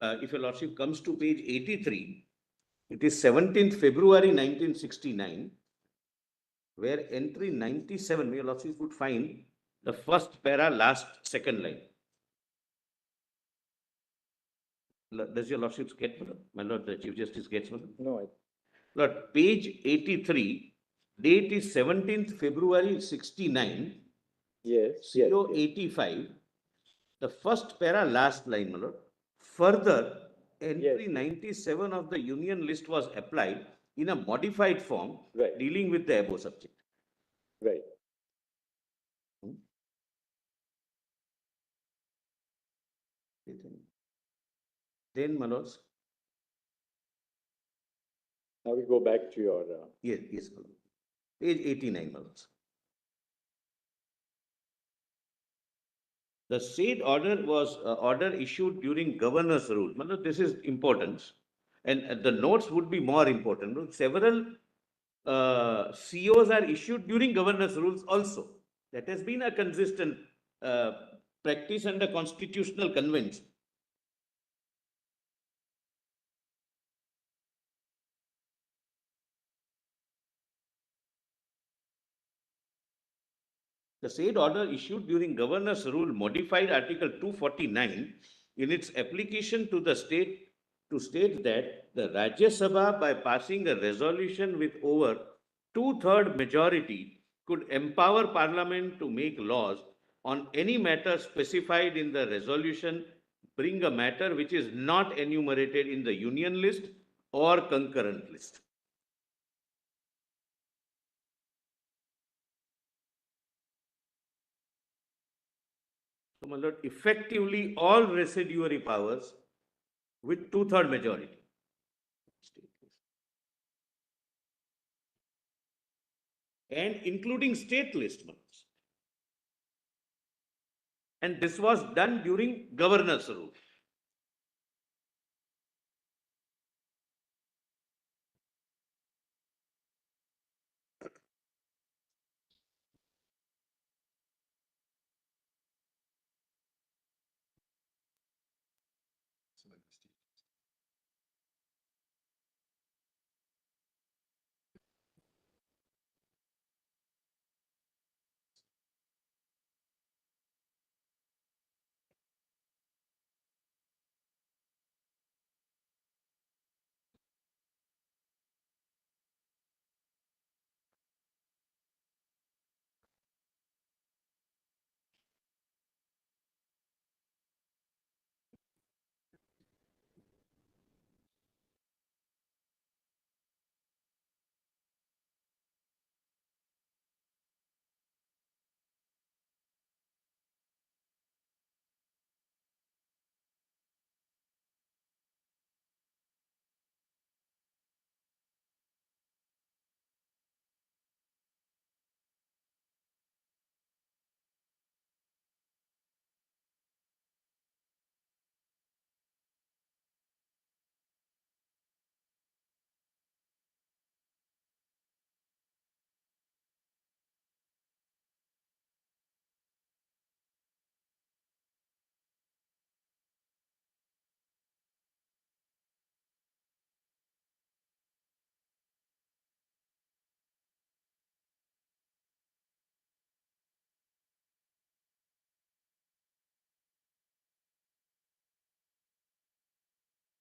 if your lordship comes to page 83, it is 17th February 1969, where entry 97, your lordship would find the first para, last second line. Does your lordship get, my lord, the Chief Justice gets, my lord? No, Lord, page 83, date is 17th February 69, yes, CO 85, the first para, last line, my lord. Further, entry Yes. 97 of the union list was applied in a modified form Right. dealing with the above subject. right. Then, my lords, Now we go back to your, yes, yes, my lord. Page 89, my lords. The said order was order issued during governor's rule. My lord, this is important, and the notes would be more important. Several COs are issued during governor's rules also. That has been a consistent practice under constitutional convention. The said order issued during governor's rule modified Article 249 in its application to the state to state that the Rajya Sabha, by passing a resolution with over two-third majority, could empower Parliament to make laws on any matter specified in the resolution, bring a matter which is not enumerated in the union list or concurrent list. So, my lord, effectively all residuary powers with two-third majority. And including state list members. And this was done during governor's rule.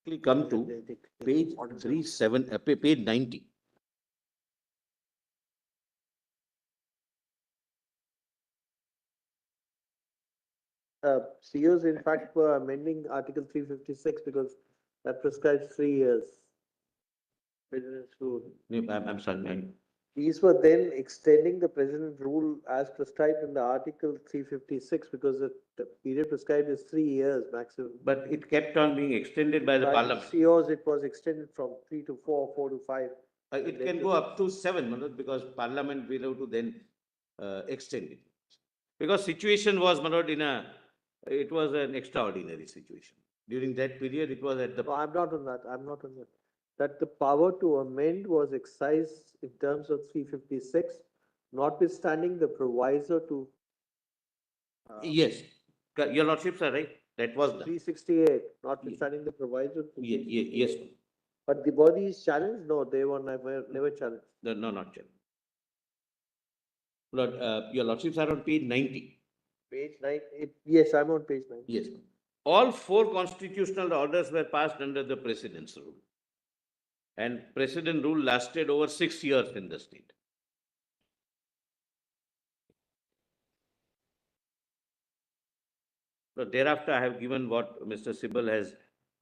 quickly come to page 37, page 90. COs in fact were amending Article 356 because that prescribes 3 years. President's rule. No, I'm sorry, These were then extending the president rule as prescribed in the Article 356 because the period prescribed is 3 years maximum. but it kept on being extended by the But parliament. COs, it was extended from 3 to 4, 4 to 5. It can go up to 7, Manoj, because parliament will have to then extend it. Because situation was, Manoj, it was an extraordinary situation. During that period, it was at the, No, I'm not on that, I'm not on that. That the power to amend was excised in terms of 356, notwithstanding the proviso to yes, your lordships are right, that was done. 368, notwithstanding the proviso to. Yes, But the bodies challenged? No, they were never challenged. no, not yet. Lord, your lordships are on page 90. Page 9, yes, I'm on page 9. Yes. All 4 constitutional orders were passed under the president's rule. And president rule lasted over 6 years in the state. So thereafter, I have given what Mr. Sibal has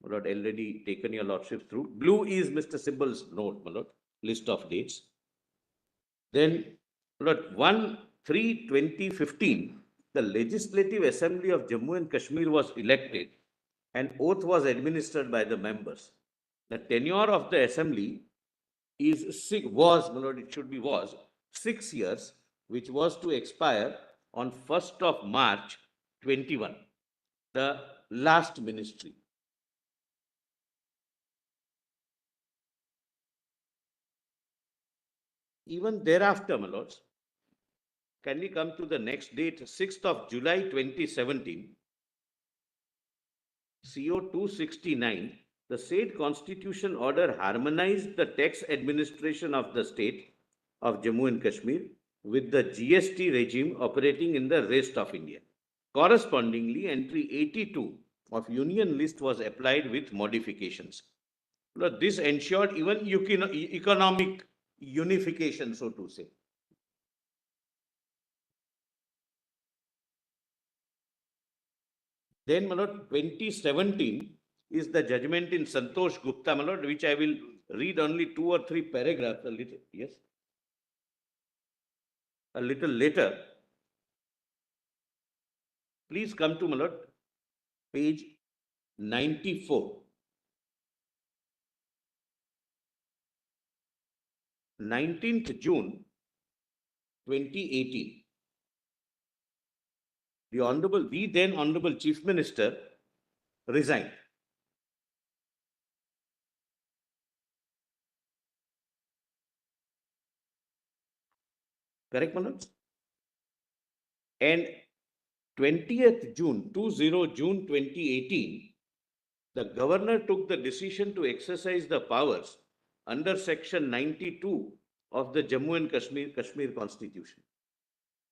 already taken your lordship through. Blue is Mr. Sibal's note, my lord, list of dates. Then, Lord, 1/3/2015, the Legislative Assembly of Jammu and Kashmir was elected and oath was administered by the members. The tenure of the assembly was 6 years, which was to expire on 1st of March 21, the last ministry. Even thereafter, my lords, can we come to the next date, 6th of July 2017, CO 269, the said constitution order harmonized the tax administration of the state of Jammu and Kashmir with the GST regime operating in the rest of India. Correspondingly, entry 82 of union list was applied with modifications. This ensured even economic unification, so to say. Then, my lord, 2017 is the judgment in Santosh Gupta, my lord, which I will read only 2 or 3 paragraphs, a little, yes, a little later. Please come to, my lord, page 94. 19th June 2018. The then Honorable Chief Minister resigned. Correct, Manoj? And 20th June, 2018, the governor took the decision to exercise the powers under section 92 of the Jammu and Kashmir Constitution.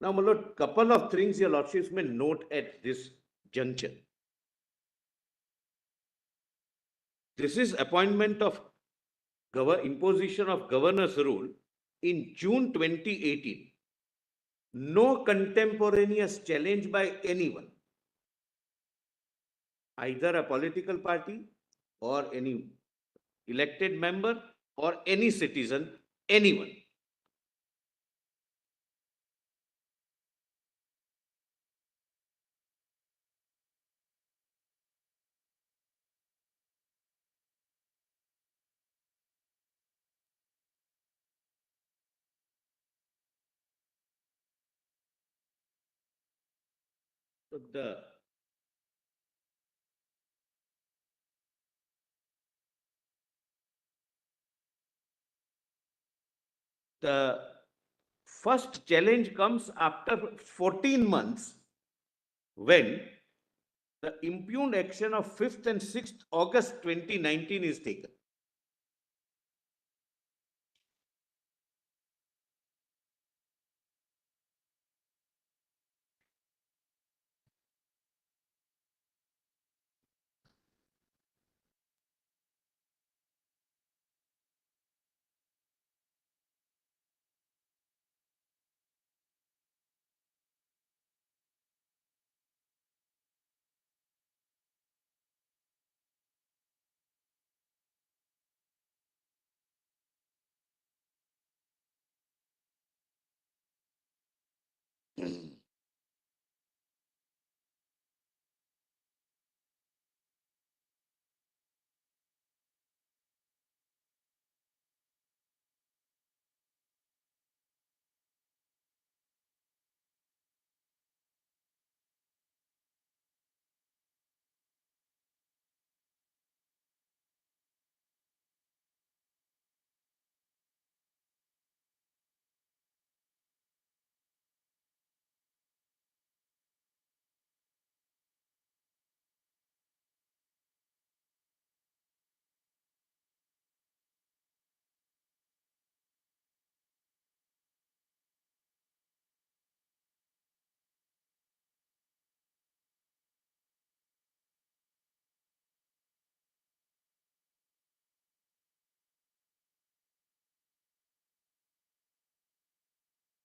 Now, my lord, couple of things your lordships may note at this juncture. This is appointment of imposition of governor's rule in June 2018. No contemporaneous challenge by anyone, either a political party or any elected member or any citizen, anyone. So the first challenge comes after 14 months when the impugned action of 5th and 6th August 2019 is taken.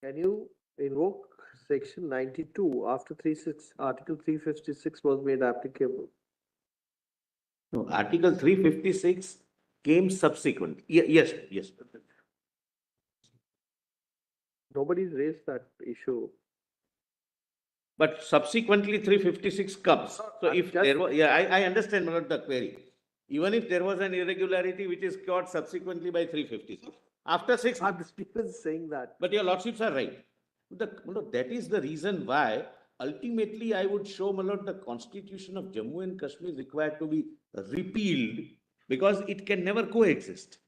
Can you invoke section 92 after Article 356 was made applicable? No, Article 356 came subsequent. Yes, yes. Nobody's raised that issue. But subsequently 356 comes. So I'm if just- there was, yeah, I understand my lord the query. Even if there was an irregularity which is cured subsequently by 356, after 6 I'm even saying that. But your lordships are right. My lord, that is the reason why ultimately I would show, my lord, the constitution of Jammu and Kashmir is required to be repealed because it can never coexist.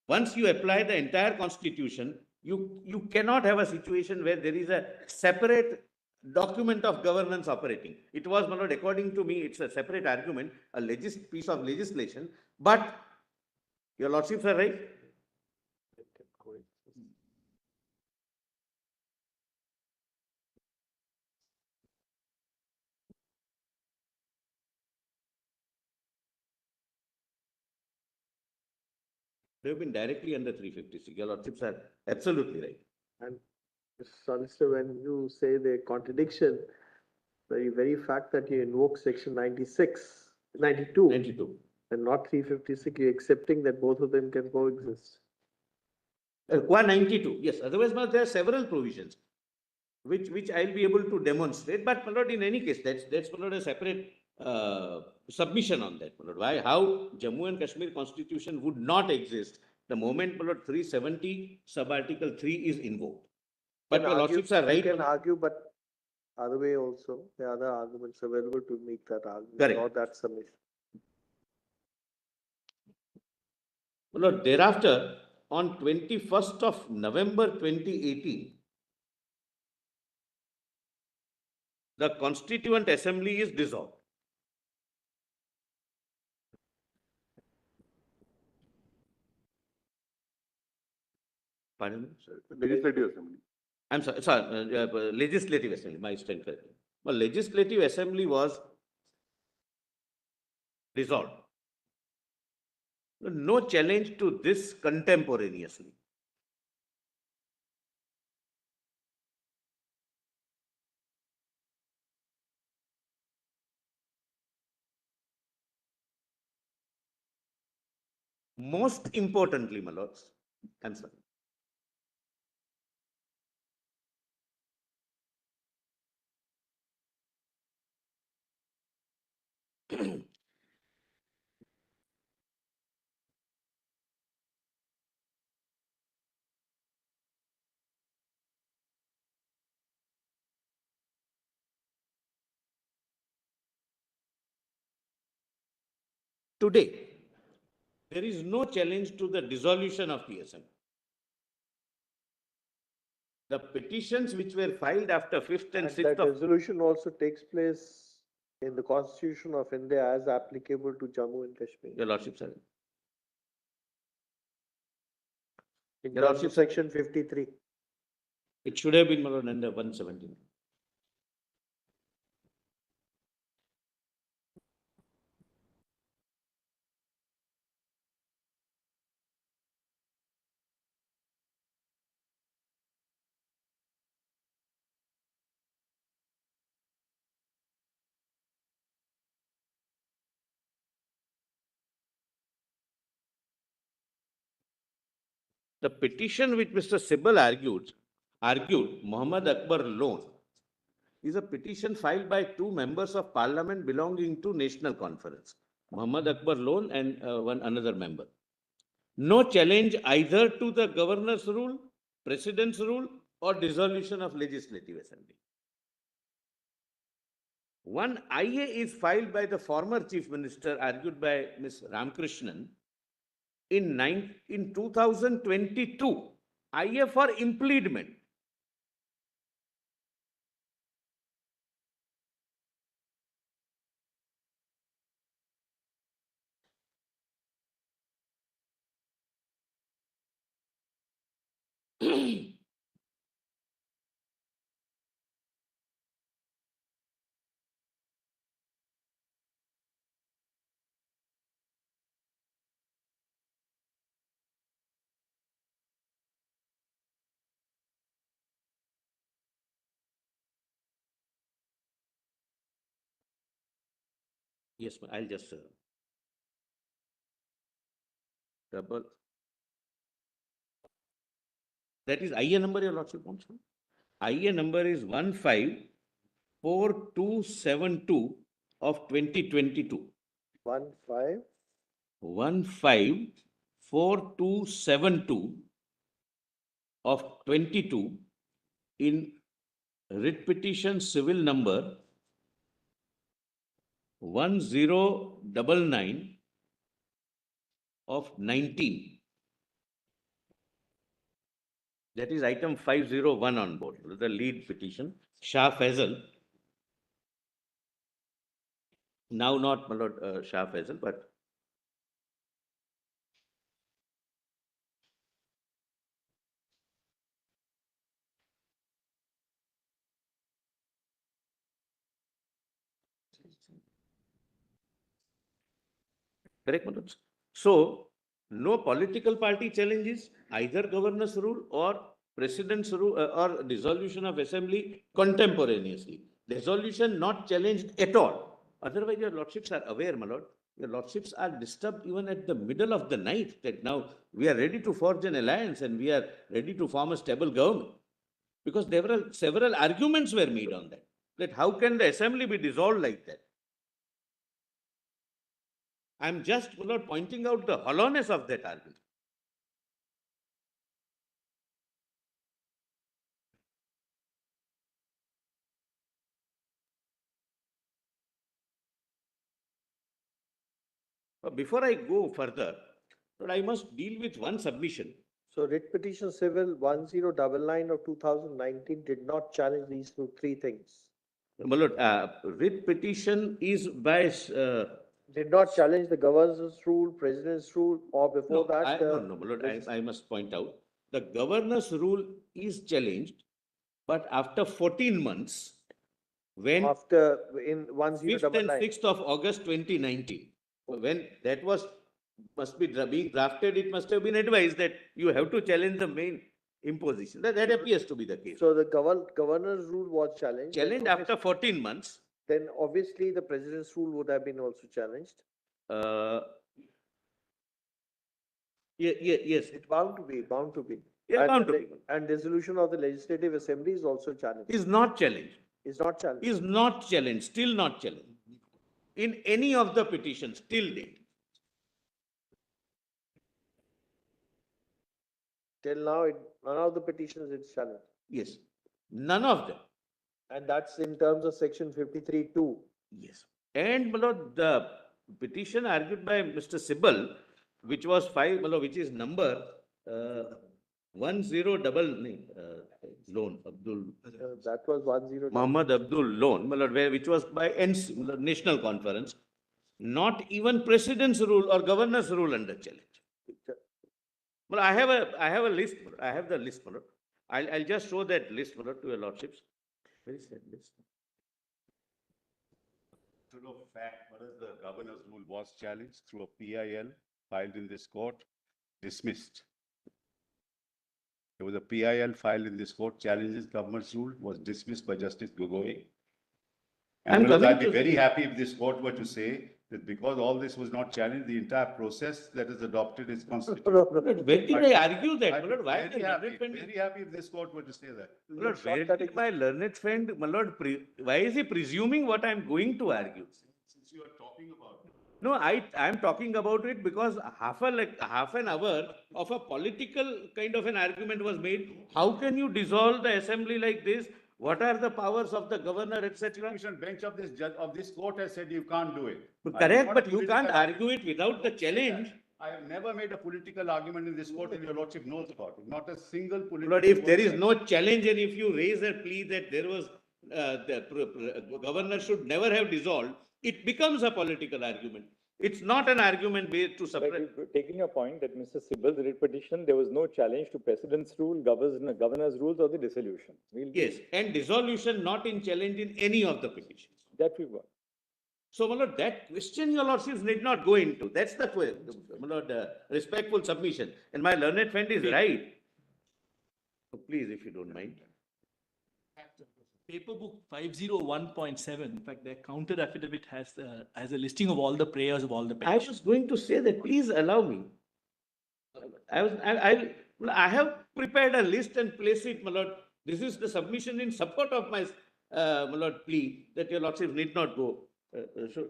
Once you apply the entire constitution, you cannot have a situation where there is a separate document of governance operating. It was, my lord, according to me, it's a separate argument, a piece of legislation, but your lordships are right. They've been directly under 356. Your lordships are absolutely right. And Mr. Solicitor, when you say the contradiction, the very fact that you invoke section 96, 92, 92. and not 356, you're accepting that both of them can coexist. Qua 92, yes. Otherwise, there are several provisions which I'll be able to demonstrate. But, my lord, in any case, that's my lord, a separate submission on that. My lord. Why? How Jammu and Kashmir constitution would not exist the moment, my lord, 370 sub-article 3 is invoked. But Can your argue- lordships are right. You can argue, but other way also, there are other arguments available to make that argument, Correct. or that submission. My lord, thereafter, on 21st of November 2018, the Constituent Assembly is dissolved. Pardon me? Legislative Assembly. I'm sorry, Legislative Assembly, my stand correctly. Well, Legislative Assembly was dissolved. No challenge to this contemporaneously. Most importantly, my lords, I'm sorry. Today, there is no challenge to the dissolution of the assembly. The petitions which were filed after 5th and And 6th that of resolution also takes place in the Constitution of India as applicable to Jammu and Kashmir. your lordships are. In Your terms of Lordship, section 53. it should have been, my lord, under 117. The petition which Mr. Sibal argued Muhammad Akbar loan is a petition filed by two members of parliament belonging to National Conference, Muhammad Akbar loan and one another member. No challenge either to the governor's rule, president's rule, or dissolution of legislative assembly. One IA is filed by the former chief minister, argued by Ms. Ramkrishnan, in 2022, IA for impleadment. Yes, I'll just double. That is IA number, your lordship wants. No? IA number is 154272 of 2022. 15. 154272 of 22 in writ petition civil number 1099 of 19. That is item 501 on board, the lead petition, Shah Faisal. Now not my lord, Shah Faisal, but correct, my lords? So, no political party challenges either governor's rule or president's rule or dissolution of assembly contemporaneously. Dissolution not challenged at all. Otherwise, your lordships are aware, my lord. Your lordships are disturbed even at the middle of the night that now we are ready to forge an alliance and we are ready to form a stable government. Because there were several arguments were made on that. That how can the assembly be dissolved like that? I'm just, my lord, pointing out the hollowness of that argument. But before I go further, Lord, I must deal with one submission. So writ petition civil 1099 of 2019 did not challenge these three things. My lord, writ petition is by, Did not challenge the governor's rule, president's rule, or before no, that. no, my lord, I must point out, the governor's rule is challenged, but after 14 months, when After in 5th and 1099. 6th of August 2019, when that was, must be being drafted, it must have been advised that you have to challenge the main imposition. That appears to be the case. So the governor's rule was challenged. Challenged after 14 months, Then obviously the president's rule would have been also challenged. yes, It's bound to be, bound to be. yeah, And bound to the- be. And dissolution of the legislative assembly is also challenged. Is not challenged, Is not challenged. is not challenged, still not challenged. In any of the petitions till date. Till now, none of the petitions it's challenged. Yes, none of them. And that's in terms of section 53(2). Yes. And, my lord, the petition argued by Mr. Sibal, which was which is number 10 loan, Abdul, That was 10. Muhammad Abdul loan, my lord, which was by NC, my lord, National Conference, not even president's rule or governor's rule under challenge. Well, I have a list, my lord. I have the list, my lord. I'll just show that list, my lord, to your lordships. Where is that list? True of fact, what is the governor's rule was challenged through a PIL filed in this court, dismissed. There was a PIL filed in this court, challenges governor's rule, was dismissed by Justice Gogoi. I'm And coming I'd be to- very happy if this court were to say that because all this was not challenged, the entire process that is adopted is constitutional. Where did I argue that, my I'd be lord? Why very the happy, learned friend? very happy if this court were to say that. My lord, where did my learned friend, my lord, why is he presuming what I'm going to argue? Since you are talking about it. No, I'm talking about it because half an hour of a political kind of an argument was made. How can you dissolve the assembly like this? What are the powers of the governor, etc.? Constitutional bench of this judge, of this court has said you can't do it. Correct, not but a you can't political argue it without the challenge. I have never made a political argument in this court and your lordship knows about it. Not a single political. Lord, if there is no challenge and if you raise a plea that there was, the governor should never have dissolved, it becomes a political argument. It's not an argument based to But suppress. taking your point that Mr. Sibal's writ petition, there was no challenge to president's rule, governor's rules or the dissolution. Yes, and dissolution not in challenge in any of the petitions. That we got. So, my lord, that question your lordships need not go into. That's the, my lord, respectful submission. And my learned friend is right. So please, if you don't mind. Paper book 501.7, in fact, their counter affidavit has a listing of all the prayers of all the I petitions. was going to say that, please allow me. I have prepared a list and place it, my lord. This is the submission in support of my, my lord, plea that your lordship need not go. So,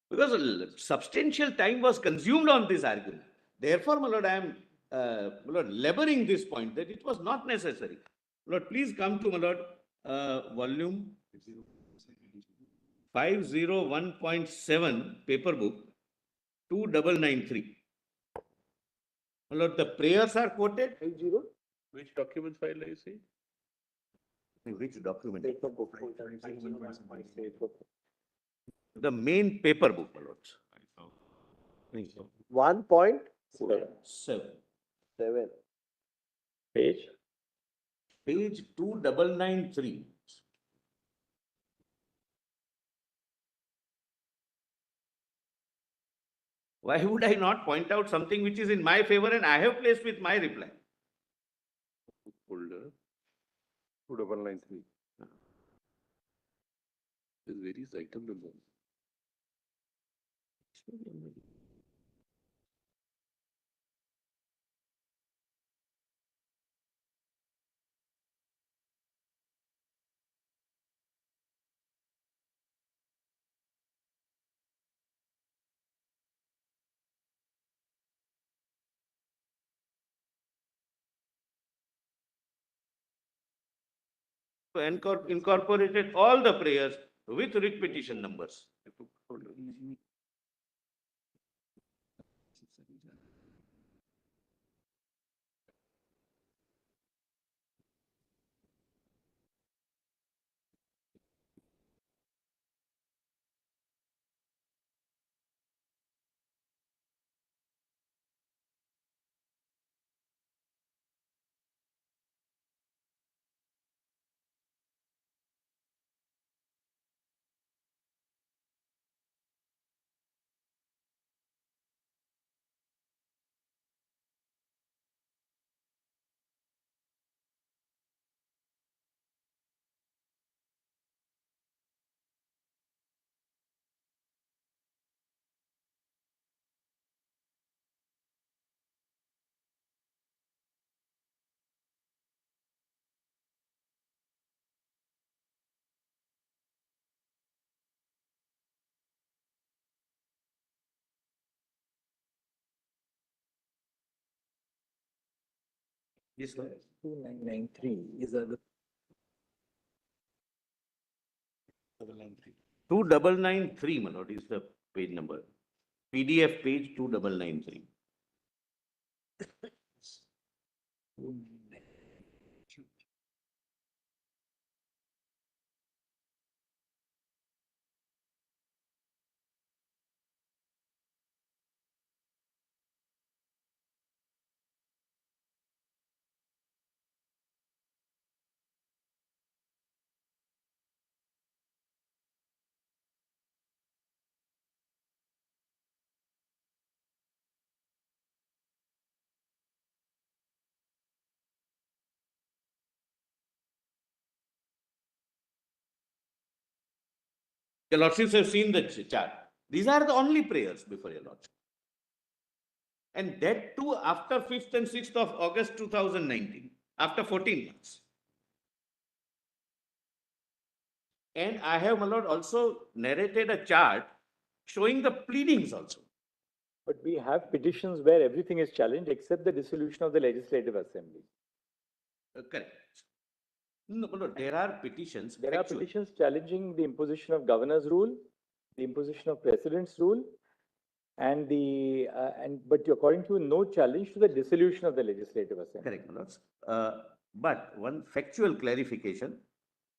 because substantial time was consumed on this argument. Therefore, my lord, I am, my lord, laboring this point that it was not necessary. Lord, please come to, my lord, volume 501.7, paper book, 2993. My lord, the prayers are quoted. 50? Which document file are you saying? Which document? Paper book. The main paper book, my lords. 1.7. Seven. Page? Page 2993. Why would I not point out something which is in my favor and I have placed with my reply? Folder, 2993. there's various item numbers. Incorporated all the prayers with writ petition numbers. Yes, sir. 2993 is a. 2993, my lord, is the page number. PDF page 2993. Your lordships have seen the chart. These are the only prayers before your lordship. And that too after 5th and 6th of August 2019, after 14 months. And I have, my lord, also narrated a chart showing the pleadings also. But we have petitions where everything is challenged except the dissolution of the Legislative Assembly. Correct. No, my lord, there are petitions. There are actually. petitions challenging the imposition of governor's rule, the imposition of president's rule, and but according to you, no challenge to the dissolution of the Legislative Assembly. Correct, my lords. But one factual clarification.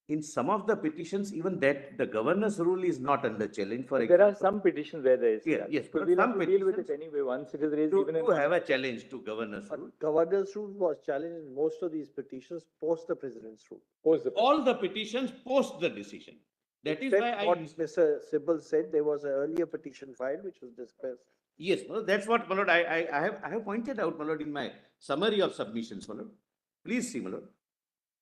In some of the petitions, even that the governor's rule is not under challenge. For There are some petitions where there is. Yeah, challenge. yes, So but we'll have some to deal with it petitions anyway once it is raised. to, Even in to have a challenge to governor's rule. But governor's rule was challenged in most of these petitions post the president's rule. Post the All the petitions post the decision. That is Except why I. what Mr. Sibal said, there was an earlier petition filed which was discussed. Yes, my lord, that's what, my lord, I have pointed out, my lord, in my summary of submissions, my lord. Please see, my lord.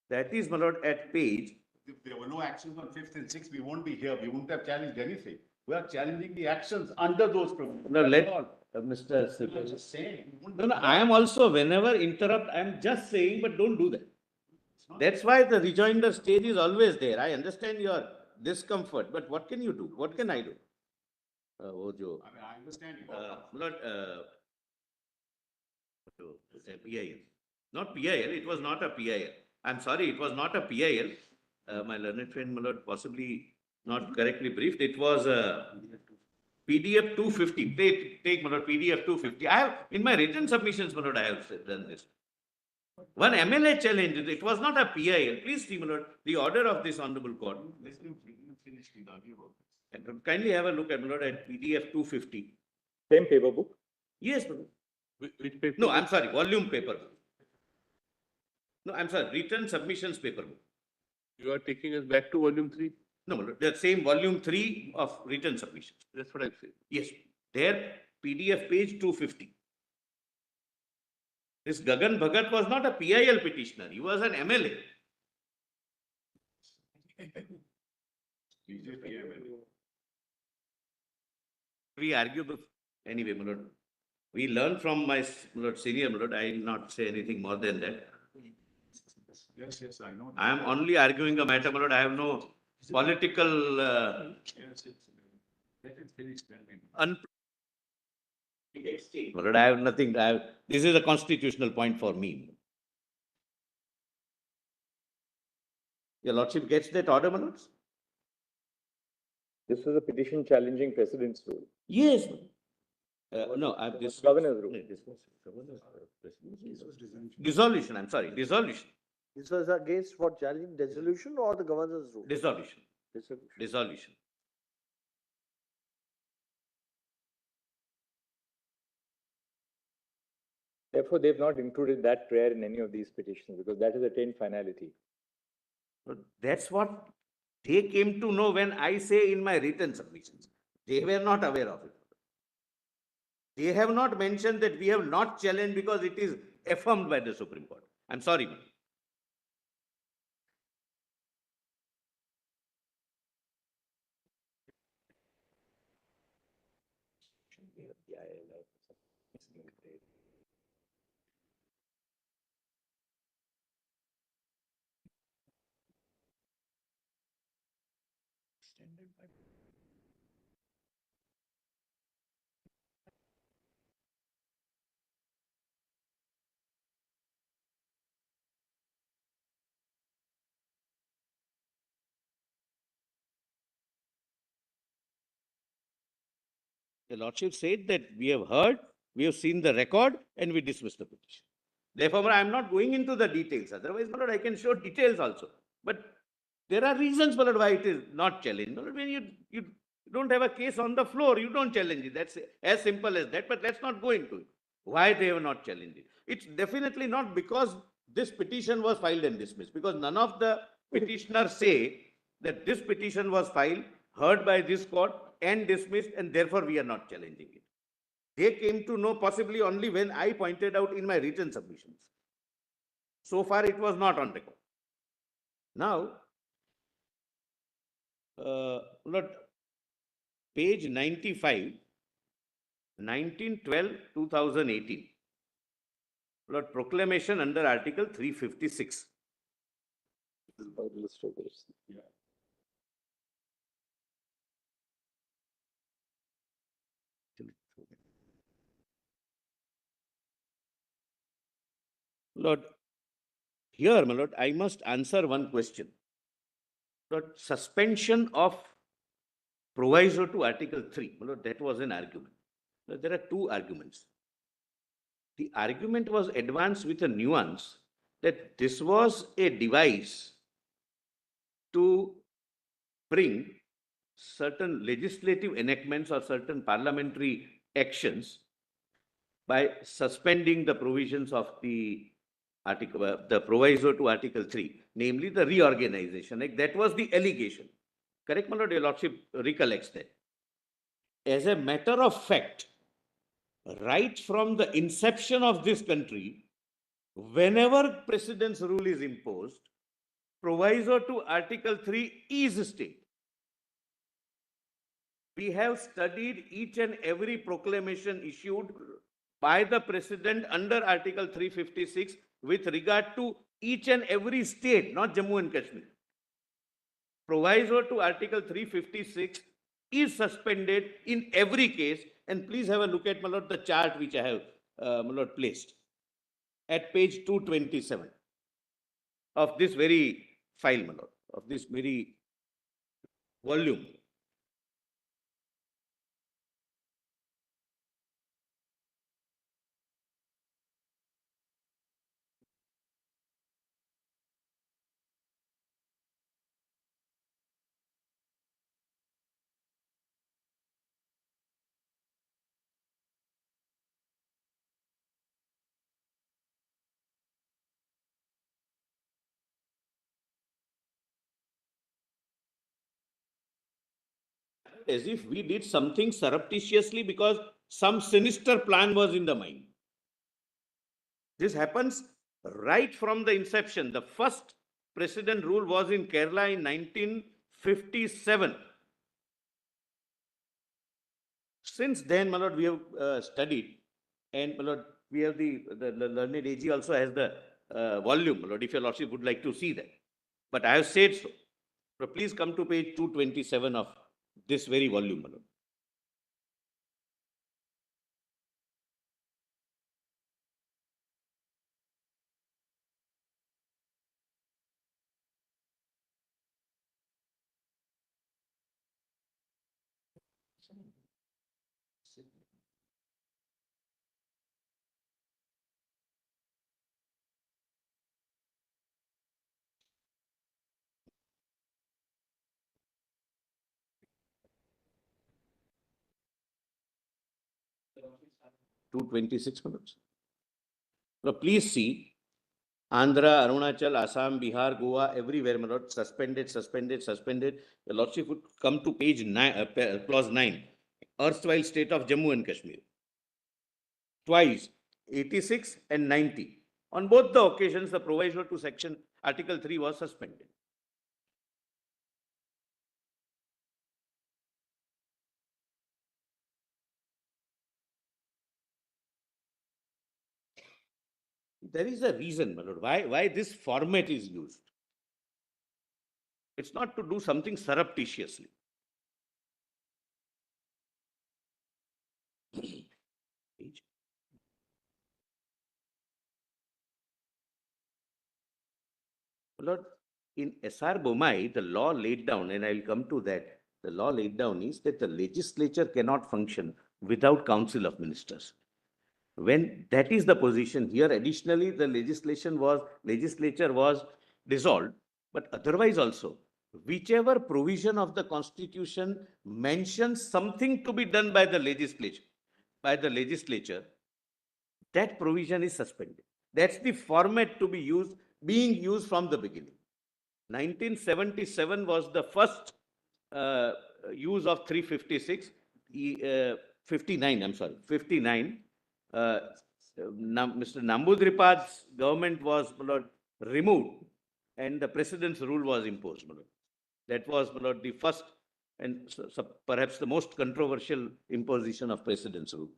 That is, my lord, at page. If there were no actions on fifth and sixth, we won't be here. We wouldn't have challenged anything. We are challenging the actions under those provisions. No, That's let, all. Mr. I'm Sibal. just saying. we wouldn't No, no, be I here. am also, whenever interrupt, I am just saying, but don't do that. It's not- That's why the rejoinder stage is always there. I understand your discomfort, but what can you do? What can I do? वो जो, I mean, I understand you. Lord, PIL. Not PIL, it was not a PIL. I'm sorry, it was not a PIL. My learned friend, my lord, possibly not correctly briefed. It was PDF 250. Take, my lord, PDF 250. I have, in my written submissions, my lord, I have done this. One MLA challenge, it was not a PIL. Please see, my lord, the order of this honorable court. Let him finish with argue about this. And kindly have a look at, my lord, at PDF 250. Same paper book. Yes, my lord. Which paper? No, I'm sorry, volume paper. No, I'm sorry, written submissions paper. You are taking us back to volume 3? No, my lord, the same volume 3 of written submissions. That's what I'm saying. Yes, there, PDF page 250. This Gagan Bhagat was not a PIL petitioner, he was an MLA. BJP, MLA. We argue, anyway, my lord, we learn from my lord, senior, my lord, I will not say anything more than that. Yes, I know. I am only arguing a matter, my lord, I have no political, Yes, let it finish then. My lord, I have nothing, this is a constitutional point for me. Your lordship gets that order, my lords? This was a petition challenging precedent's rule. Yes. No, I have this. Governor's rule. No, this was dissolution, I'm sorry, dissolution, This was against what, challenging dissolution or the governor's rule? dissolution, Dissolution. dissolution. Therefore, they've not included that prayer in any of these petitions because that has attained finality. But that's what they came to know when I say in my written submissions. They were not aware of it. They have not mentioned that we have not challenged because it is affirmed by the Supreme Court. I'm sorry, ma'am. The lordship said that we have heard, we have seen the record, and we dismiss the petition. Therefore, I am not going into the details. Otherwise, my lord, I can show details also. But there are reasons, my lord, why it is not challenged. My lord, when you don't have a case on the floor, you don't challenge it. That's as simple as that. But let's not go into it. Why they have not challenged it? It's definitely not because this petition was filed and dismissed. Because none of the petitioners say that this petition was filed, heard by this court, and dismissed, and therefore we are not challenging it. They came to know possibly only when I pointed out in my written submissions. So far, it was not on record. Now, Lord, page 95, 1912-2018. Lord, proclamation under Article 356. Yeah. Lord, here, my lord, I must answer one question. Lord, suspension of proviso to Article 3, my lord, that was an argument. Lord, there are two arguments. The argument was advanced with a nuance that this was a device to bring certain legislative enactments or certain parliamentary actions by suspending the provisions of the article, the proviso to Article 3, namely the reorganization. Like that was the allegation. Correct, my lord, your lordship recollects that. As a matter of fact, right from the inception of this country, whenever president's rule is imposed, proviso to Article 3 is state. We have studied each and every proclamation issued by the president under Article 356 with regard to each and every state, not Jammu and Kashmir. Proviso to Article 356 is suspended in every case. And please have a look at, my lord, the chart which I have, my lord, placed at page 227 of this very file, my lord, of this very volume. As if we did something surreptitiously because some sinister plan was in the mind. This happens right from the inception. The first president rule was in Kerala in 1957. Since then, my lord, we have studied, and my lord, we have the learned AG also has the volume, my lord, if your lordship would like to see that. But I have said so. So please come to page 227 of this very volume, my lord. Two 26 minutes. Now, please see Andhra, Arunachal, Assam, Bihar, Goa, everywhere, my lord, suspended. The lordship would come to page 9, clause 9, erstwhile state of Jammu and Kashmir. Twice, 86 and 90. On both the occasions, the proviso to section Article 3 was suspended. There is a reason, my lord, why this format is used. It's not to do something surreptitiously. Lord, in S.R. Bomai, the law laid down, and I will come to that, the law laid down is that the legislature cannot function without council of ministers. When that is the position here, additionally, the legislature was dissolved, but otherwise also, whichever provision of the constitution mentions something to be done by the legislature, that provision is suspended. That's the format to be used, being used from the beginning. 1977 was the first use of 356, 59, I'm sorry, 59. Mr. Nambudripad's government was, my lord, removed and the president's rule was imposed, my lord. That was, my lord, the first and perhaps the most controversial imposition of president's rule.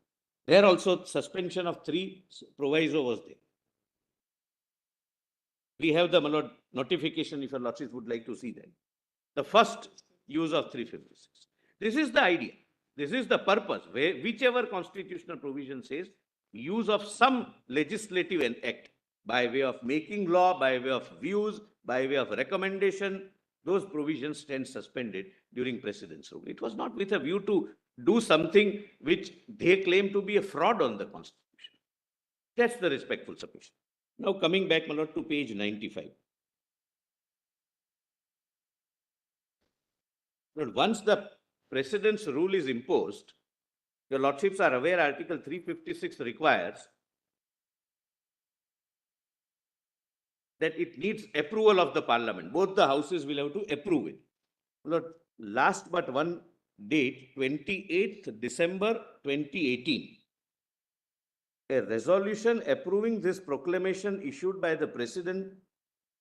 There also suspension of 3 proviso was there. We have the, my lord, notification if your lordships would like to see that. The first use of 356. This is the idea. This is the purpose. Whichever constitutional provision says use of some legislative act by way of making law, by way of views, by way of recommendation, those provisions stand suspended during president's rule. It was not with a view to do something which they claim to be a fraud on the constitution. That's the respectful submission. Now coming back, my lord, to page 95. Lord, once the president's rule is imposed, your lordships are aware Article 356 requires that it needs approval of the parliament. Both the houses will have to approve it. Lord, last but one date, 28th December 2018. A resolution approving this proclamation issued by the President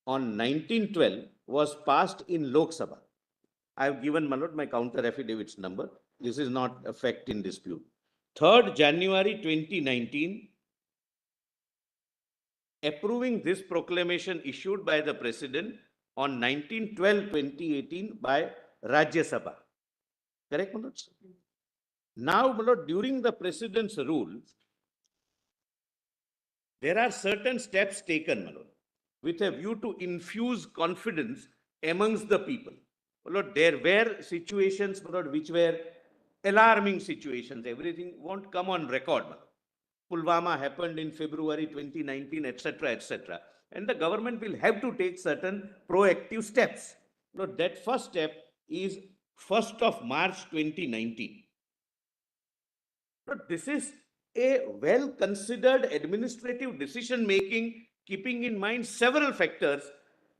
on 1912 was passed in Lok Sabha. I have given, my lord, my counter affidavit's number. This is not a fact in dispute. 3rd January 2019, approving this proclamation issued by the President on 19/12/2018 by Rajya Sabha. Correct, my lord? Now, my lord, during the President's rule, there are certain steps taken, my lord, with a view to infuse confidence amongst the people. My lord, there were situations, my lord, which were alarming situations. Everything won't come on record, my lord. Pulwama happened in February 2019, etc., etc. And the government will have to take certain proactive steps. Now, that first step is 1st of March 2019. Now, this is a well-considered administrative decision-making, keeping in mind several factors: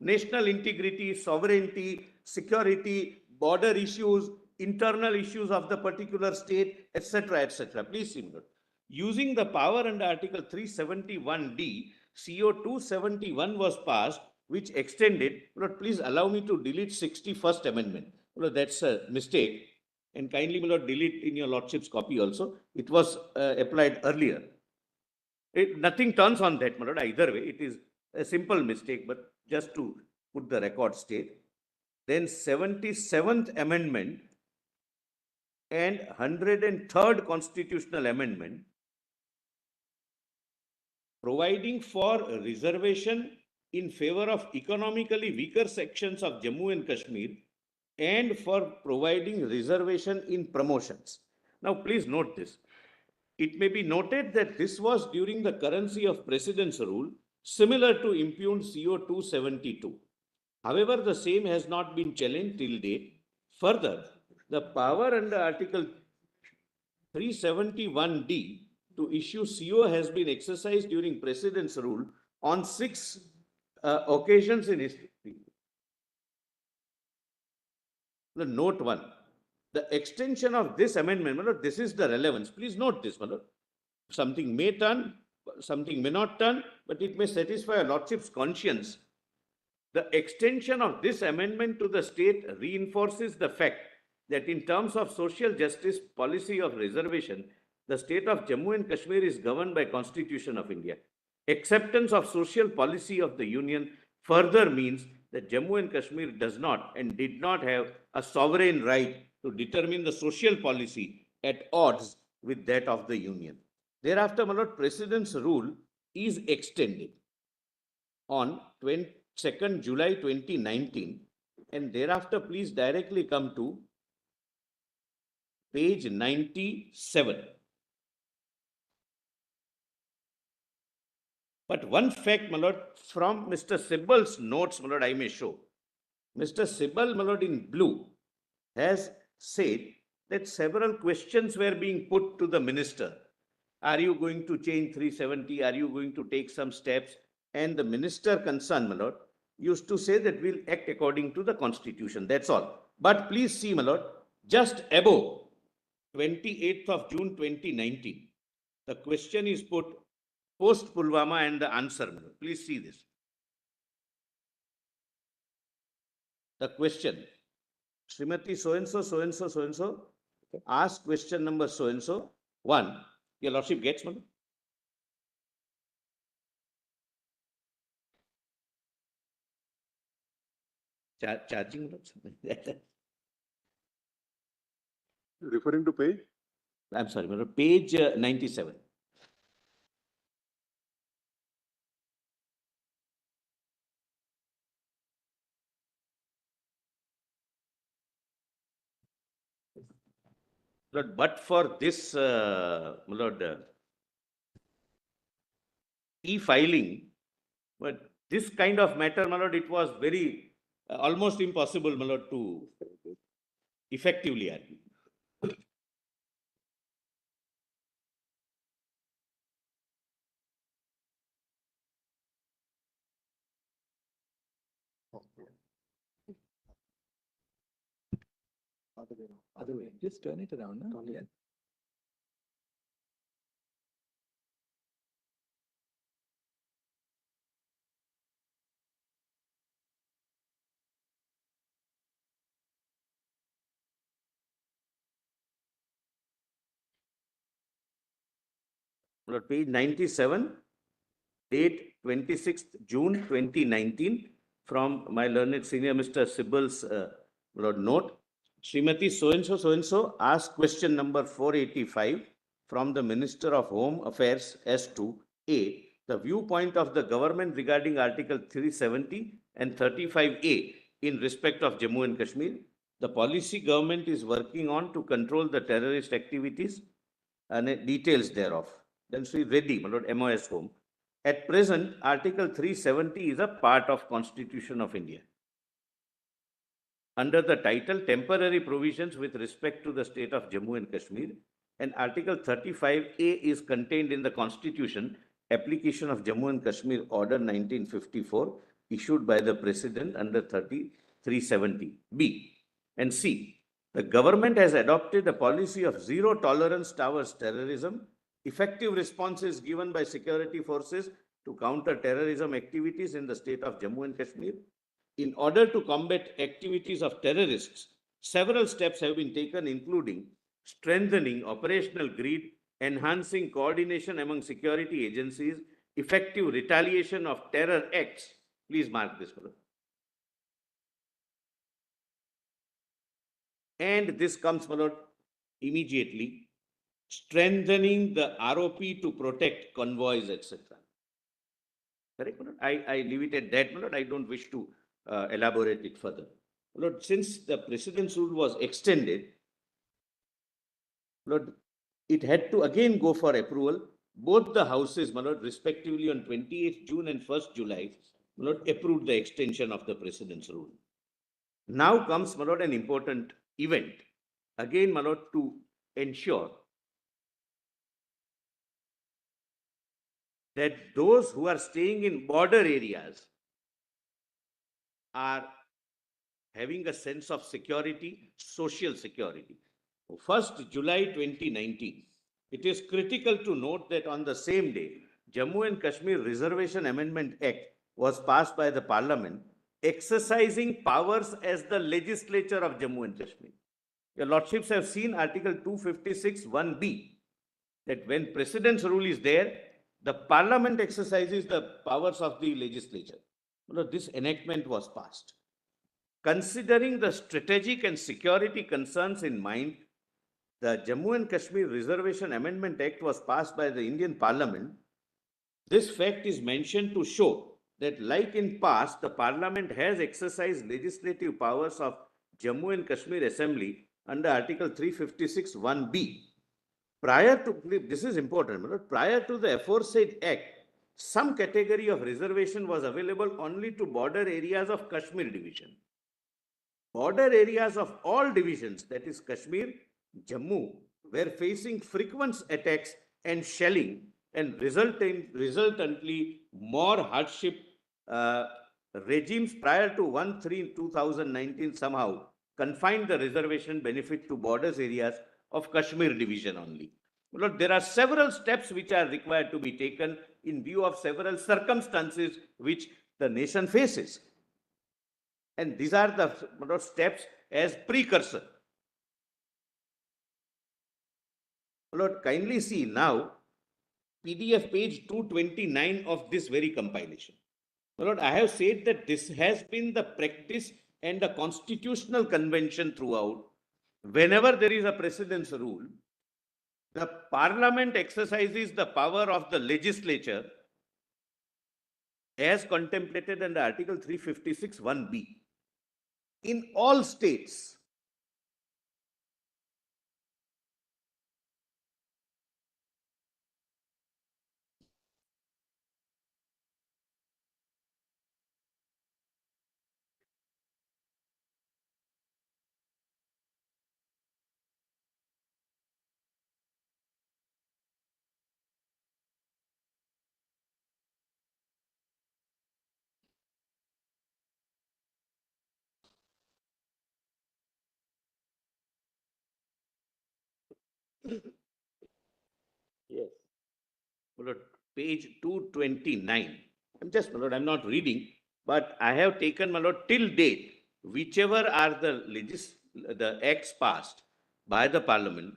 national integrity, sovereignty, security, border issues, internal issues of the particular state, etc., etc. Please see, note. Using the power under Article 371D, CO 271 was passed, which extended. Lord, please allow me to delete 61st Amendment. Lord, that's a mistake. And kindly, my lord, delete in your lordship's copy also. It was applied earlier. Nothing turns on that, my lord, either way. It is a simple mistake, but just to put the record straight. Then 77th Amendment and 103rd Constitutional Amendment, providing for a reservation in favor of economically weaker sections of Jammu and Kashmir and for providing reservation in promotions. Now, please note this. It may be noted that this was during the currency of President's rule, similar to impugned CO 272. However, the same has not been challenged till date. Further, the power under Article 371D to issue CO has been exercised during President's rule on 6 occasions in history. The note 1. The extension of this amendment, my lord, this is the relevance. Please note this, my lord. Something may turn, something may not turn, but it may satisfy a lordship's conscience. The extension of this amendment to the state reinforces the fact that in terms of social justice policy of reservation, the state of Jammu and Kashmir is governed by Constitution of India. Acceptance of social policy of the Union further means that Jammu and Kashmir does not and did not have a sovereign right to determine the social policy at odds with that of the Union. Thereafter, my lord, President's rule is extended on 22nd July 2019, and thereafter please directly come to page 97. But one fact, my lord, from Mr. Sibbal's notes, my lord, I may show. Mr. Sibbal, my lord, in blue, has said that several questions were being put to the minister. Are you going to change 370? Are you going to take some steps? And the minister concerned, my lord, used to say that we'll act according to the Constitution. That's all. But please see, my lord, just above 28th of June 2019, the question is put post Pulwama and the answer, my lord. Please see this. The question, Srimati so-and-so, so-and-so, so-and-so, ask question number so-and-so, 1. Your lordship gets, my lord? Charging, my lord? Referring to page? I'm sorry, my lord, page 97. Lord, but for this, my lord, e-filing, but this kind of matter, my lord, it was very, almost impossible, my lord, to effectively argue. other way around. Other way, just turn it around, no? Turn it. Yeah. Lord, page 97, date 26th June 2019, from my learned senior Mr. Sibbal's Lord note. Srimati so-and-so asked question number 485 from the Minister of Home Affairs as to A, the viewpoint of the government regarding Article 370 and 35A in respect of Jammu and Kashmir. The policy government is working on to control the terrorist activities and details thereof. Then Sri Reddy, my Lord, MOS Home. At present, Article 370 is a part of Constitution of India. Under the title Temporary Provisions with respect to the state of Jammu and Kashmir, and Article 35A is contained in the Constitution, application of Jammu and Kashmir Order 1954, issued by the President under 370. B and C. The government has adopted a policy of zero tolerance towards terrorism. Effective response is given by security forces to counter terrorism activities in the state of Jammu and Kashmir. In order to combat activities of terrorists, several steps have been taken, including strengthening operational grid, enhancing coordination among security agencies, effective retaliation of terror acts. Please mark this, fellow. And this comes, my lord, immediately, strengthening the ROP to protect convoys, etc. Correct, my lord? I leave it at that, my lord. I don't wish to elaborate it further. My lord, since the president's rule was extended, my lord, it had to again go for approval. Both the houses, my lord, respectively on 28th June and 1st July, my lord, approved the extension of the president's rule. Now comes, my lord, an important event. Again, my lord, to ensure that those who are staying in border areas are having a sense of security, social security. 1st July 2019, it is critical to note that on the same day, Jammu and Kashmir Reservation Amendment Act was passed by the Parliament, exercising powers as the legislature of Jammu and Kashmir. Your Lordships have seen Article 256 1B, that when President's rule is there, the Parliament exercises the powers of the legislature. This enactment was passed. Considering the strategic and security concerns in mind, the Jammu and Kashmir Reservation Amendment Act was passed by the Indian Parliament. This fact is mentioned to show that, like in past, the Parliament has exercised legislative powers of Jammu and Kashmir Assembly under Article 356 1B. Prior to, this is important, prior to the aforesaid act, some category of reservation was available only to border areas of Kashmir division. Border areas of all divisions, that is Kashmir, Jammu, were facing frequent attacks and shelling, and resultantly more hardship. Regimes prior to 1/3/2019 somehow confined the reservation benefit to borders areas of Kashmir division only. Lord, there are several steps which are required to be taken in view of several circumstances which the nation faces. And these are the steps as precursor. Lord, kindly see now PDF page 229 of this very compilation. Lord, I have said that this has been the practice and the constitutional convention throughout. Whenever there is a precedence rule, the Parliament exercises the power of the legislature as contemplated under Article 356 1B. In all states, Yes. My lord, page 229. I'm just, my lord, I'm not reading, but I have taken, my lord, till date, whichever are the acts passed by the parliament,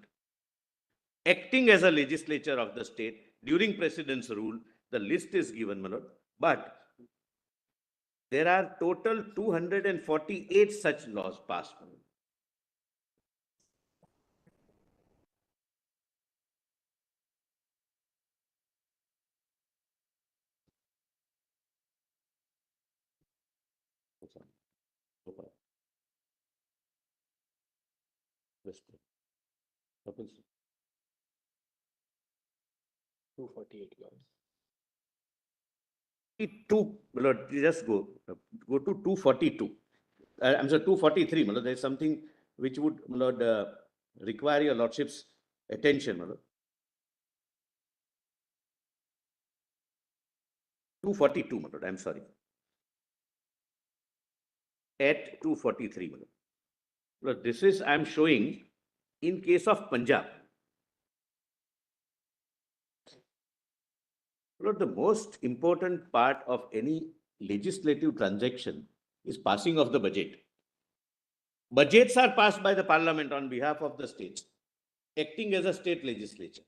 acting as a legislature of the state during president's rule, the list is given, my lord. But there are total 248 such laws passed. My lord. West. 248 laws. Two, my lord, just go to 242. I'm sorry, 243, my lord. There is something which would, my lord, require your lordship's attention, my lord. 242, my lord, I'm sorry. At 243, my lord. Lord, this is, I'm showing in case of Punjab. Lord, the most important part of any legislative transaction is passing of the budget. Budgets are passed by the parliament on behalf of the states, acting as a state legislature.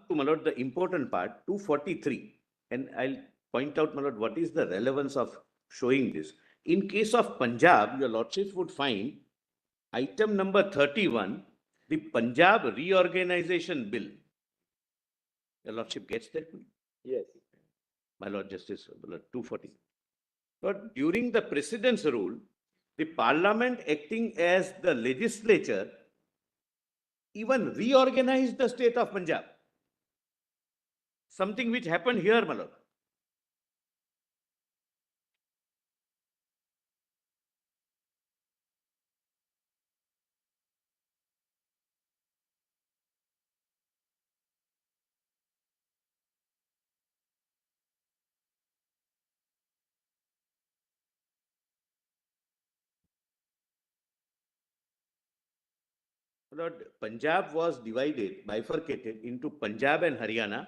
To, my lord, the important part, 243, and I'll point out, my lord, what is the relevance of showing this. In case of Punjab, your lordships would find item number 31, the Punjab Reorganization Bill. Your lordship gets that? Yes. My lord Justice, my lord, 240. But during the president's rule, the parliament acting as the legislature even reorganized the state of Punjab. Something which happened here, my lord. Lord, Punjab was divided, bifurcated into Punjab and Haryana.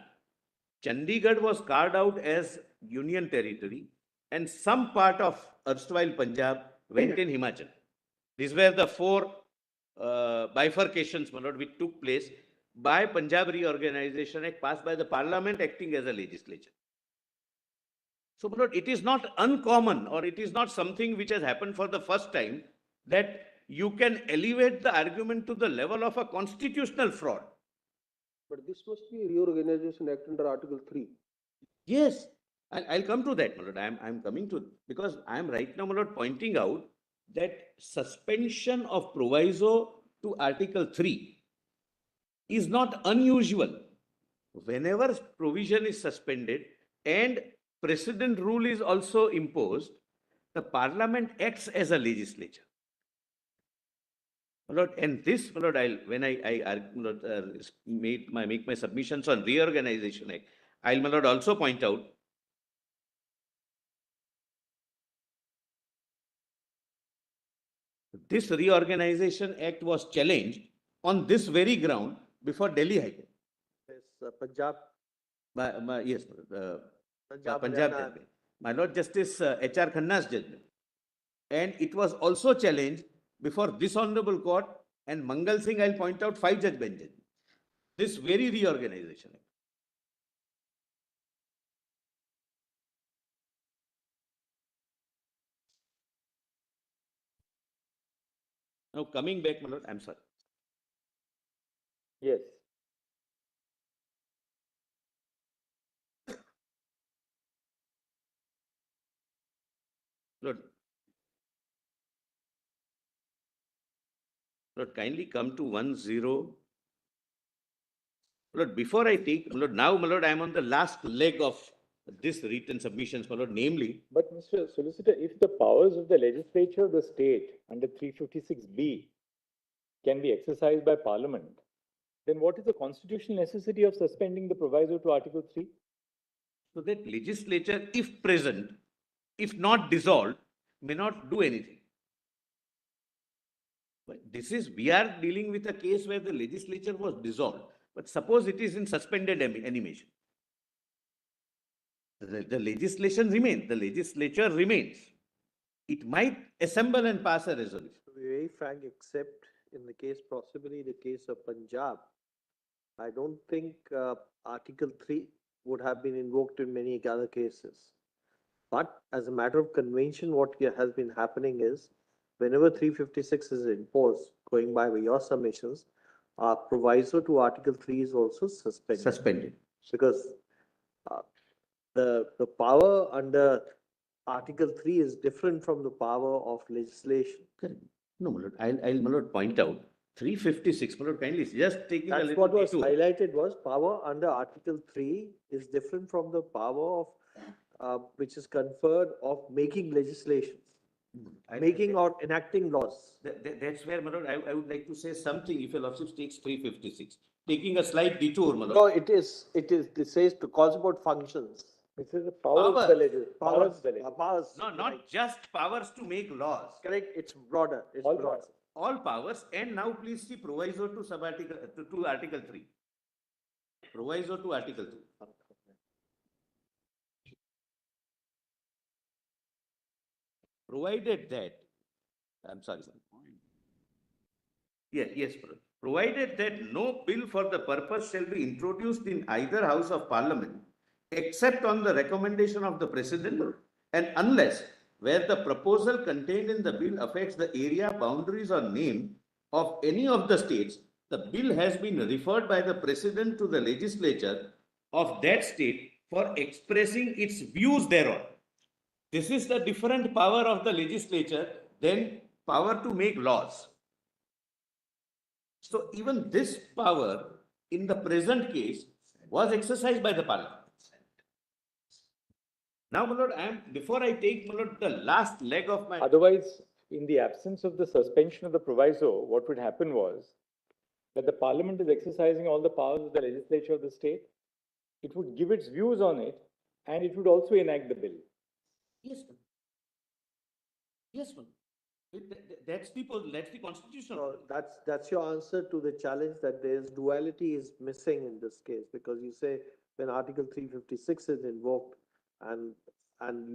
Chandigarh was carved out as union territory, and some part of erstwhile Punjab went in Himachal. These were the four bifurcations, my lord, which took place by Punjab Reorganization Act passed by the parliament acting as a legislature. So, my lord, it is not uncommon or it is not something which has happened for the first time that you can elevate the argument to the level of a constitutional fraud. But this must be a reorganization act under Article 3. Yes, I'll come to that, my lord. I'm coming to, because I'm right now, my lord, pointing out that suspension of proviso to Article 3 is not unusual. Whenever provision is suspended and precedent rule is also imposed, the parliament acts as a legislature. My lord, and this, my lord, when I my lord, make my submissions on reorganization act, I'll, my lord, also point out this reorganization act was challenged on this very ground before Delhi High Court. Yes, Punjab, Yes, Punjab, Punjab Haryana. judgment. My Lord Justice H.R. Khanna's judgment. And it was also challenged before this honorable court and Mangal Singh, I'll point out 5-judge bench judgment. This very reorganization act. Now coming back, my lord, I'm sorry. Yes. Lord, Lord, kindly come to 10. Lord, before I take, Lord, now, my Lord, I am on the last leg of this written submissions, my Lord, namely, But Mr. Solicitor, if the powers of the legislature of the state under 356B can be exercised by Parliament, then what is the constitutional necessity of suspending the proviso to Article 3? so that legislature, if present, if not dissolved, may not do anything. But this is, we are dealing with a case where the legislature was dissolved, but suppose it is in suspended animation. The legislation remains, the legislature remains. It might assemble and pass a resolution. To be very frank, except in the case, possibly the case of Punjab, I don't think Article 3 would have been invoked in many other cases. But as a matter of convention, what has been happening is whenever 356 is imposed, going by your submissions, proviso to Article 3 is also suspended. Suspended. Because the power under Article 3 is different from the power of legislation. Correct. No, my Lord, I'll, my Lord, point out, 356, my Lord, kindly, just taking a That's little what was detour. highlighted was power under Article 3 is different from the power of, which is conferred of making legislations, making or enacting laws. That's where, my Lord, I would like to say something, if your lordship takes 356, taking a slight detour, my Lord. No, it says to cause about functions. This is the power of the Power. legislature. Powers, Legislature. powers. No, not just powers to make laws. Correct, it's broader, it's All broader. powers. All powers, and now please see proviso to sub-article, to Article 3. Proviso to Article 3. Provided that, I'm sorry, sir. Yes, provided that no bill for the purpose shall be introduced in either House of Parliament except on the recommendation of the President, and unless where the proposal contained in the bill affects the area, boundaries or name of any of the states, the bill has been referred by the President to the legislature of that state for expressing its views thereon. This is the different power of the legislature than power to make laws. So even this power in the present case was exercised by the Parliament. Now, my Lord, before I take, my Lord, the last leg of my. Otherwise, in the absence of the suspension of the proviso, what would happen was that the Parliament is exercising all the powers of the legislature of the state. It would give its views on it, and it would also enact the bill. Yes, ma'am. Yes, ma'am. That's the constitutional. So that's your answer to the challenge that there's duality is missing in this case, because you say when Article 356 is invoked and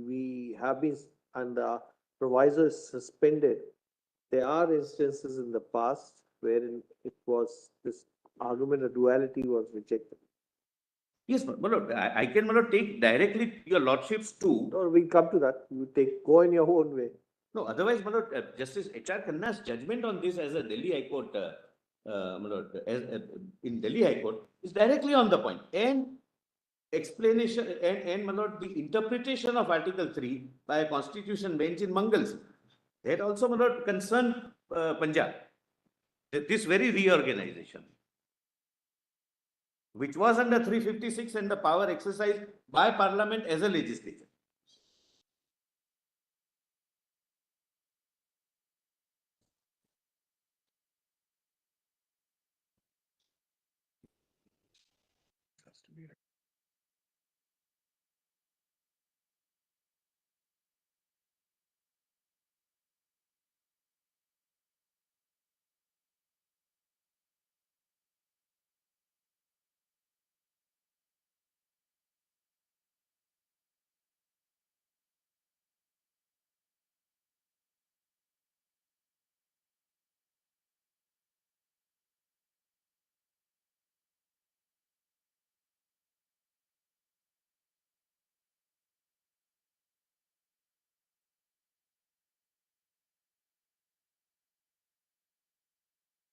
we have been, and the proviso is suspended, there are instances in the past wherein it was, this argument of duality was rejected. Yes, my Lord, I can, my Lord, take directly your lordships to. Or we come to that, you go in your own way. No, otherwise, my Lord, Justice H.R. Khanna's judgment on this as a Delhi High Court, my Lord, in Delhi High Court is directly on the point. And explanation, and my Lord, the interpretation of Article 3 by a constitution bench in Mangal, that also, my Lord, concerned Punjab. This very reorganization, which was under 356 and the power exercised by Parliament as a legislature.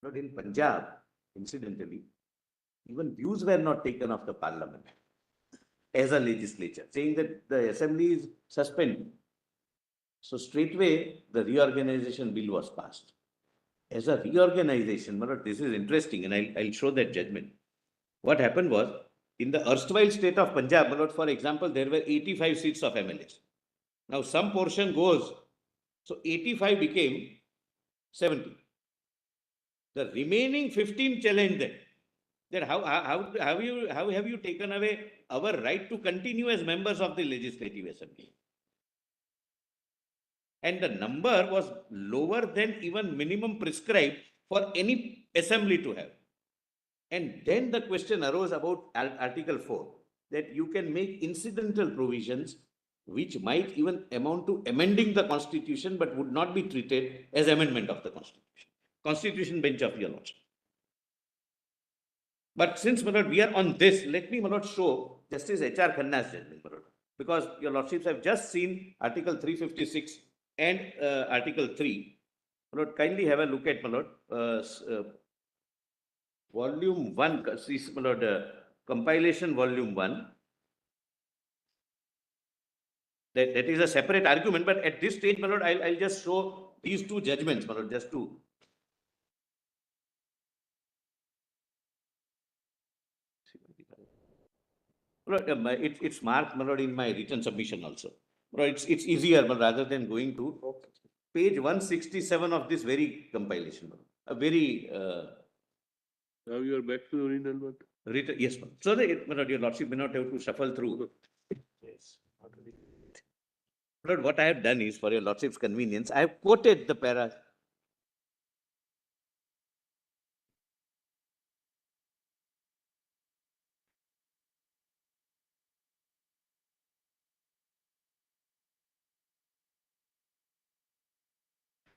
But in Punjab, incidentally, even views were not taken of the Parliament as a legislature, saying that the assembly is suspended. So straightway, the reorganization bill was passed. As a reorganization, my lord, this is interesting, and I'll show that judgment. What happened was, in the erstwhile state of Punjab, my lord, for example, there were 85 seats of MLAs. Now some portion goes, so 85 became 70. The remaining 15 challenged them. That how have you taken away our right to continue as members of the Legislative Assembly? And the number was lower than even minimum prescribed for any assembly to have. And then the question arose about Article 4, that you can make incidental provisions which might even amount to amending the Constitution but would not be treated as amendment of the Constitution. Constitution bench of your lordship. But since, my lord, we are on this, let me, my lord, show Justice H.R. Khanna's judgment, my lord, because your lordships have just seen Article 356 and Article 3. My lord, kindly have a look at, my lord, Volume 1, my lord, compilation Volume 1. That is a separate argument, but at this stage, my lord, I'll just show these two judgments, my lord, just to. Lord, it's marked, my lord, in my written submission also. Lord, it's easier, but rather than going to page 167 of this very compilation, a very Now you are back to the original one. written, yes, ma'am. So that, my lord, your lordship may not have to shuffle through. Yes. Lord, what I have done is, for your lordship's convenience, I have quoted the para.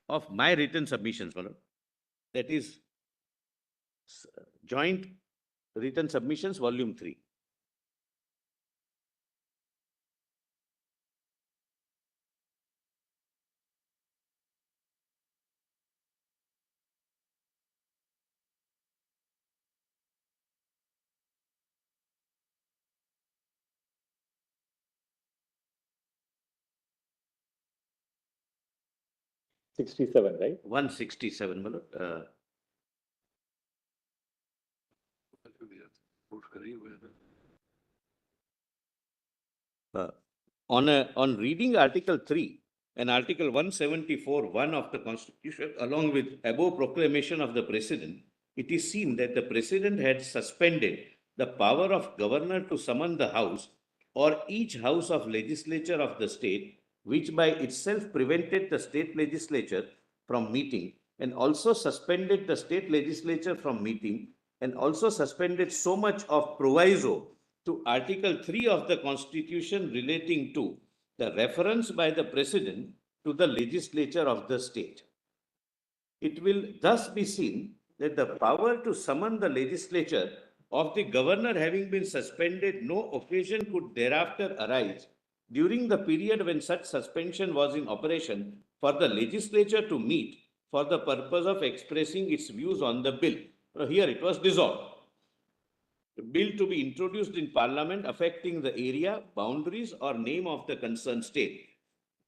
Of my written submissions, my lord. That is joint written submissions, Volume 3. '67, right? 167, my lord. On reading Article 3 and Article 174(1) of the Constitution, along with above proclamation of the President, it is seen that the President had suspended the power of Governor to summon the House or each House of Legislature of the state, which by itself prevented the state legislature from meeting, and also suspended the state legislature from meeting, and also suspended so much of proviso to Article 3 of the Constitution relating to the reference by the President to the legislature of the state. It will thus be seen that the power to summon the legislature of the governor having been suspended, no occasion could thereafter arise during the period when such suspension was in operation for the legislature to meet for the purpose of expressing its views on the bill. Here it was dissolved. The bill to be introduced in Parliament affecting the area, boundaries, or name of the concerned state.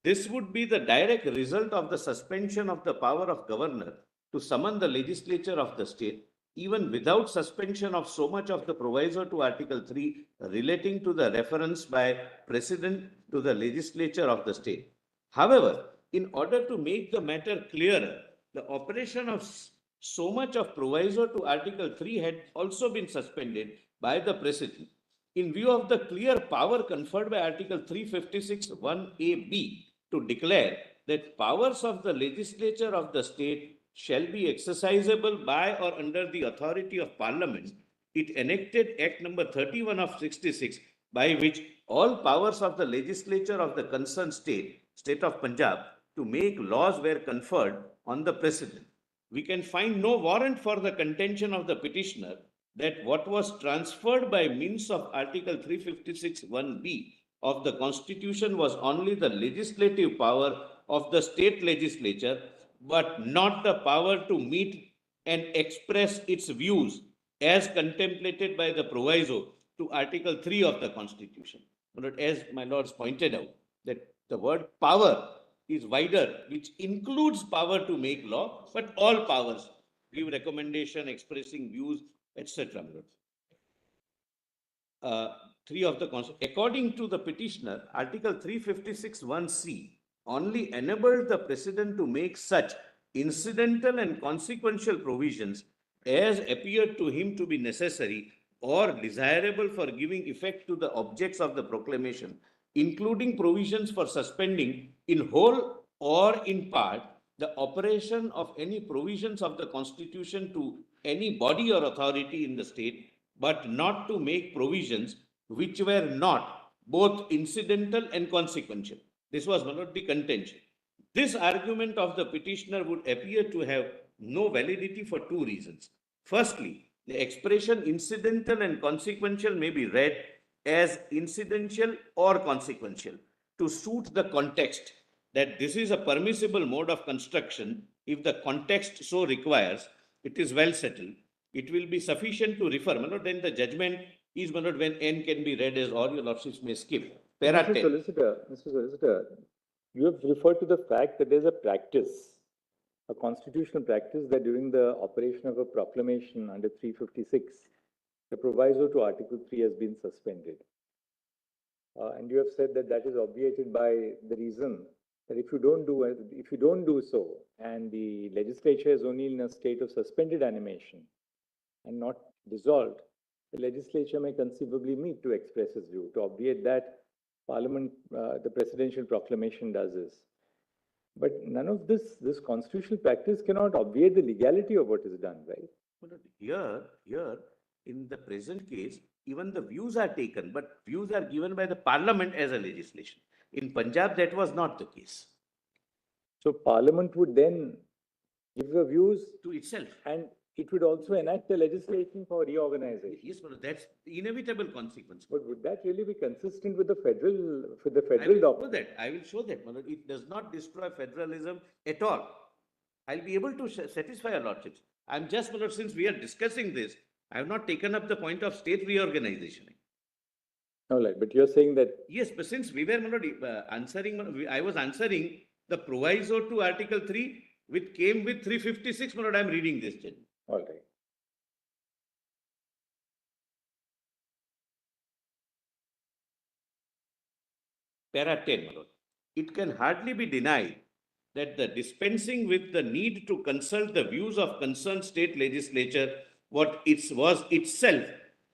This would be the direct result of the suspension of the power of governor to summon the legislature of the state, even without suspension of so much of the proviso to Article 3 relating to the reference by President to the legislature of the state. However, in order to make the matter clearer, the operation of so much of proviso to Article 3 had also been suspended by the President in view of the clear power conferred by Article 356 1AB to declare that powers of the legislature of the state shall be exercisable by or under the authority of Parliament. It enacted Act number 31 of 66, by which all powers of the legislature of the concerned state of Punjab, to make laws were conferred on the President. We can find no warrant for the contention of the petitioner that what was transferred by means of Article 356 1B of the Constitution was only the legislative power of the state legislature, but not the power to meet and express its views as contemplated by the proviso to Article 3 of the Constitution. But as my lords pointed out, that the word power is wider, which includes power to make law, but all powers, give recommendation, expressing views, etc. my lord. According to the petitioner, Article 356(1)(c) only enabled the president to make such incidental and consequential provisions as appeared to him to be necessary or desirable for giving effect to the objects of the proclamation, including provisions for suspending in whole or in part the operation of any provisions of the Constitution to any body or authority in the state, but not to make provisions which were not both incidental and consequential. This was, my lord, the contention. This argument of the petitioner would appear to have no validity for two reasons. Firstly, the expression incidental and consequential may be read as incidental or consequential to suit the context, that this is a permissible mode of construction if the context so requires. It is well settled. It will be sufficient to refer, my lord, then the judgment is, my lord, when N can be read as or, your lordships may skip. Para Mr. 10. Solicitor, you have referred to the fact that there's a practice, a constitutional practice, that during the operation of a proclamation under 356, the proviso to Article 3 has been suspended. And you have said that that is obviated by the reason that if you don't do so, and the legislature is only in a state of suspended animation and not dissolved, the legislature may conceivably meet to express its view. To obviate that, Parliament, the presidential proclamation does this. But none of this constitutional practice cannot obviate the legality of what is done, right? Here, in the present case, even the views are taken, but views are given by the Parliament as a legislation. In Punjab, that was not the case. So Parliament would then give the views To itself. and it would also enact the legislation for reorganization. Yes, but that's the inevitable consequence. But would that really be consistent with the federal I will document? show that. I will show that. Manoj. It does not destroy federalism at all. I'll be able to satisfy your lordships. I'm just, Manoj, since we are discussing this, I have not taken up the point of state reorganization. All right, but you're saying that Yes, but since we were, Manoj, answering, I was answering the proviso to Article 3, which came with 356, Manoj, I'm reading this, Judge. all right. Para 10, my lord. It can hardly be denied that the dispensing with the need to consult the views of concerned state legislature was itself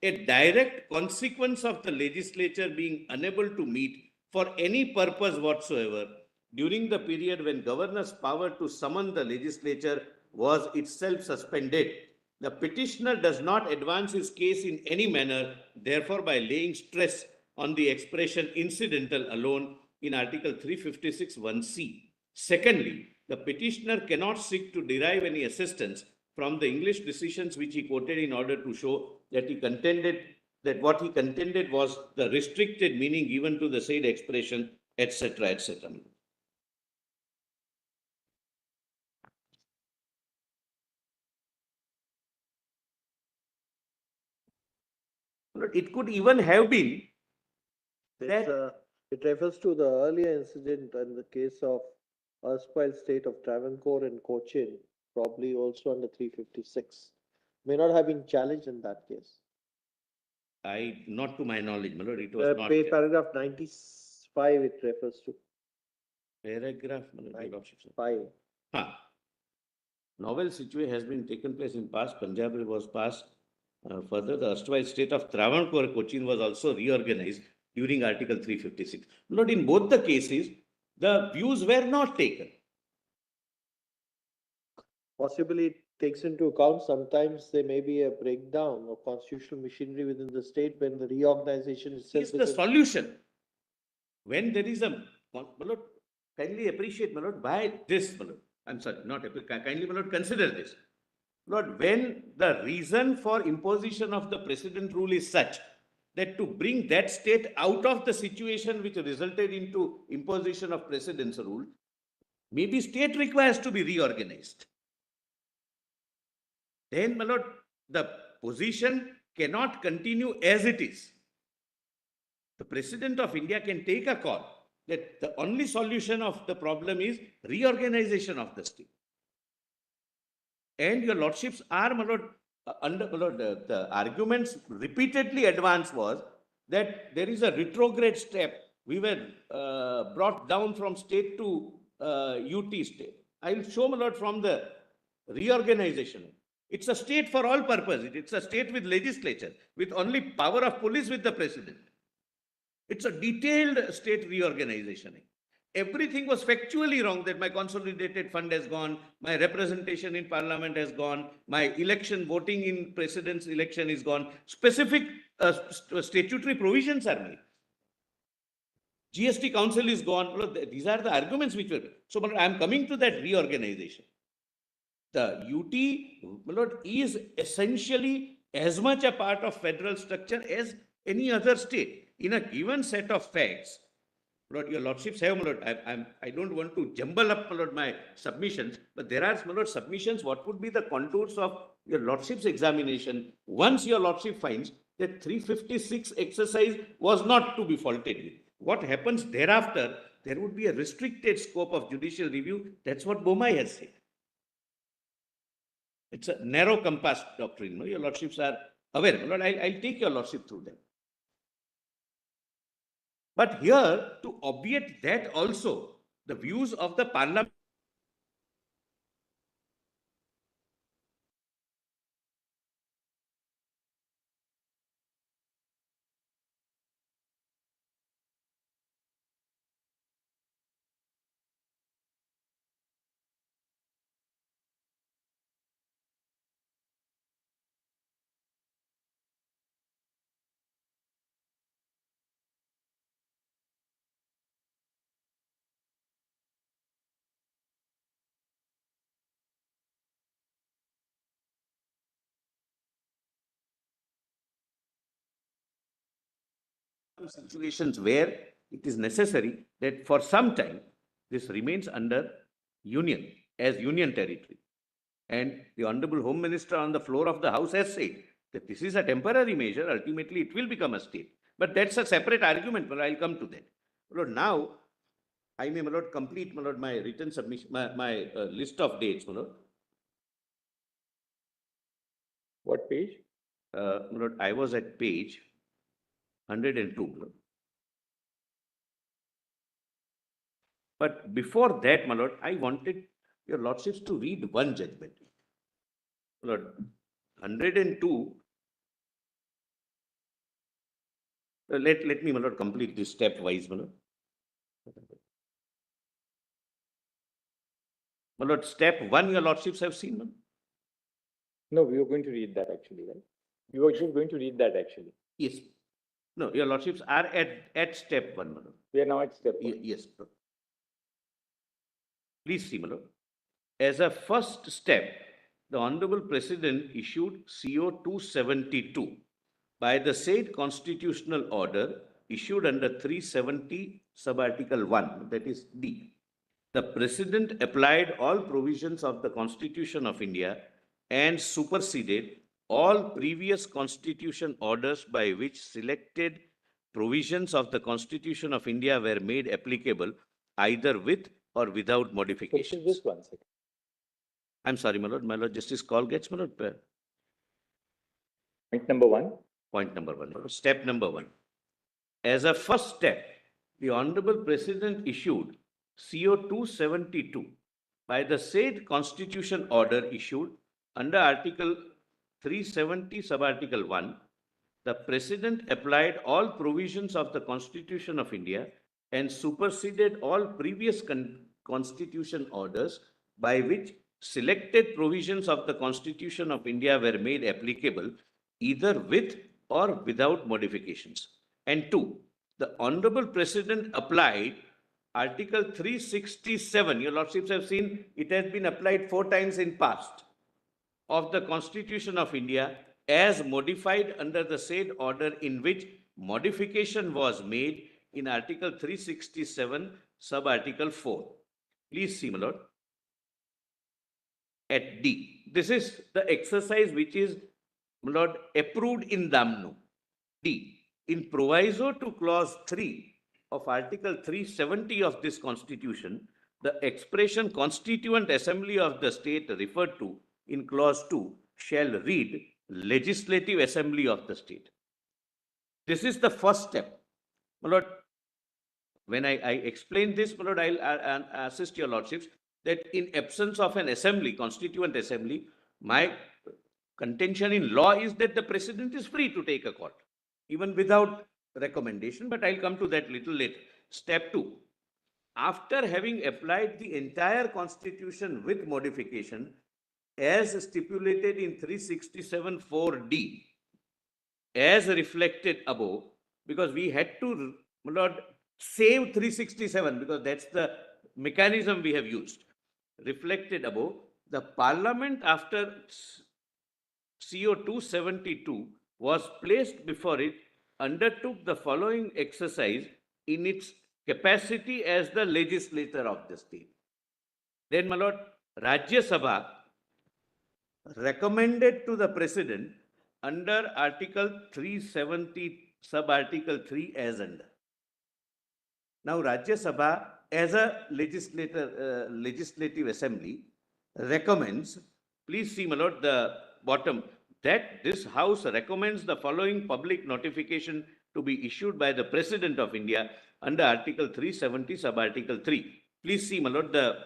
a direct consequence of the legislature being unable to meet for any purpose whatsoever during the period when governor's power to summon the legislature was itself suspended. The petitioner does not advance his case in any manner, therefore, by laying stress on the expression incidental alone in Article 356(1)(c). Secondly, the petitioner cannot seek to derive any assistance from the English decisions which he quoted in order to show that what he contended was the restricted meaning given to the said expression, etc., etc. It could even have been that It refers to the earlier incident in the case of erstwhile state of Travancore and Cochin, probably also under 356. May not have been challenged in that case. not to my knowledge, my lord, it was not. Paragraph 95 it refers to. Paragraph, my lord, your lordship, sir. 5. Huh. Novel situation has been taken place in past. Punjab was passed. Further, the erstwhile state of Travancore, Cochin was also reorganized during Article 356. Lord, in both the cases, the views were not taken. Possibly it takes into account sometimes there may be a breakdown of constitutional machinery within the state when the reorganization itself Is the solution. When there is a, my lord, kindly appreciate, my lord, by this, my lord. I'm sorry, not kindly, my lord, consider this. Lord, when the reason for imposition of the precedent rule is such that to bring that state out of the situation which resulted into imposition of precedence rule, maybe state requires to be reorganized. Then, my lord, the position cannot continue as it is. The President of India can take a call that the only solution of the problem is reorganization of the state. And your lordships are, my lord, my lord, the arguments repeatedly advanced was that there is a retrograde step. We were brought down from state to UT state. I will show, my lord, from the reorganization. It's a state for all purposes. It's a state with legislature, with only power of police with the president. It's a detailed state reorganization. Everything was factually wrong, that my consolidated fund has gone, my representation in parliament has gone, my election voting in president's election is gone. Specific statutory provisions are made. GST council is gone. Well, these are the arguments which were. So, but I am coming to that reorganization. The UT, my lord, is essentially as much a part of federal structure as any other state. In a given set of facts, Lord, your lordships have, my lord, I don't want to jumble up, my lord, my submissions, but there are, my lord, submissions. What would be the contours of your lordship's examination once your lordship finds that 356 exercise was not to be faulted with? What happens thereafter? There would be a restricted scope of judicial review. That's what Bomai has said. It's a narrow compass doctrine. No? Your lordships are aware. My lord, I'll take your lordship through them. But here, to obviate that also, the views of the parliament situations where it is necessary that for some time this remains under union as union territory. And the Honorable Home Minister on the floor of the House has said that this is a temporary measure. Ultimately, it will become a state. But that's a separate argument. But I'll come to that. Lord, now I may, my lord, complete, my lord, my written submission, my list of dates, my lord. What page? My lord, I was at page 102. My lord. But before that, my lord, I wanted your lordships to read one judgment. My lord, 102. Let me, my lord, complete this stepwise, my lord. My lord, step one, your lordships have seen, my lord? No, we were going to read that actually, right? We were just going to read that actually. Yes. No, your lordships are at step one, my lord. We are now at step one. Yes, my lord. Please see, my lord. As a first step, the Honorable President issued CO 272 by the said constitutional order issued under 370 subarticle 1, that is D. The President applied all provisions of the Constitution of India and superseded all previous constitution orders by which selected provisions of the Constitution of India were made applicable either with or without So modifications. just 1 second. I'm sorry, my lord, Justice Call gets, my lord. Point number 1. Point number 1, my lord. Step number 1. As a first step, the Honorable President issued CO 272 by the said Constitution order issued under Article 370 subarticle 1. The President applied all provisions of the Constitution of India and superseded all previous constitution orders by which selected provisions of the Constitution of India were made applicable either with or without modifications. And 2, the Honorable President applied Article 367, your lordships have seen it has been applied 4 times in past, of the Constitution of India as modified under the said order in which modification was made in Article 367, sub-article 4. Please see, my lord. At D. This is the exercise which is, my lord, approved in Damno. D. In proviso to clause 3 of Article 370 of this Constitution, the expression Constituent Assembly of the state referred to in clause 2 shall read Legislative Assembly of the state. This is the first step. My lord, when I explain this, my lord, I'll assist your lordships that in absence of an assembly, constituent assembly, my contention in law is that the president is free to take a court, even without recommendation, but I'll come to that little later. Step 2. After having applied the entire constitution with modification as stipulated in 367(4)(d), as reflected above, because we had to, my lord, save 367 because that's the mechanism we have used. Reflected above, the parliament after CO 272 was placed before it, undertook the following exercise in its capacity as the legislator of the state. Then, my lord, Rajya Sabha recommended to the president under Article 370, sub-article 3 as under. Now, Rajya Sabha as a legislative assembly recommends, please see, my lord, the bottom, that this house recommends the following public notification to be issued by the President of India under Article 370, sub-article 3. Please see, my lord, the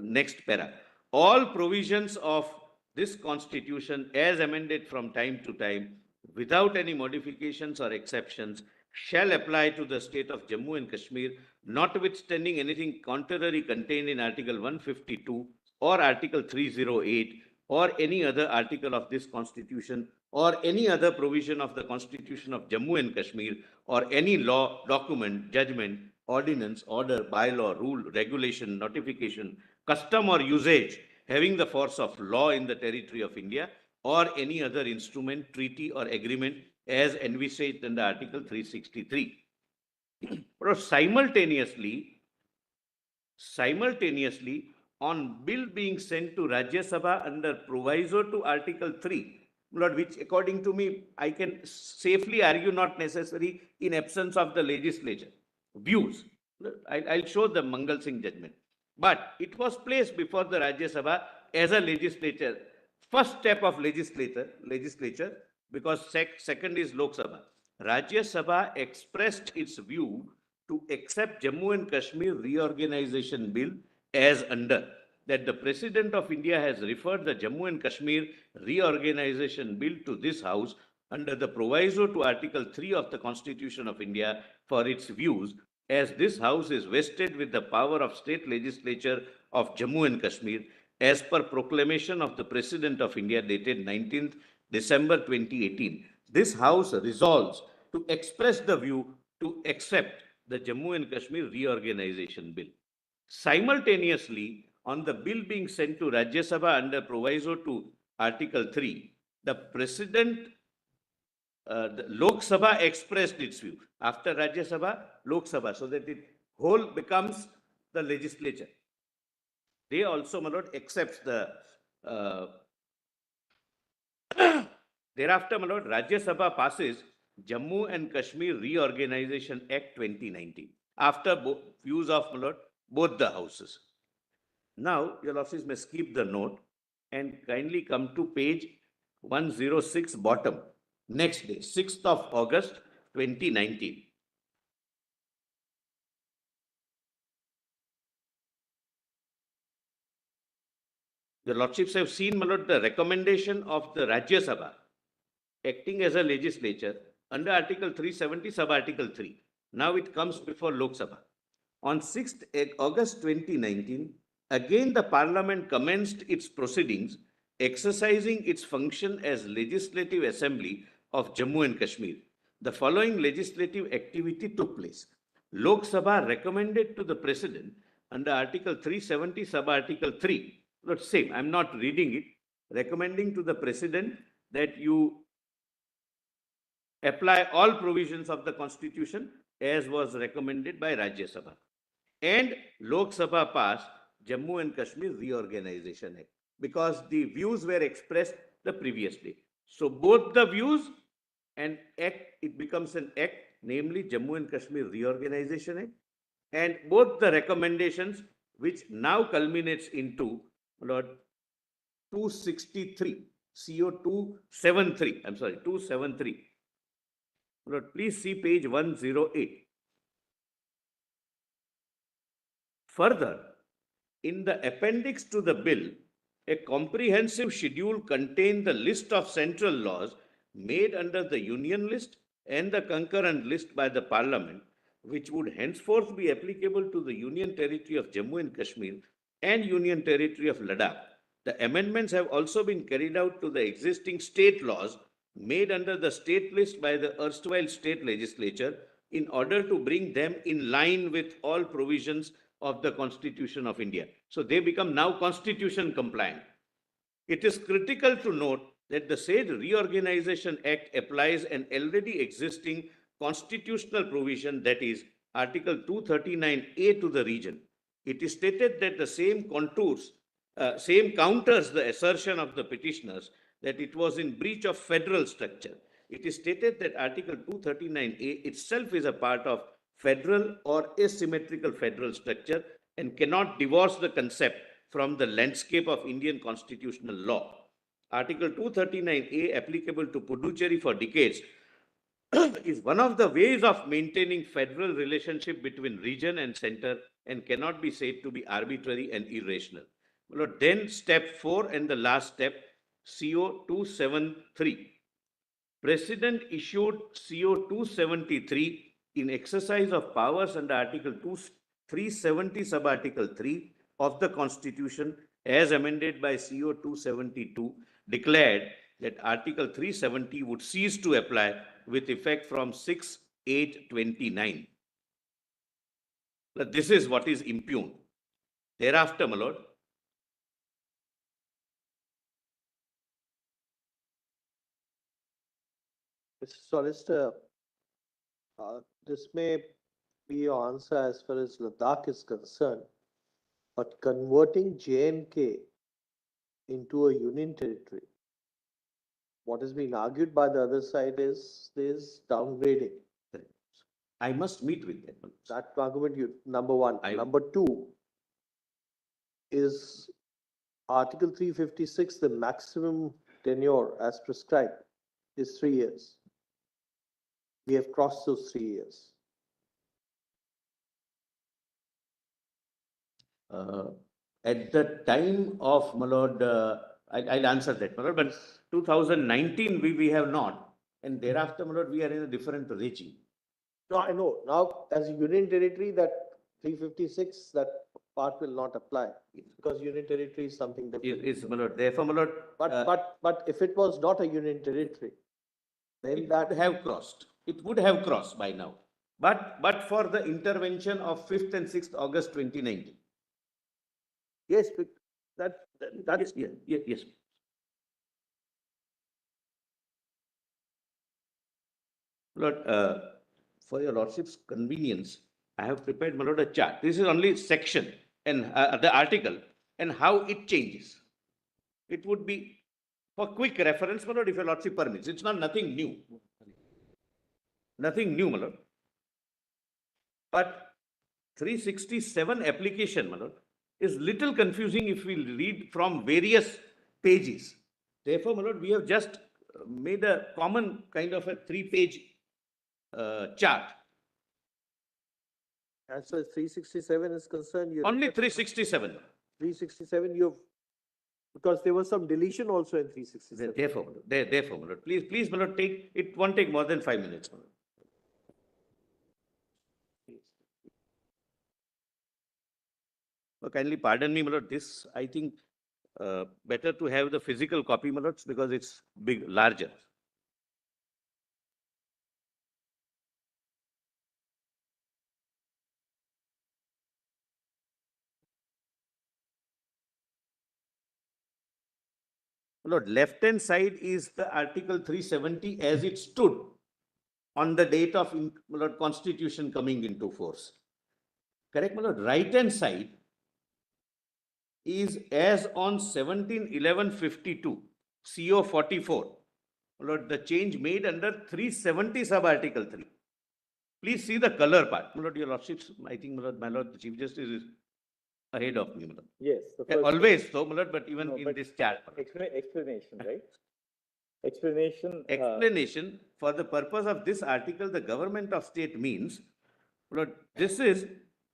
next para. All provisions of this constitution as amended from time to time without any modifications or exceptions shall apply to the state of Jammu and Kashmir, notwithstanding anything contrary contained in Article 152 or Article 308 or any other article of this constitution or any other provision of the Constitution of Jammu and Kashmir or any law, document, judgment, ordinance, order, bylaw, rule, regulation, notification, custom or usage having the force of law in the territory of India or any other instrument, treaty or agreement as envisaged under Article 363. But simultaneously, on bill being sent to Rajya Sabha under proviso to Article 3, Lord, which according to me, I can safely argue not necessary in absence of the legislature views. I'll show the Mangal Singh judgment. But it was placed before the Rajya Sabha as a legislature. First step of legislature, because second is Lok Sabha. Rajya Sabha expressed its view to accept Jammu and Kashmir reorganization bill as under, that the President of India has referred the Jammu and Kashmir reorganization bill to this house under the proviso to Article 3 of the Constitution of India for its views, as this house is vested with the power of state legislature of Jammu and Kashmir as per proclamation of the President of India dated 19th December 2018. This house resolves to express the view to accept the Jammu and Kashmir reorganization bill. Simultaneously, on the bill being sent to Rajya Sabha under proviso to Article 3, the President, the Lok Sabha expressed its view. After Rajya Sabha, Lok Sabha, so that it whole becomes the legislature. They also, my lord, accepts the thereafter, my lord, Rajya Sabha passes Jammu and Kashmir Reorganization Act 2019 after views of, my lord, both the houses. Now, your lordships may skip the note and kindly come to page 106 bottom. Next day, 6th of August 2019. The lordships have seen, my lord, the recommendation of the Rajya Sabha acting as a legislature under Article 370, sub-article 3. Now it comes before Lok Sabha. On 6th August 2019, again the Parliament commenced its proceedings, exercising its function as Legislative Assembly of Jammu and Kashmir. The following legislative activity took place. Lok Sabha recommended to the President under Article 370, sub-article 3, not same, I'm not reading it, recommending to the President that you apply all provisions of the Constitution as was recommended by Rajya Sabha. And Lok Sabha passed Jammu and Kashmir Reorganization Act because the views were expressed the previous day. So both the views and act, it becomes an act namely Jammu and Kashmir Reorganization Act, and both the recommendations which now culminates into, my lord, 263, CO 273, I'm sorry, 273. My lord, please see page 108. Further, in the appendix to the bill, a comprehensive schedule contained the list of central laws made under the Union list and the concurrent list by the Parliament, which would henceforth be applicable to the Union Territory of Jammu and Kashmir and Union Territory of Ladakh. The amendments have also been carried out to the existing state laws made under the state list by the erstwhile state legislature in order to bring them in line with all provisions of the Constitution of India. So they become now Constitution compliant. It is critical to note that the said Reorganization Act applies an already existing constitutional provision, that is Article 239A, to the region. It is stated that the same counters the assertion of the petitioners that it was in breach of federal structure. It is stated that Article 239A itself is a part of federal or asymmetrical federal structure and cannot divorce the concept from the landscape of Indian constitutional law. Article 239A, applicable to Puducherry for decades, is one of the ways of maintaining federal relationship between region and center and cannot be said to be arbitrary and irrational. Then step 4 and the last step, CO 273. President issued CO 273 in exercise of powers under Article 370 sub-Article 3 of the Constitution as amended by CO 272, declared that Article 370 would cease to apply with effect from 6/8/29. This is what is impugned. Thereafter, my lord, Mr. Solicitor, this may be your answer as far as Ladakh is concerned, but converting J&K into a union territory, what is being argued by the other side is downgrading. I must meet with them. That argument, number one. I- Number two, is Article 356, the maximum tenure as prescribed is 3 years. We have crossed those 3 years. At the time of, my lord, I'll answer that, my lord, but 2019 we have not, and thereafter, my lord, we are in a different regime. No, I know. Now, as a union territory, that 356, that part will not apply because union territory is something different. Is, my lord, therefore, my lord, But if it was not a union territory, then it that would have crossed. It would have crossed by now. But for the intervention of 5th and 6th August 2019. yes, that's Yes. Lord, for your lordship's convenience, I have prepared, my lord, a chart. This is only section and the article and how it changes. It would be for quick reference, my lord, if your lordship permits. It's not nothing new. Nothing new, my lord. But 367 application, my lord, is little confusing if we read from various pages. Therefore, my lord, we have just made a common kind of a 3-page chart. as far as 367 is concerned. Only 367. 367, because there was some deletion also in 367. Therefore, my lord, please, my lord, it won't take more than 5 minutes, my lord. Kindly pardon me, my lord, this, I think, better to have the physical copy, my lords, because it's larger. Lord, left-hand side is the Article 370 as it stood on the date of Lord, Constitution coming into force. Correct, my lord? Right-hand side is as on 17/11/52, CO 44. My lord, the change made under 370 sub-Article 3. Please see the color part. My lord, your lordships, I think, my lord, the Chief Justice is ahead of me, my lord. Yes. The Yeah, first- always so, my lord, but even No, in but this chart. my lord. Explanation, right? Explanation. Explanation, for the purpose of this article, the government of state means, my lord, this is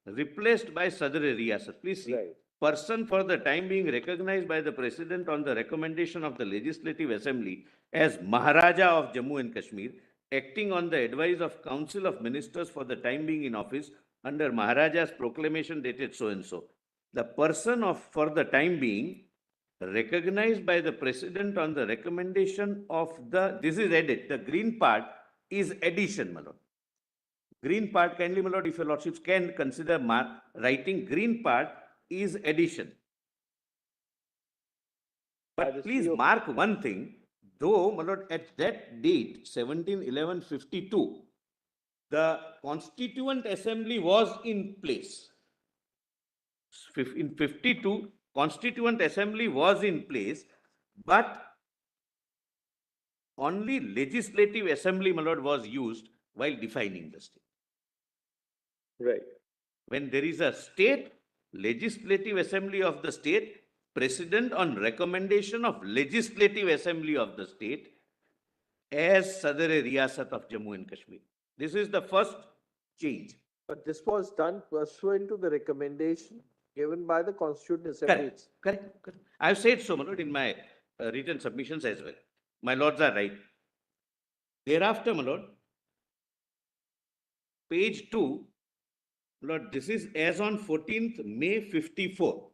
replaced by Sadr-e-Riyasat. Please see. Right. Person for the time being recognized by the President on the recommendation of the Legislative Assembly as Maharaja of Jammu and Kashmir, acting on the advice of Council of Ministers for the time being in office under Maharaja's proclamation dated so and so. The person of for the time being recognized by the President on the recommendation of the, this is edit, the green part is addition, my lord. Green part, kindly, my lord, if your lordships can consider writing green part is addition. But please mark one thing, though, my lord, at that date, 17/11/52, the Constituent Assembly was in place. In 52, Constituent Assembly was in place, but only Legislative Assembly, my lord, was used while defining the state. Right. When there is a state, Legislative Assembly of the state, President on recommendation of Legislative Assembly of the state as Sadr-e-Riyasat of Jammu and Kashmir. This is the first change. But this was done pursuant to the recommendation given by the Constituent Assembly. Correct. I have said so, my lord, in my written submissions as well. My lords are right. Thereafter, my lord, page 2, Lord, this is as on 14th May 54.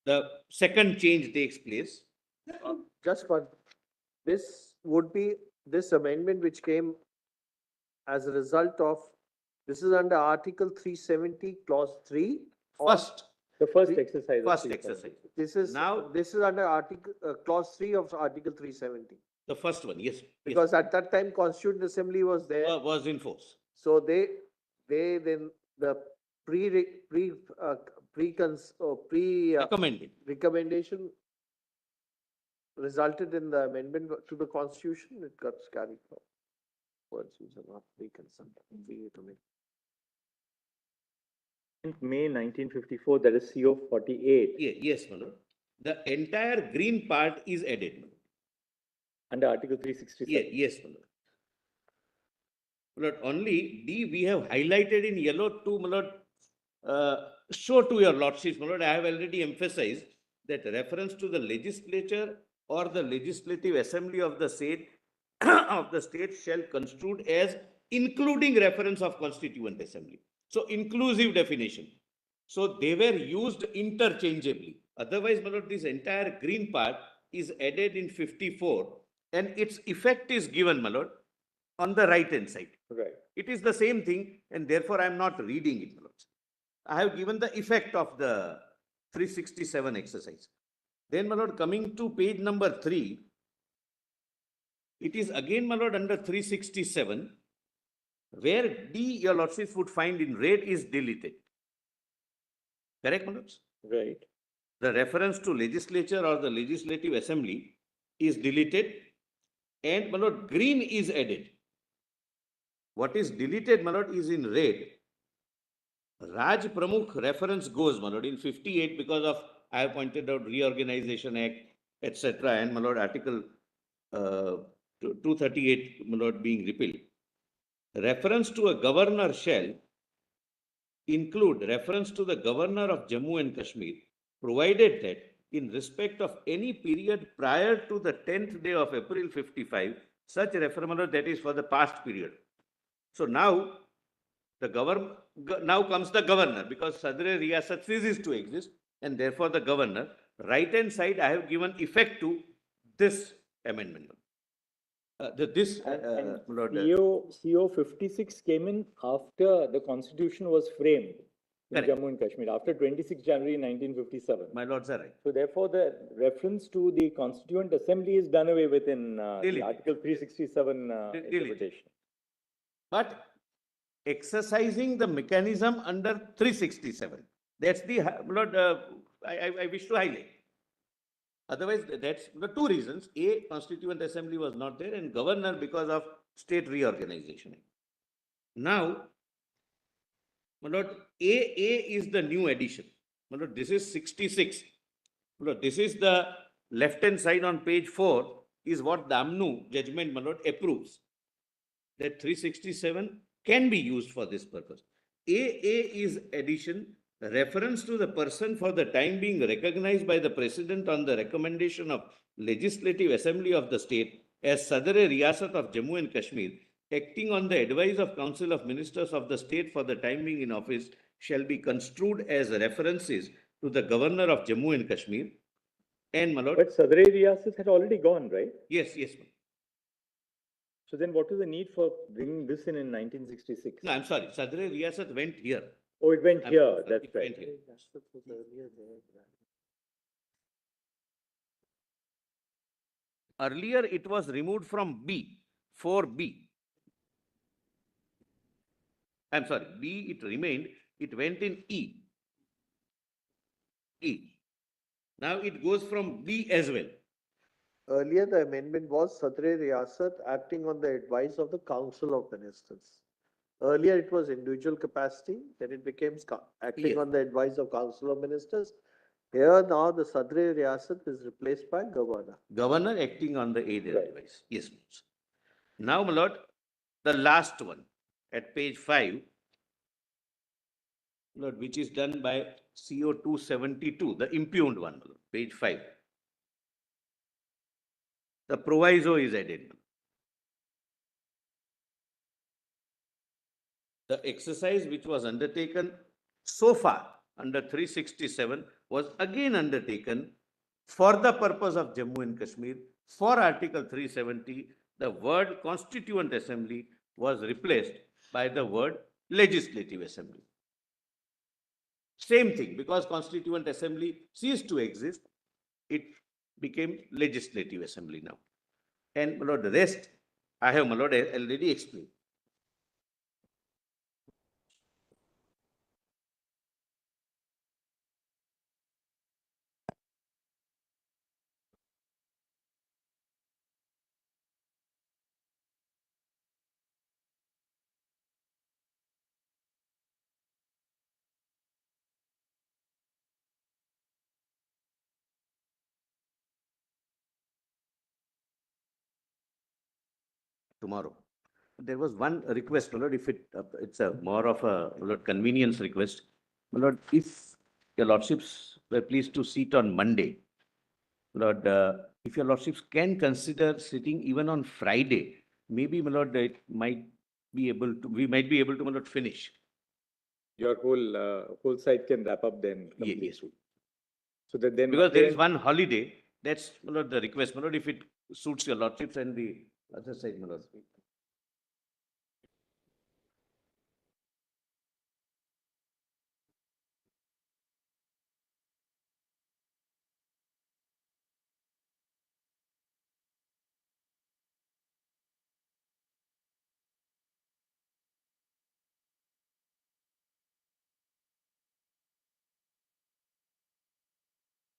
The second change takes place. Just one, this would be, this amendment which came as a result of, this is under Article 370, Clause 3. First, The first The- exercise. of first 370. exercise. This is, Now- this is under Article, Clause 3 of Article 370. The first one, yes. Because at that time, Constituent Assembly was there. Was in force. So they then, the Recommended. recommendation resulted in the amendment to the constitution, it got carried forward. Words which are not recommended. May 1954, that is CO 48, Yes, my lord. The entire green part is added, my lord. under Article 367. Yes, my lord. My lord, only D we have highlighted in yellow to, my lord, show to your lordships, my lord, I have already emphasized that reference to the legislature or the Legislative Assembly of the state of the state shall construed as including reference of Constituent Assembly. So inclusive definition. So they were used interchangeably. Otherwise, my lord, this entire green part is added in 54 and its effect is given, my lord, on the right hand side. Right. It is the same thing and therefore I am not reading it, my lord. I have given the effect of the 367 exercise. Then, my lord, coming to page number 3, it is again, my lord, under 367, where D, your lordships would find in red is deleted. Correct, my lords? Right. The reference to legislature or the Legislative Assembly is deleted and, my lord, green is added. What is deleted, my lord, is in red. Raj Pramukh reference goes, my lord, in 58 because of, I have pointed out, Reorganization Act, etc. and, my lord, Article 238, my lord, being repealed. Reference to a governor shall include reference to the governor of Jammu and Kashmir, provided that in respect of any period prior to the 10th day of April 55, such reference, that is for the past period. So now, now comes the governor, because Sadr-e-Riyasat ceases to exist, and therefore the governor. Right hand side, I have given effect to this amendment. Lord, CO 56 came in after the constitution was framed in Correct. Jammu and Kashmir, after 26 January 1957. my lords are right. So therefore, the reference to the Constituent Assembly is done away with in the Deleted. Article 367 Deleted. interpretation. But exercising the mechanism under 367, that's the, Lord, I wish to highlight. Otherwise, that's the two reasons. A, Constituent Assembly was not there, and governor because of state reorganization. Now, my lord, AA is the new addition. My lord, this is 66. My lord, this is the left-hand side on page 4 is what the AMNU judgment, my lord, approves. That 367 can be used for this purpose. AA is addition, reference to the person for the time being recognized by the President on the recommendation of Legislative Assembly of the state as Sadr-e-Riyasat of Jammu and Kashmir, acting on the advice of Council of Ministers of the state for the time being in office, shall be construed as references to the Governor of Jammu and Kashmir. And, my lord, But Sadr-e-Riyasat had already gone, right? yes, yes, ma'am. So then what was the need for bringing this in 1966? No, I'm sorry, Sadr-e-Riyasat went here. Oh, it went I'm here, sorry, that's it right. went here. Riyasat was earlier there. Earlier, it was removed from B, 4B. I'm sorry, B, it remained, it went in E. E. Now it goes from B as well. Earlier, the amendment was Sadr-e-Riyasat acting on the advice of the Council of Ministers. Earlier, it was individual capacity, then it became acting Yes. on the advice of Council of Ministers. Here now, the Sadr-e-Riyasat is replaced by Governor. Governor acting on the aid Right. advice. Yes, ma'am. Now, my lord, the last one at page 5, lord, which is done by CO 272, the impugned one, my lord, page 5. The proviso is added. The exercise which was undertaken so far under 367 was again undertaken for the purpose of Jammu and Kashmir. For Article 370, the word Constituent Assembly was replaced by the word Legislative Assembly. Same thing, because Constituent Assembly ceased to exist, it became Legislative Assembly now. And, my lord, the rest, I have, my lord, already explained. Tomorrow. There was one request, my lord, if it's a more of a, my lord, convenience request. My lord, if your lordships were pleased to sit on Monday, my lord, if your lordships can consider sitting even on Friday, maybe, my lord, it might be able to, we might be able to, my lord, finish. Your whole site can wrap up then completely. Yes. So that then. Because there is one holiday, that's, my lord, the request, my lord, if it suits your lordships and the other side, my lord.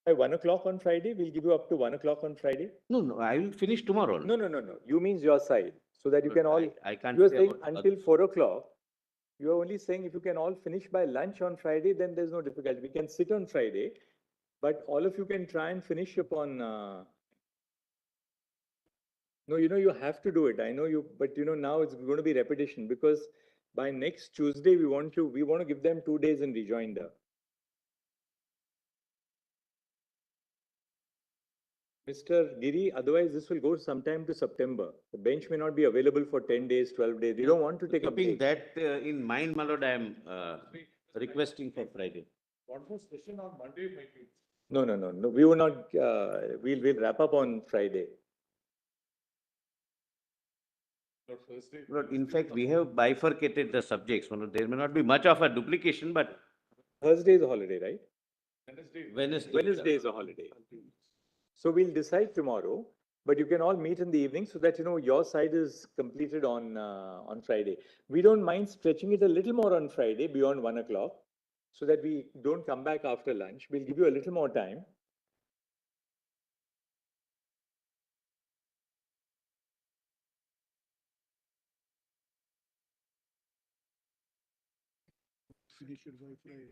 By 1 o'clock on Friday, we'll give you up to 1 o'clock on Friday? No, I will finish tomorrow. No. You means your side, so that you can all, I can't. you are say saying about until others. 4 o'clock. You are only saying if you can all finish by lunch on Friday, then there's no difficulty. We can sit on Friday, but all of you can try and finish upon, no, you have to do it. I know you, but now it's going to be repetition because by next Tuesday, we want to give them 2 days in rejoinder. Mr. Giri, otherwise this will go sometime to September. The bench may not be available for 10 days, 12 days. We don't want to take a Keeping break. that in mind, my lord, I am requesting for Friday. What was session on Monday might be? No. We will not, we'll wrap up on Friday. Or Thursday? Lord, in fact, we have bifurcated the subjects. My lord. There may not be much of a duplication, but Thursday is a holiday, right? Wednesday. Wednesday is a holiday. So we'll decide tomorrow, but you can all meet in the evening so that, your side is completed on Friday. We don't mind stretching it a little more on Friday beyond 1 o'clock so that we don't come back after lunch. We'll give you a little more time. finish it by Friday.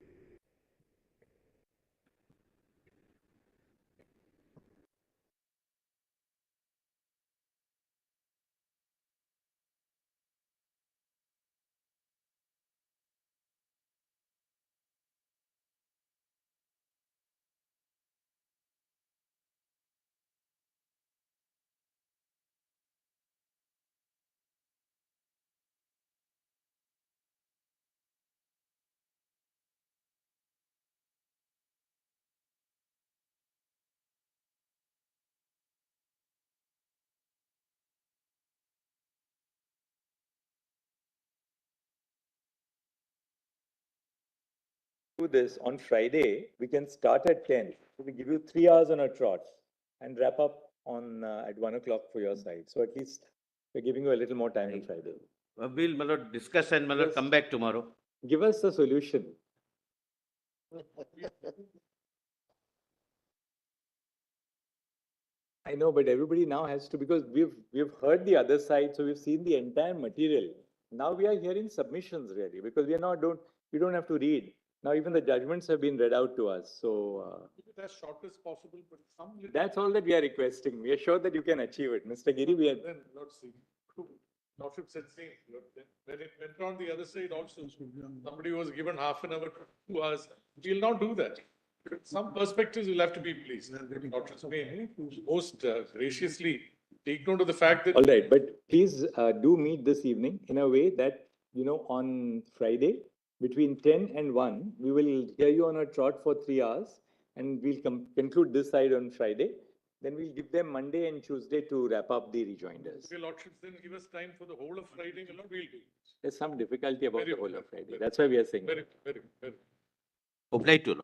Do this on Friday, we can start at 10. So we give you 3 hours on a trot and wrap up on at 1 o'clock for your side. So at least we're giving you a little more time on Friday. We'll, my lord, discuss and, my lord, Yes. come back tomorrow. Give us a solution. I know, but everybody now has to, because we've heard the other side, so we've seen the entire material. Now we are hearing submissions really, because we don't have to read. Now even the judgments have been read out to us, so Keep it as short as possible, but some. that's all that we are requesting. We are sure that you can achieve it. Mr. Giri, we are, Then, let's see. Lordship said same, when it went on the other side also, somebody was given half an hour, 2 hours, we'll not do that. Some perspectives will have to be pleased. Lordship may most graciously take note of the fact that. all right, but please do meet this evening in a way that, you know, on Friday, between 10 and 1, we will hear you on a trot for 3 hours and we'll conclude this side on Friday. Then we'll give them Monday and Tuesday to wrap up the rejoinders. Your Lordships then give us time for the whole of Friday, we'll do it. There's some difficulty about Very the whole well, of Friday. very That's why we are saying. Very, very, very. Obliged to, Lord.